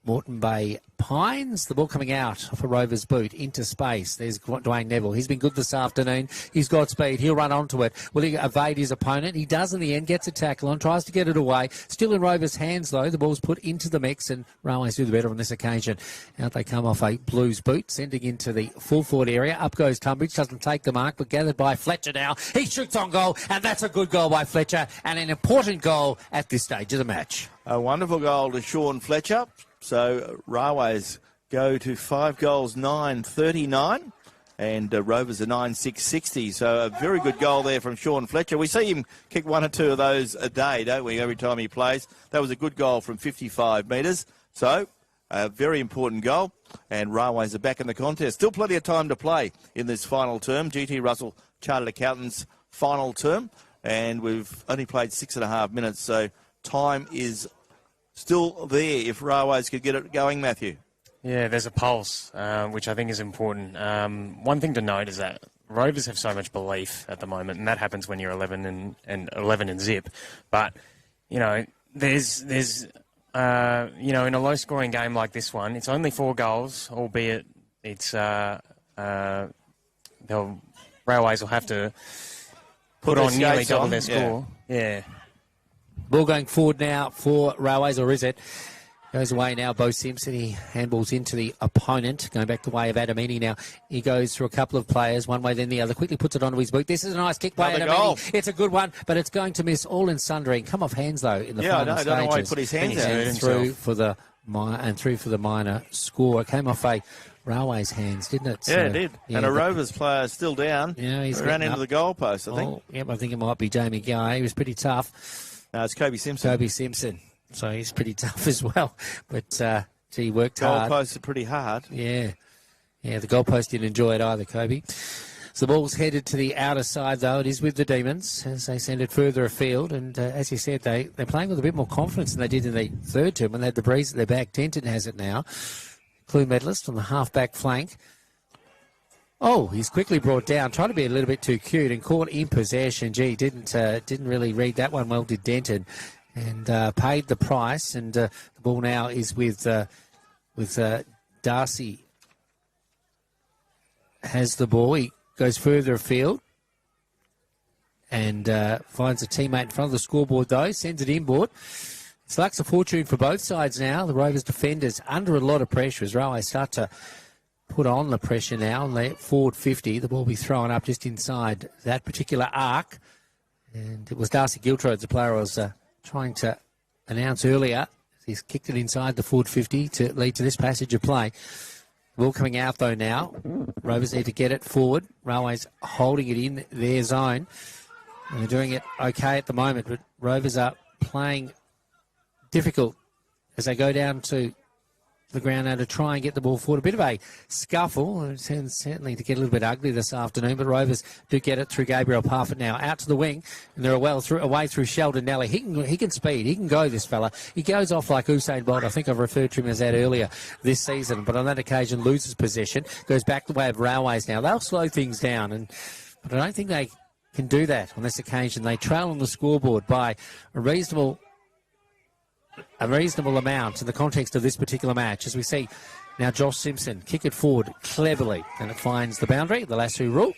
Moreton Bay Pines. The ball coming out for Rovers' boot into space. There's Dwayne Neville. He's been good this afternoon. He's got speed. He'll run onto it. Will he evade his opponent? He does in the end. Gets a tackle on. Tries to get it away. Still in Rovers' hands, though. The ball's put into the mix, and Railways do the better on this occasion. Out they come off a Blues boot, sending into the full forward area. Up goes Tunbridge. Doesn't take the mark, but gathered by Fletcher now. He shoots on goal, and that's a good goal by Fletcher, and an important goal at this stage of the match. A wonderful goal to Sean Fletcher. So Railways go to 5 goals, 9-39, and Rovers are 9-6-60. So a very good goal there from Sean Fletcher. We see him kick 1 or 2 of those a day, don't we, every time he plays. That was a good goal from 55 metres. So a very important goal, and Railways are back in the contest. Still plenty of time to play in this final term. GT Russell Chartered Accountants final term, and we've only played 6.5 minutes, so time is still there if Railways could get it going, Matthew. Yeah, there's a pulse, which I think is important. One thing to note is that Rovers have so much belief at the moment, and that happens when you're 11 and 11 and zip. But there's in a low-scoring game like this one, it's only 4 goals, albeit it's Railways will have to put on nearly double their score. Yeah. Ball going forward now for Railways, or is it? Goes away now, Bo Simpson. He handballs into the opponent, going back the way of Adamini now. He goes through a couple of players, one way then the other, quickly puts it onto his boot. This is a nice kick by Adamini. It's a good one, but it's going to miss all in sundry. Come off hands, though, in the final stages. I don't know why he put his hands out. And through for the minor score. It came off a Railways hands, didn't it? Yeah, it did. Yeah, and a Rovers player still down. Yeah, he's ran into the goalpost, I think. Yep, I think it might be Jamie Guy. He was pretty tough. No, it's Kobe Simpson. So he's pretty tough as well. But, he worked hard. Goalposts are pretty hard. Yeah. Yeah, the goalpost didn't enjoy it either, Kobe. So the ball's headed to the outer side, though. It is with the Demons as they send it further afield. And as you said, they're playing with a bit more confidence than they did in the third term when they had the breeze at their back. Denton has it now. Clue medalist on the half-back flank. Oh, he's quickly brought down. Tried to be a little bit too cute and caught in possession. Gee, didn't really read that one well, did Denton. And paid the price. And the ball now is with Darcy. Has the ball. He goes further afield. And finds a teammate in front of the scoreboard, though. Sends it inboard. It's luck's a fortune for both sides now. The Rovers defenders under a lot of pressure as Railways start to put on the pressure now. And they're forward 50. The ball will be thrown up just inside that particular arc. And it was Darcy Giltrode, the player I was trying to announce earlier. He's kicked it inside the forward 50 to lead to this passage of play. Ball coming out, though, now. Rovers need to get it forward. Railways holding it in their zone. And they're doing it okay at the moment, but Rovers are playing difficult as they go down to the ground now to try and get the ball forward. A bit of a scuffle, and certainly to get a little bit ugly this afternoon, but Rovers do get it through Gabriel Parfitt now. Out to the wing, and they're away through Sheldon Nelly. He can speed. He can go, this fella. He goes off like Usain Bolt. I think I've referred to him as that earlier this season, but on that occasion loses possession. Goes back the way of Railways now. They'll slow things down, but I don't think they can do that on this occasion. They trail on the scoreboard by a reasonable amount in the context of this particular match. As we see now, Josh Simpson kick it forward cleverly, and it finds the boundary, the lasso rule.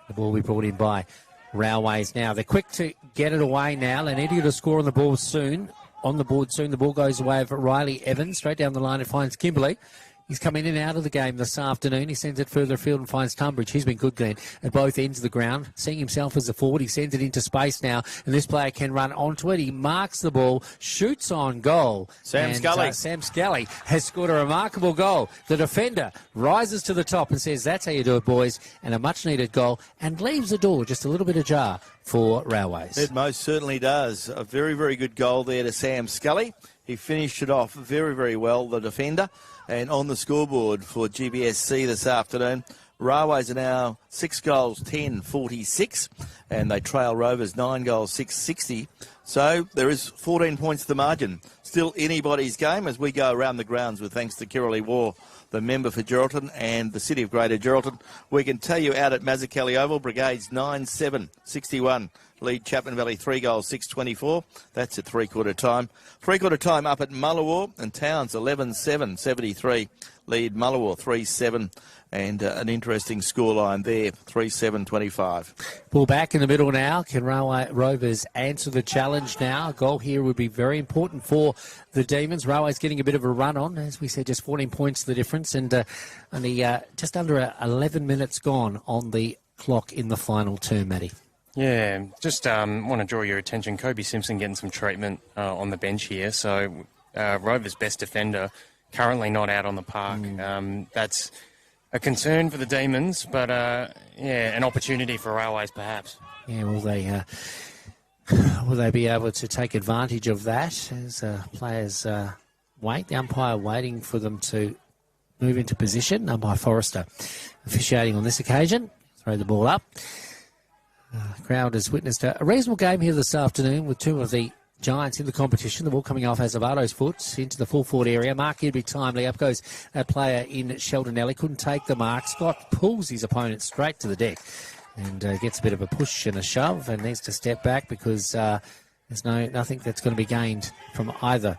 The ball will be brought in by Railways now. They're quick to get it away now. They need to get a score on the board soon. The ball goes away of Riley Evans. Straight down the line, it finds Kimberley. He's come in and out of the game this afternoon. He sends it further afield and finds Tunbridge. He's been good, Glenn, at both ends of the ground. Seeing himself as a forward, he sends it into space now, and this player can run onto it. He marks the ball, shoots on goal. Sam Scully has scored a remarkable goal. The defender rises to the top and says, that's how you do it, boys, and a much-needed goal, and leaves the door just a little bit ajar for Railways. It most certainly does. A very, very good goal there to Sam Scully. He finished it off very, very well, the defender. And on the scoreboard for GBSC this afternoon, Railways are now 6 goals, 10-46, and they trail Rovers 9 goals, 6-60. So there is 14 points to the margin. Still anybody's game as we go around the grounds with thanks to Kirralie War, the member for Geraldton and the City of Greater Geraldton. We can tell you out at Mazzucchelli Oval, Brigades 9-7-61. Lead Chapman Valley 3 goals, 6-24. That's at three-quarter time. Three-quarter time up at Mullawar and Towns 11-7-73. Lead Mullawar 3-7. And an interesting scoreline there, 3-7-25. Ball back in the middle now. Can Rovers answer the challenge now? A goal here would be very important for the Demons. Railways getting a bit of a run on. As we said, just 14 points the difference. And only just under 11 minutes gone on the clock in the final term, Matty. Yeah, just want to draw your attention. Kobe Simpson getting some treatment on the bench here. So Rovers' best defender currently not out on the park. That's a concern for the Demons, but an opportunity for Railways perhaps. Yeah, will they be able to take advantage of that as players wait? The umpire waiting for them to move into position. Umpire Forrester officiating on this occasion. Throw the ball up. Crowd has witnessed a reasonable game here this afternoon with two of the Giants in the competition. The ball coming off Azevedo's foot into the full forward area. Mark here, big timely. Up goes that player in Sheldon Nelly. Couldn't take the mark. Scott pulls his opponent straight to the deck and gets a bit of a push and a shove and needs to step back because there's nothing that's going to be gained from either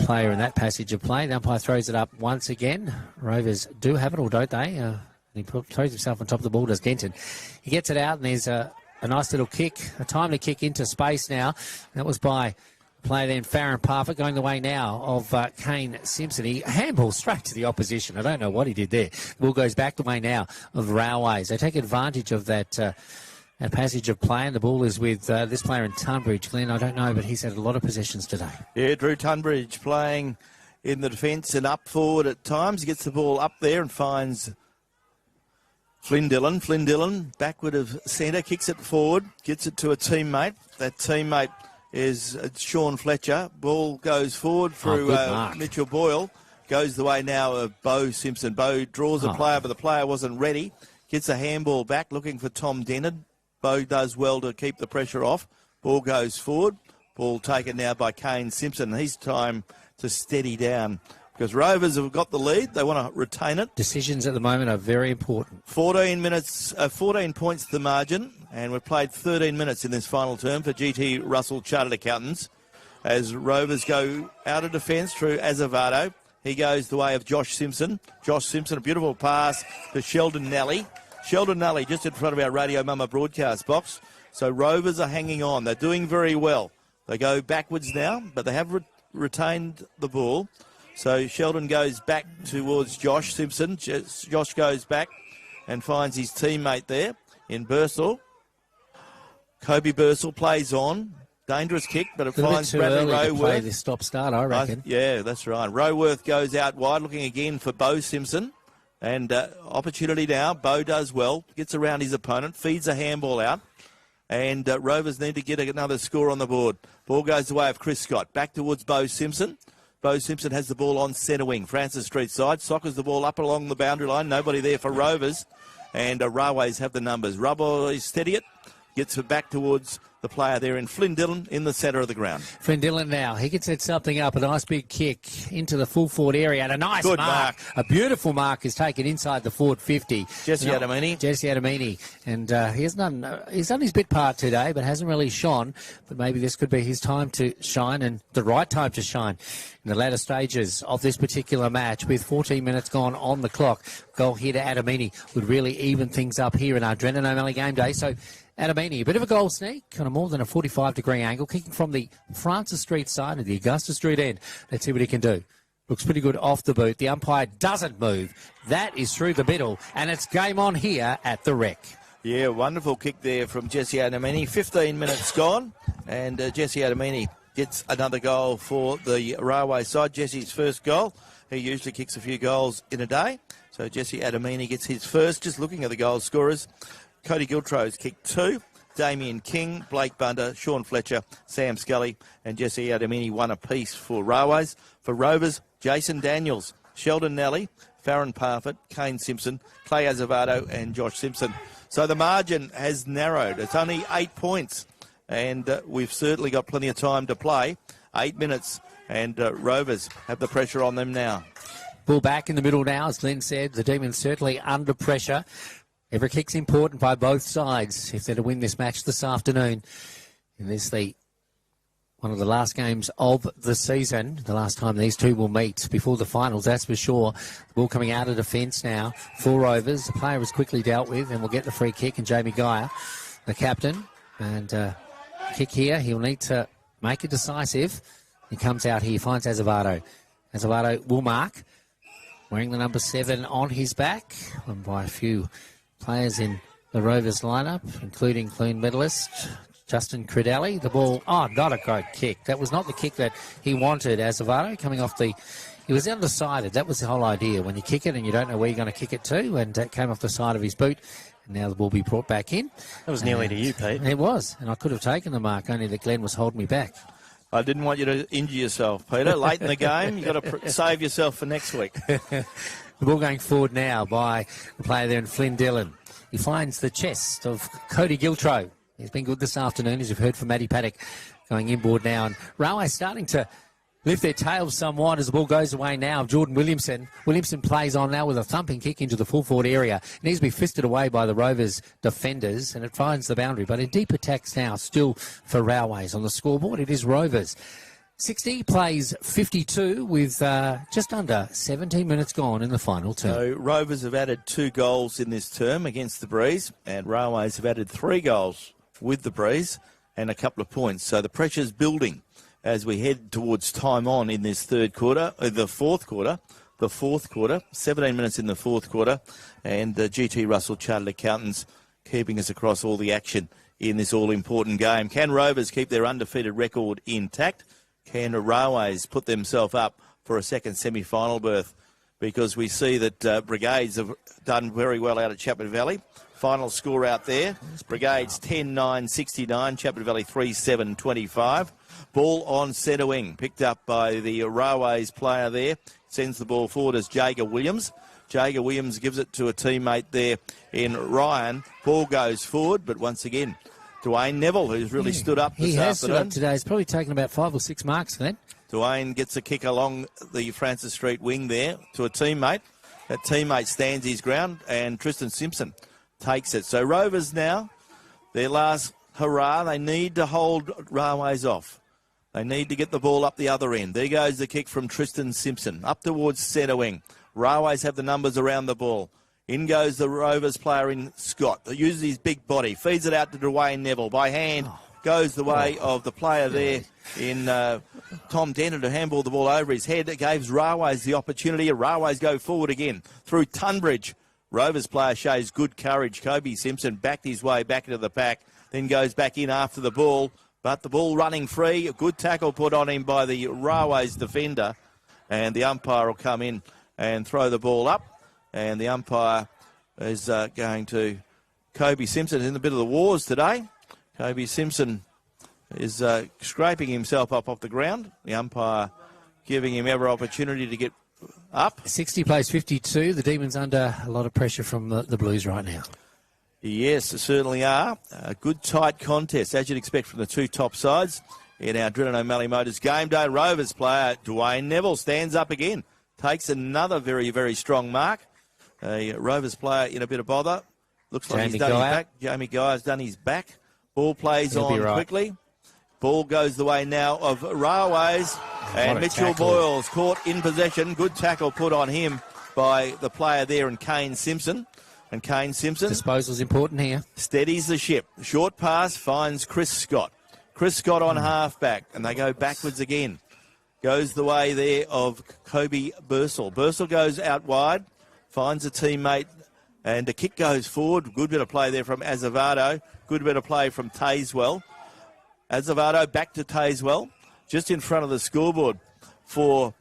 player in that passage of play. The umpire throws it up once again. Rovers do have it, or don't they? He throws himself on top of the ball, does Denton. He gets it out, and there's a nice little kick, a timely kick into space now. That was by player then Farron Parfitt, going the way now of Kane Simpson. He handball straight to the opposition. I don't know what he did there. The ball goes back the way now of Railways. They take advantage of that passage of play, and the ball is with this player in Tunbridge. Glenn, I don't know, but he's had a lot of possessions today. Yeah, Drew Tunbridge playing in the defence and up forward at times. He gets the ball up there and finds Flynn Dillon. Flynn Dillon, backward of centre, kicks it forward, gets it to a teammate. That teammate is Sean Fletcher. Ball goes forward through Mitchell Boyle. Goes the way now of Bo Simpson. Bo draws a player, but the player wasn't ready. Gets a handball back, looking for Tom Dennard. Bo does well to keep the pressure off. Ball goes forward. Ball taken now by Kane Simpson. He's time to steady down because Rovers have got the lead. They want to retain it. Decisions at the moment are very important. 14 points the margin, and we've played 13 minutes in this final term for GT Russell Chartered Accountants as Rovers go out of defence through Azevedo. He goes the way of Josh Simpson. Josh Simpson, a beautiful pass to Sheldon Nelly. Sheldon Nelly just in front of our Radio Mama broadcast box. So Rovers are hanging on. They're doing very well. They go backwards now, but they have retained the ball. So Sheldon goes back towards Josh Simpson. Josh goes back and finds his teammate there in Bursell. Kobe Bursell plays on. Dangerous kick, but it finds Bradley Roworth. Play this stop-start, I reckon. Yeah, that's right. Roworth goes out wide, looking again for Bo Simpson. And opportunity now. Bo does well. Gets around his opponent. Feeds a handball out. And Rovers need to get another score on the board. Ball goes the way of Chris Scott. Back towards Bo Simpson. Bo Simpson has the ball on centre wing. Francis Street side. Sockers the ball up along the boundary line. Nobody there for Rovers. And Railways have the numbers. Rubber is steady it. Gets it back towards the player there in Flynn Dillon in the centre of the ground. Flynn Dillon now. He can set something up. A nice big kick into the full forward area. And a nice mark. A beautiful mark is taken inside the forward 50. Jesse Adamini. And he's done his bit part today, but hasn't really shone. But maybe this could be his time to shine and the right time to shine in the latter stages of this particular match. With 14 minutes gone on the clock, goal here to Adamini would really even things up here in our Drennan O'Malley game day. So Adamini, a bit of a goal sneak on a more than a 45-degree angle, kicking from the Francis Street side of the Augusta Street end. Let's see what he can do. Looks pretty good off the boot. The umpire doesn't move. That is through the middle, and it's game on here at the Rec. Yeah, wonderful kick there from Jesse Adamini. 15 minutes gone, and Jesse Adamini gets another goal for the Railway side. Jesse's first goal. He usually kicks a few goals in a day. So Jesse Adamini gets his first. Just looking at the goal scorers, Cody Giltro's kicked 2. Damien King, Blake Bunter, Sean Fletcher, Sam Scully and Jesse Adamini 1 apiece for Railways. For Rovers, Jason Daniels, Sheldon Nelly, Farron Parfitt, Kane Simpson, Clay Azevedo and Josh Simpson. So the margin has narrowed. It's only 8 points and we've certainly got plenty of time to play. 8 minutes and Rovers have the pressure on them now. Ball back in the middle now, as Glenn said. The Demons certainly under pressure. Every kick's important by both sides if they're to win this match this afternoon. And this is one of the last games of the season. The last time these two will meet before the finals, that's for sure. The ball coming out of defence now for Rovers. The player is quickly dealt with and will get the free kick. And Jamie Geyer, the captain. And kick here. He'll need to make it decisive. He comes out here, finds Azevedo. Azevedo will mark. Wearing the number 7 on his back. And by a few players in the Rovers lineup, including clean medalist Justin Credelli. The ball, not a great kick. That was not the kick that he wanted. Azevedo coming off he was undecided. That was the whole idea. When you kick it and you don't know where you're going to kick it to, and that came off the side of his boot. And now the ball will be brought back in. That was nearly to you, Pete. It was, and I could have taken the mark, only that Glenn was holding me back. I didn't want you to injure yourself, Peter. Late in the game, you've got to save yourself for next week. The ball going forward now by the player there in Flynn Dillon. He finds the chest of Cody Giltro. He's been good this afternoon, as you've heard from Matty Paddock, going inboard now. And Railway starting to lift their tails somewhat as the ball goes away now of Jordan Williamson. Williamson plays on now with a thumping kick into the full forward area. It needs to be fisted away by the Rovers defenders, and it finds the boundary. But in deep attacks now, still for Railways. On the scoreboard, it is Rovers 60 plays 52 with just under 17 minutes gone in the final term. So Rovers have added 2 goals in this term against the Breeze, and Railways have added 3 goals with the Breeze and a couple of points. So the pressure's building as we head towards time on in this the fourth quarter, 17 minutes in the fourth quarter, and GT Russell Chartered Accountants keeping us across all the action in this all-important game. Can Rovers keep their undefeated record intact? Can Railways put themselves up for a second semi-final berth? Because we see that Brigades have done very well out at Chapman Valley. Final score out there, Brigades 10-9-69, Chapman Valley 3-7-25. Ball on centre wing, picked up by the Railways player there. Sends the ball forward as Jager Williams. Jager Williams gives it to a teammate there in Ryan. Ball goes forward, but once again, Dwayne Neville, who's really stood up this afternoon. He has stood up today. He's probably taken about 5 or 6 marks for that. Dwayne gets a kick along the Francis Street wing there to a teammate. That teammate stands his ground, and Tristan Simpson takes it. So Rovers now, their last hurrah, they need to hold Railways off. They need to get the ball up the other end. There goes the kick from Tristan Simpson, up towards centre wing. Railways have the numbers around the ball. In goes the Rovers player in Scott. He uses his big body, feeds it out to Dwayne Neville. By hand goes the way of the player there in Tom Denton to handball the ball over his head. It gives Railways the opportunity. Railways go forward again through Tunbridge. Rovers player shows good courage. Kobe Simpson backed his way back into the pack, then goes back in after the ball. But the ball running free. A good tackle put on him by the Railways defender. And the umpire will come in and throw the ball up. And the umpire is going to... Kobe Simpson is in a bit of the wars today. Kobe Simpson is scraping himself up off the ground. The umpire giving him every opportunity to get up. 60 plays 52. The Demons under a lot of pressure from the Blues right now. Yes, certainly are. A good tight contest, as you'd expect from the two top sides. In our Drennan O'Malley Motors game day, Rovers player Dwayne Neville stands up again. Takes another very, very strong mark. A Rovers player in a bit of bother. Looks like he's done his back. Jamie Guyer's done his back. Ball plays on quickly. Ball goes the way now of Railways. And Mitchell Boyles caught in possession. Good tackle put on him by the player there in Kane Simpson. And Kane Simpson... Disposal's important here. Steadies the ship. Short pass finds Chris Scott. Chris Scott on half-back. And they go backwards again. Goes the way there of Kobe Bursell. Bursell goes out wide. Finds a teammate. And the kick goes forward. Good bit of play there from Azevedo. Good bit of play from Tazewell. Azevedo back to Tazewell. Just in front of the scoreboard for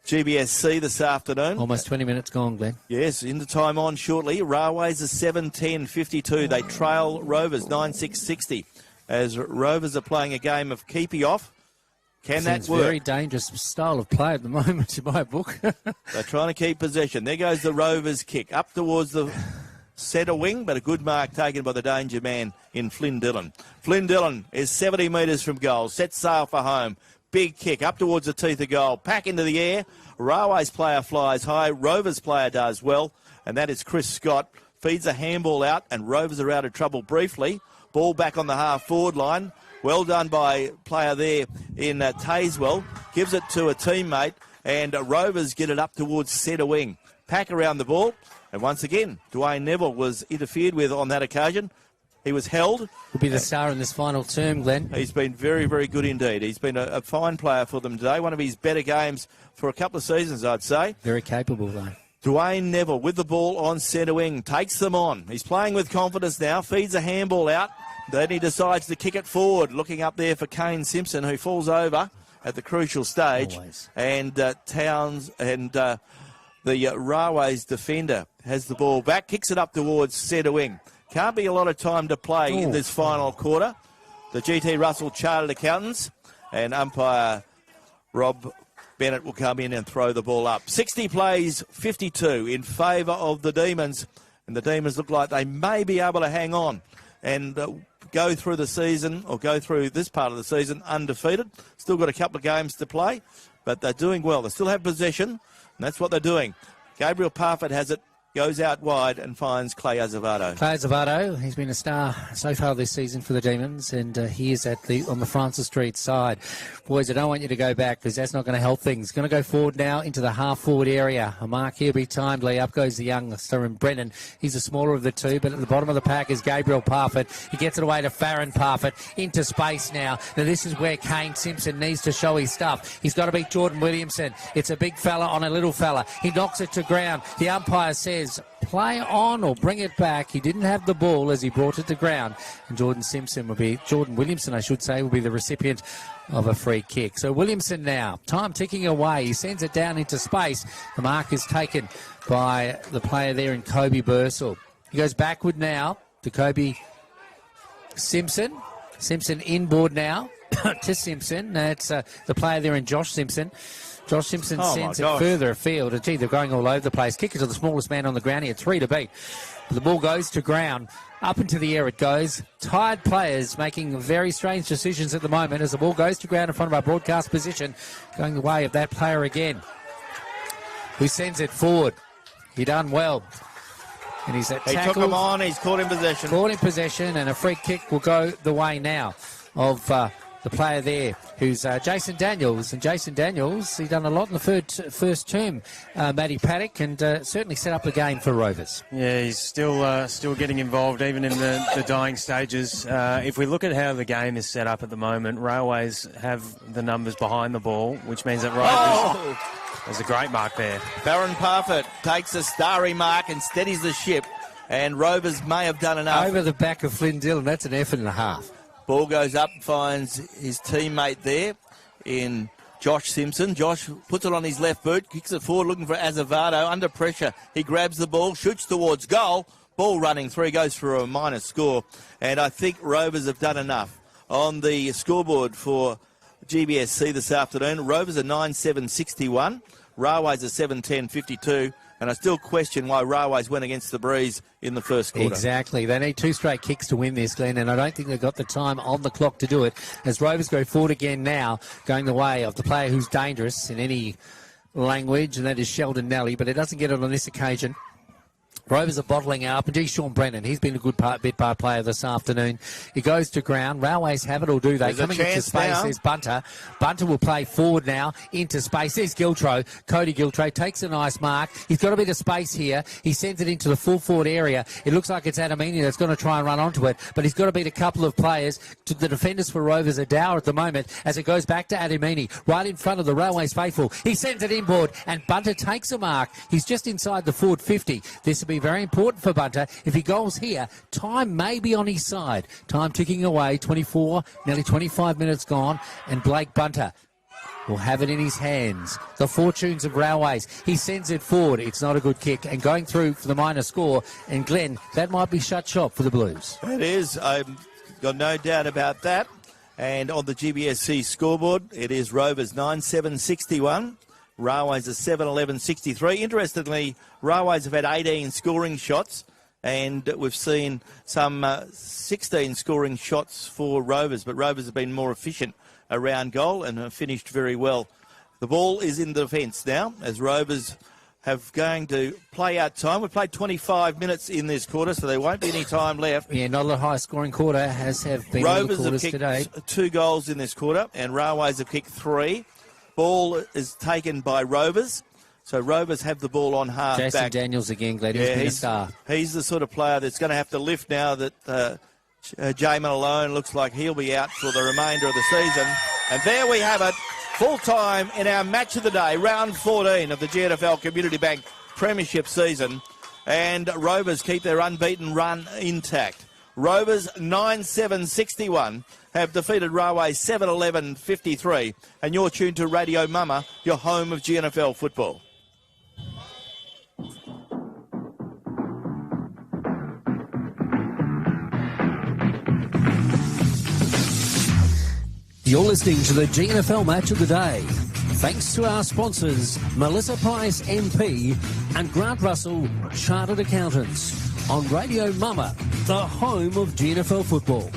GBSC this afternoon. Almost 20 minutes gone, Glenn. Yes, into time on shortly. Railways are 7-10-52. They trail Rovers 9-6-60 as Rovers are playing a game of keepy off. Can that work? Very dangerous style of play at the moment in my book. They're trying to keep possession. There goes the Rovers kick up towards the centre wing, but a good mark taken by the danger man in Flynn Dillon. Flynn Dillon is 70 metres from goal. Sets sail for home. Big kick up towards the teeth of goal. Pack into the air. Railways player flies high. Rovers player does well. And that is Chris Scott. Feeds a handball out and Rovers are out of trouble briefly. Ball back on the half-forward line. Well done by player there in Tazewell. Gives it to a teammate and Rovers get it up towards centre wing. Pack around the ball. And once again, Dwayne Neville was interfered with on that occasion. He was held. Will be the star in this final term, Glenn. He's been very, very good indeed. He's been a fine player for them today. One of his better games for a couple of seasons, I'd say. Very capable, though. Dwayne Neville with the ball on centre wing. Takes them on. He's playing with confidence now. Feeds a handball out. Then he decides to kick it forward. Looking up there for Kane Simpson, who falls over at the crucial stage. Always. And Towns and the Railways defender has the ball back. Kicks it up towards centre wing. Can't be a lot of time to play in this final quarter. The GT Russell Chartered Accountants and umpire Rob Bennett will come in and throw the ball up. 60 plays, 52 in favour of the Demons. And the Demons look like they may be able to hang on and go through the season, or go through this part of the season undefeated. Still got a couple of games to play, but they're doing well. They still have possession, and that's what they're doing. Gabriel Parfitt has it, goes out wide and finds Clay Azevedo. Clay Azevedo, he's been a star so far this season for the Demons, and he is on the Francis Street side. Boys, I don't want you to go back because that's not going to help things. Going to go forward now into the half-forward area. A mark here be timely. Up goes the youngster in Brennan. He's the smaller of the two, but at the bottom of the pack is Gabriel Parfitt. He gets it away to Farron Parfitt into space now. Now this is where Kane Simpson needs to show his stuff. He's got to beat Jordan Williamson. It's a big fella on a little fella. He knocks it to ground. The umpire says play on or bring it back. He didn't have the ball as he brought it to ground, and Jordan Williamson, I should say, will be the recipient of a free kick. So Williamson now, time ticking away. He sends it down into space. The mark is taken by the player there in Kobe Bursell. He goes backward now to Kobe Simpson. Simpson inboard now to Simpson. That's the player there in Josh Simpson. Josh Simpson sends it further afield. And, gee, they're going all over the place. Kick it to the smallest man on the ground. He had 3 to beat. But the ball goes to ground. Up into the air it goes. Tired players making very strange decisions at the moment as the ball goes to ground in front of our broadcast position, going the way of that player again, who sends it forward. He done well. And he's at tackle. He took him on. He's caught in possession. Caught in possession, and a free kick will go the way now of the player there, who's Jason Daniels. And Jason Daniels, he done a lot in the first term, Matty Paddock, and certainly set up the game for Rovers. Yeah, he's still getting involved, even in the dying stages. If we look at how the game is set up at the moment, Railways have the numbers behind the ball, which means that Rovers... There's a great mark there. Farron Parfitt takes a starry mark and steadies the ship, and Rovers may have done enough. Over the back of Flynn Dillon, that's an effort and a half. Ball goes up and finds his teammate there in Josh Simpson. Josh puts it on his left boot, kicks it forward looking for Azevedo. Under pressure, he grabs the ball, shoots towards goal. Ball running through, goes for a minor score. And I think Rovers have done enough. On the scoreboard for GBSC this afternoon, Rovers are 9-7-61. Railways are 7-10-52. And I still question why Railways went against the breeze in the first quarter. Exactly. They need 2 straight kicks to win this, Glenn, and I don't think they've got the time on the clock to do it. As Rovers go forward again now, going the way of the player who's dangerous in any language, and that is Sheldon Nelly, but it doesn't get it on this occasion. Rovers are bottling up. And Sean Brennan, he's been a good bit part player this afternoon. He goes to ground. Railways have it, or do they? There's coming into space, now. There's Bunter. Bunter will play forward now into space. There's Giltro. Cody Giltro takes a nice mark. He's got a bit of space here. He sends it into the full forward area. It looks like it's Adamini that's going to try and run onto it, but he's got to beat a couple of players. The defenders for Rovers are dour at the moment as it goes back to Adamini, right in front of the Railways faithful. He sends it inboard, and Bunter takes a mark. He's just inside the forward 50. This will be very important for Bunter. If he goes here, time may be on his side. Time ticking away, 24, nearly 25 minutes gone, and Blake Bunter will have it in his hands. The fortunes of Railways. He sends it forward. It's not a good kick, and going through for the minor score. And Glenn, that might be shut shop for the Blues. It is. I've got no doubt about that. And on the GBSC scoreboard, it is Rovers 9-7-61. Railways are 7-11-63. Interestingly, Railways have had 18 scoring shots, and we've seen some 16 scoring shots for Rovers, but Rovers have been more efficient around goal and have finished very well. The ball is in the defence now, as Rovers have going to play out time. We've played 25 minutes in this quarter, so there won't be any time left. Yeah, not a high-scoring quarter, have been all the quarters today. Rovers have kicked 2 goals in this quarter, and Railways have kicked 3. Ball is taken by Rovers, so Rovers have the ball on half Jason back. Daniels again, Glad. He's been a star. He's the sort of player that's going to have to lift now that Jamin alone looks like he'll be out for the remainder of the season. And there we have it, full time in our match of the day, round 14 of the GNFL Community Bank Premiership season, and Rovers keep their unbeaten run intact. Rovers 9-7-61 have defeated Railways 7-11-53, and you're tuned to Radio Mama, your home of GNFL football. You're listening to the GNFL Match of the Day. Thanks to our sponsors, Melissa Price MP and Grant Russell, Chartered Accountants, on Radio Mama, the home of GNFL football.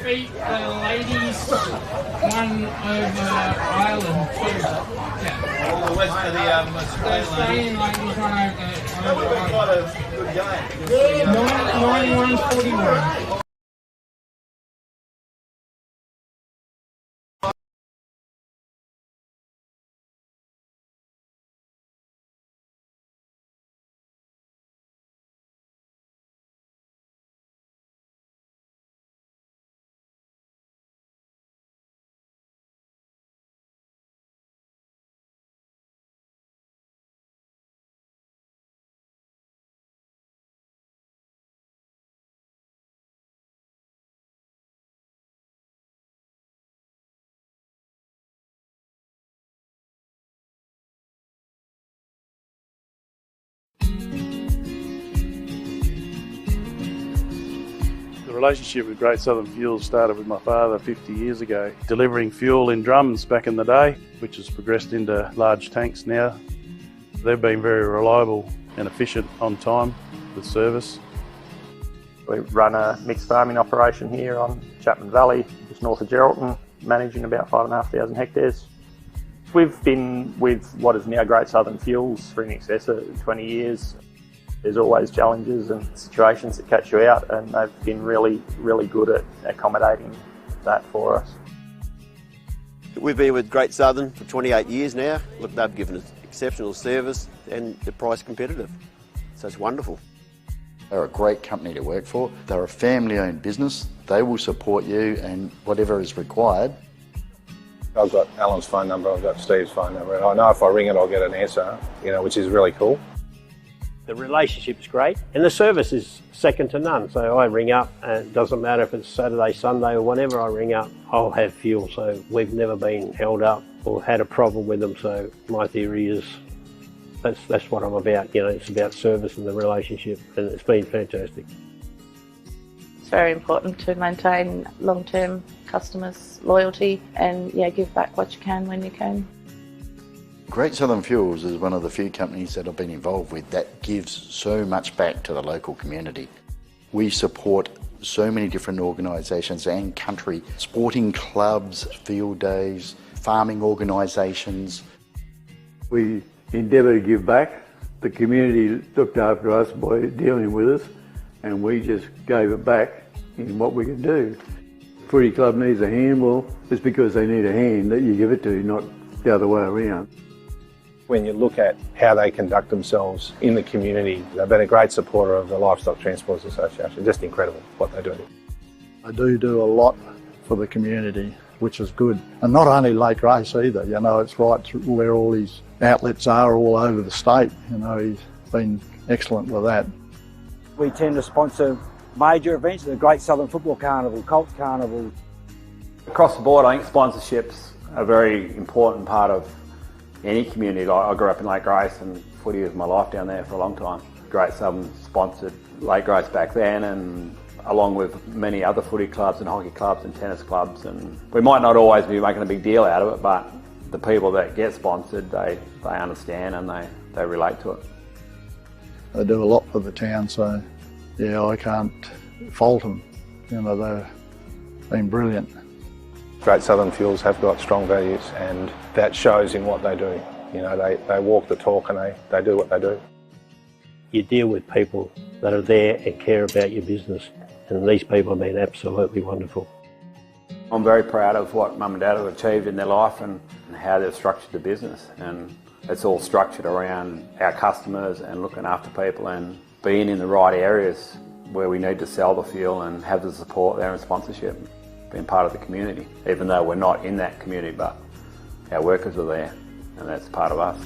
beat the ladies one over Ireland too. Yeah. All the West of the Australian ladies one over Ireland. Quite a good game. 91-41. The relationship with Great Southern Fuel started with my father 50 years ago, delivering fuel in drums back in the day, which has progressed into large tanks now. They've been very reliable and efficient on time with service. We run a mixed farming operation here on Chapman Valley, just north of Geraldton, managing about 5,500 hectares. We've been with what is now Great Southern Fuels for in excess of 20 years. There's always challenges and situations that catch you out, and they've been really, really good at accommodating that for us. We've been with Great Southern for 28 years now. Look, they've given us exceptional service and they're price competitive. So it's wonderful. They're a great company to work for. They're a family-owned business. They will support you and whatever is required. I've got Alan's phone number, I've got Steve's phone number, and I know if I ring it I'll get an answer, which is really cool. The relationship's great and the service is second to none. So I ring up and it doesn't matter if it's Saturday, Sunday or whenever I ring up, I'll have fuel. So we've never been held up or had a problem with them. So my theory is that's what I'm about. It's about service and the relationship, and it's been fantastic. It's very important to maintain long-term customers' loyalty and give back what you can when you can. Great Southern Fuels is one of the few companies that I've been involved with that gives so much back to the local community. We support so many different organisations and country, sporting clubs, field days, farming organisations. We endeavour to give back. The community looked after us by dealing with us, and we just gave it back in what we could do. Footy club needs a hand, well, it's because they need a hand that you give it to, not the other way around. When you look at how they conduct themselves in the community, they've been a great supporter of the Livestock Transporters Association. Just incredible what they do. They do a lot for the community, which is good. And not only late race either, it's right where all his outlets are all over the state. He's been excellent with that. We tend to sponsor major events, the Great Southern Football Carnival, Colts Carnival. Across the board, I think sponsorships are a very important part of any community. I grew up in Lake Grace and footy was my life down there for a long time. Great Southern sponsored Lake Grace back then, and along with many other footy clubs and hockey clubs and tennis clubs, and we might not always be making a big deal out of it, but the people that get sponsored, they understand and they relate to it. They do a lot for the town, so I can't fault them. They've been brilliant. Great Southern Fuels have got strong values, and that shows in what they do. They walk the talk and they do what they do. You deal with people that are there and care about your business, and these people have been absolutely wonderful. I'm very proud of what Mum and Dad have achieved in their life and how they've structured the business, and it's all structured around our customers and looking after people and being in the right areas where we need to sell the fuel and have the support there and sponsorship. Being part of the community, even though we're not in that community, but our workers are there and that's part of us.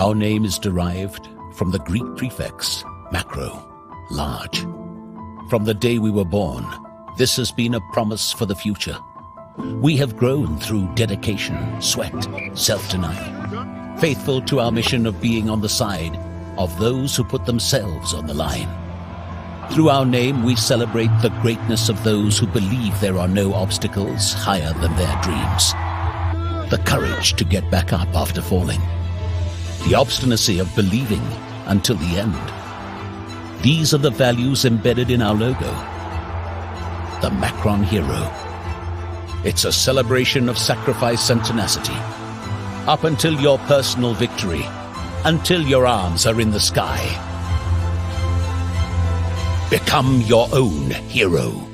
Our name is derived from the Greek prefix, macro, large. From the day we were born, this has been a promise for the future. We have grown through dedication, sweat, self-denial, faithful to our mission of being on the side of those who put themselves on the line. Through our name, we celebrate the greatness of those who believe there are no obstacles higher than their dreams. The courage to get back up after falling. The obstinacy of believing until the end. These are the values embedded in our logo. The Macron Hero. It's a celebration of sacrifice and tenacity. Up until your personal victory, until your arms are in the sky. Become your own hero.